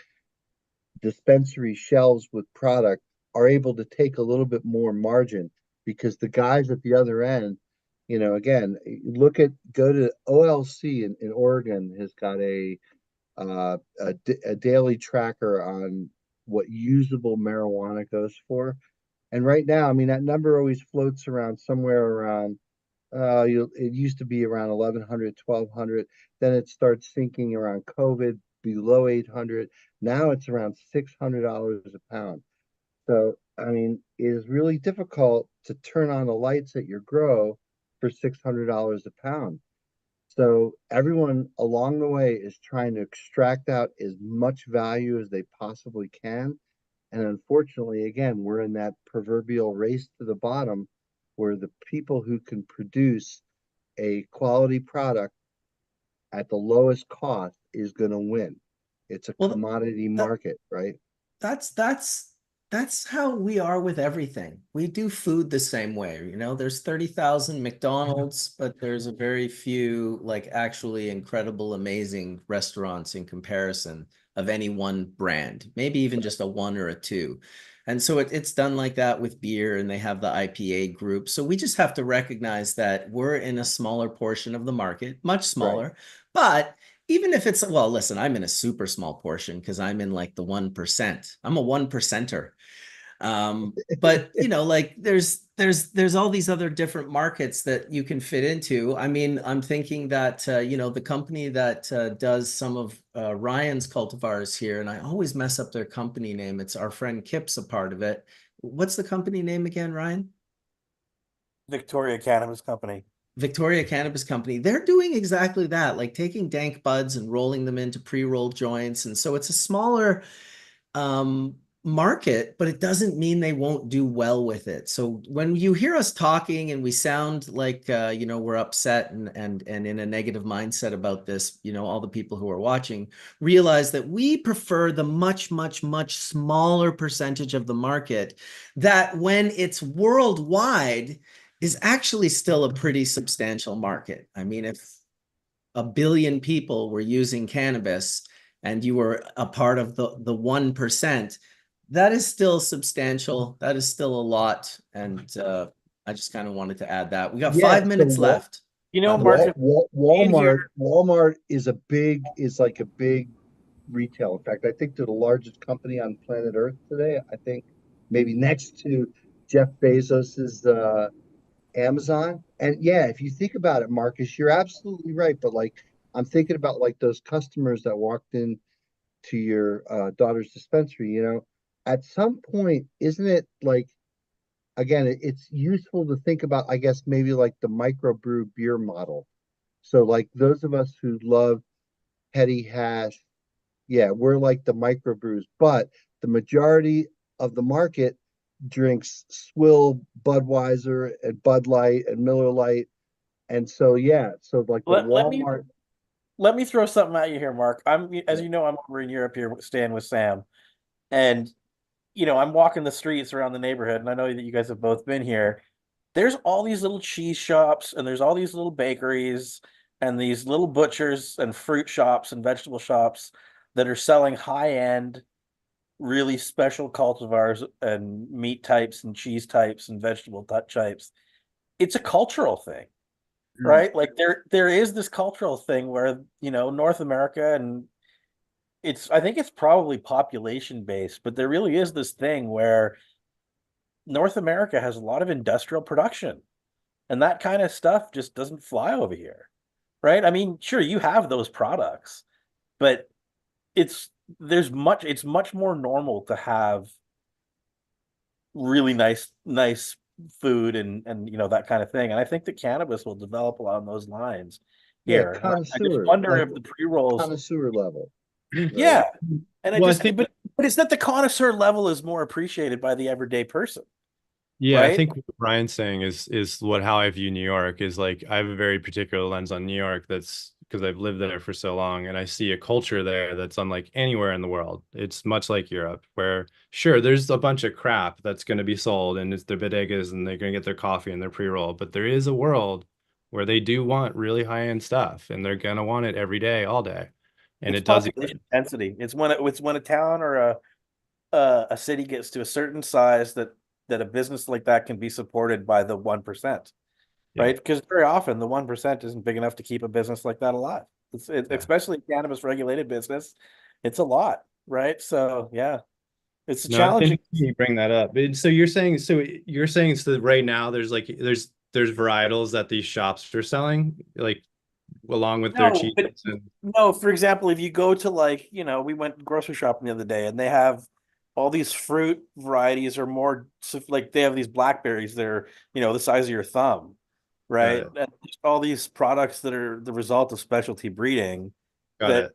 Speaker 5: dispensary shelves with product are able to take a little bit more margin, because the guys at the other end, again, go to OLC in Oregon has got a daily tracker on what usable marijuana goes for. And right now, I mean, that number always floats around somewhere around, it used to be around 1,100, 1,200. Then it starts sinking around COVID below 800. Now it's around $600 a pound. So, I mean, it is really difficult to turn on the lights at your grow for $600 a pound. So everyone along the way is trying to extract out as much value as they possibly can. And unfortunately, again, we're in that proverbial race to the bottom, where the people who can produce a quality product at the lowest cost is going to win. It's a commodity market, right?
Speaker 1: That's how we are with everything. We do food the same way. There's 30,000 McDonald's, but there's a very few like actually incredible, amazing restaurants in comparison of any one brand, maybe even just a one or a two. And so it's done like that with beer, and they have the IPA group. So we just have to recognize that we're in a smaller portion of the market, much smaller, right. But even if it's, well, listen, I'm in a super small portion because I'm in like the 1%. I'm a 1%er. But like there's all these other different markets that you can fit into. I mean, I'm thinking that the company that does some of Ryan's cultivars here, and I always mess up their company name. It's our friend Kip's a part of it. What's the company name again, Ryan?
Speaker 15: Victoria Cannabis Company.
Speaker 1: Victoria Cannabis Company. They're doing exactly that, like taking dank buds and rolling them into pre-rolled joints. And so it's a smaller market, but it doesn't mean they won't do well with it. So when you hear us talking and we sound like we're upset and in a negative mindset about this, all the people who are watching realize that we prefer the much, much, much smaller percentage of the market that, when it's worldwide, is actually still a pretty substantial market. I mean, if 1 billion people were using cannabis and you were a part of the 1%, that is still substantial. That is still a lot. And I just kind of wanted to add that. We got 5 minutes left.
Speaker 5: Mark, Walmart is like a big retail. In fact, I think they're the largest company on planet Earth today. I think maybe next to Jeff Bezos's Amazon. And yeah, if you think about it, Marcus, you're absolutely right. But like, I'm thinking about like those customers that walked in to your daughter's dispensary, at some point, isn't it like, again, it's useful to think about, I guess, maybe like the microbrew beer model. So like those of us who love petty hash, yeah, we're like the microbrews, but the majority of the market drinks Swill, Budweiser, and Bud Light and Miller Lite. And so, yeah, so like the Walmart.
Speaker 15: Let me throw something at you here, Mark. As you know, I'm over in Europe here staying with Sam. And, I'm walking the streets around the neighborhood, and I know that you guys have both been here. There's all these little cheese shops, and there's all these little bakeries, and these little butchers and fruit shops and vegetable shops that are selling high-end, really special cultivars and meat types and cheese types and vegetable types. It's a cultural thing, right? Like there is this cultural thing where, you know, North America, and I think it's probably population based, but there really is this thing where North America has a lot of industrial production, and that kind of stuff just doesn't fly over here, right? I mean, sure, you have those products, but it's much more normal to have really nice food and you know, that kind of thing. And I think that cannabis will develop along those lines here. And I just
Speaker 5: Connoisseur,
Speaker 15: wonder
Speaker 5: like
Speaker 15: if the pre-rolls,
Speaker 5: connoisseur level.
Speaker 15: yeah. And I
Speaker 7: Well, I
Speaker 15: just,
Speaker 7: think-
Speaker 15: but it's that the connoisseur level is more appreciated by the everyday person.
Speaker 7: Yeah, I
Speaker 15: right?
Speaker 7: think what Brian's saying is how I view New York is like I have a very particular lens on New York that's because I've lived there for so long and I see a culture there that's unlike anywhere in the world. It's much like Europe, where sure, there's a bunch of crap that's going to be sold and it's their bodegas and they're going to get their coffee and their pre-roll, but there is a world where they do want really high-end stuff and they're going to want it every day, all day. And
Speaker 15: It's
Speaker 7: it does
Speaker 15: population density. It's when a town or a city gets to a certain size that a business like that can be supported by the 1%, right? Because very often the 1% isn't big enough to keep a business like that alive. Especially cannabis regulated business, it's a lot, right? So yeah, it's a challenging.
Speaker 7: You bring that up. So you're saying so right now there's varietals that these shops are selling like along with their cheese.
Speaker 15: No, for example, if you go to like, you know, we went grocery shopping the other day and they have all these fruit varieties are more like they have these blackberries, they're, you know, the size of your thumb, right? And all these products that are the result of specialty breeding that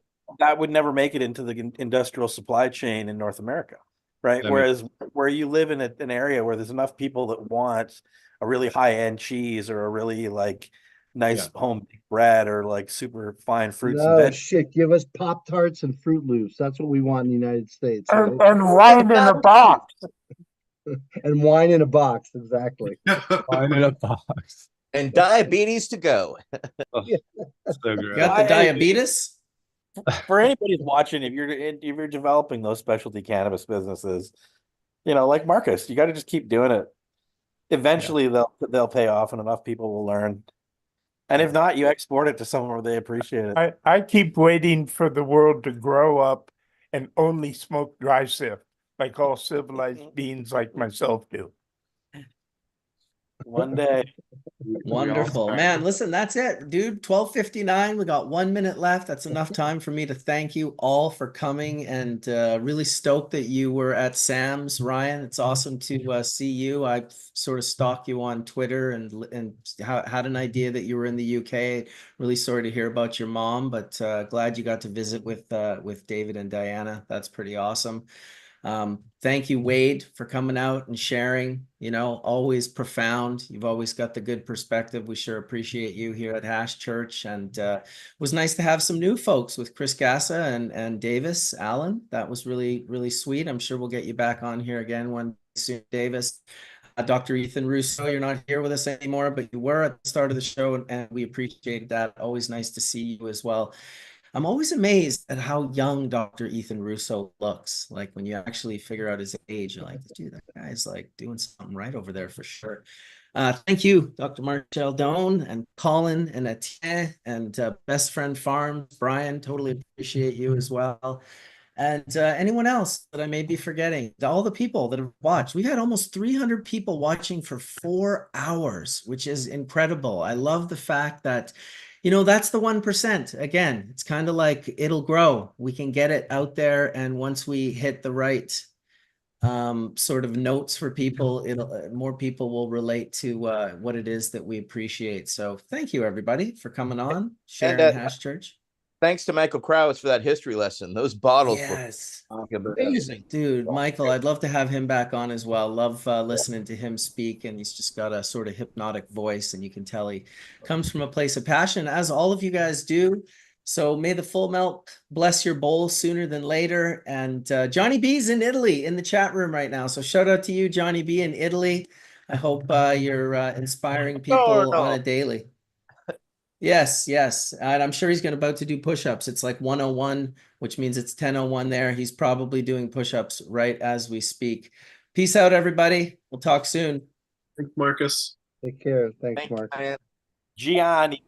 Speaker 15: would never make it into the industrial supply chain in North America, right? Whereas where you live in an area where there's enough people that want a really high-end cheese or a really like nice home bread or like super fine fruits and vegetables.
Speaker 5: Shit, give us Pop-Tarts and Fruit Loops. That's what we want in the United States.
Speaker 6: And wine in a box.
Speaker 5: And wine in a box, exactly.
Speaker 7: Wine in a box.
Speaker 3: And diabetes to go.
Speaker 7: So
Speaker 1: You got the diabetes?
Speaker 15: For anybody who's watching, if you're developing those specialty cannabis businesses, you know, like Marcus, you got to just keep doing it. Eventually, they'll pay off, and enough people will learn. And if not, you export it to somewhere where they appreciate it.
Speaker 6: I keep waiting for the world to grow up and only smoke dry sift, like all civilized beings like myself do.
Speaker 15: One day.
Speaker 1: Wonderful, man. Listen, that's it, dude. 12:59. We got 1 minute left. That's enough time for me to thank you all for coming, and really stoked that you were at Sam's, Ryan. It's awesome to see you. I sort of stalked you on Twitter and had an idea that you were in the UK. Really sorry to hear about your mom, but glad you got to visit with David and Diana. That's pretty awesome. Thank you, Wade, for coming out and sharing, you know, always profound. You've always got the good perspective. We sure appreciate you here at Hash Church. And it was nice to have some new folks with Chris Gassa and Davis Allen. That was really, really sweet. I'm sure we'll get you back on here again one soon, Davis. Dr. Ethan Russo, you're not here with us anymore, but you were at the start of the show, and we appreciate that. Always nice to see you as well. I'm always amazed at how young Dr. Ethan Russo looks. Like when you actually figure out his age, you're like, dude, that guy's like doing something right over there for sure. Thank you, Dr. Mark Scialdone and Colin and Etienne and Best Friend Farms, Bryon, totally appreciate you as well. And anyone else that I may be forgetting, all the people that have watched. We had almost 300 people watching for 4 hours, which is incredible. I love the fact that, you know, that's the 1%. Again, it's kind of like it'll grow. We can get it out there. And once we hit the right sort of notes for people, more people will relate to what it is that we appreciate. So thank you, everybody, for coming on, sharing Hash Church.
Speaker 3: Thanks to Michael Krawitz for that history lesson. Those bottles
Speaker 1: were amazing. Dude, Michael, I'd love to have him back on as well. Love listening to him speak, and he's just got a sort of hypnotic voice, and you can tell he comes from a place of passion, as all of you guys do. So may the full milk bless your bowl sooner than later. And Johnny B's in Italy in the chat room right now. So shout out to you, Johnny B in Italy. I hope you're inspiring people on a daily. Yes, yes. And I'm sure he's going about to do push-ups. It's like 101, which means it's 10:01 there. He's probably doing push-ups right as we speak. Peace out, everybody. We'll talk soon.
Speaker 4: Thanks, Marcus.
Speaker 5: Take care. Thanks, Mark.
Speaker 15: Gianni.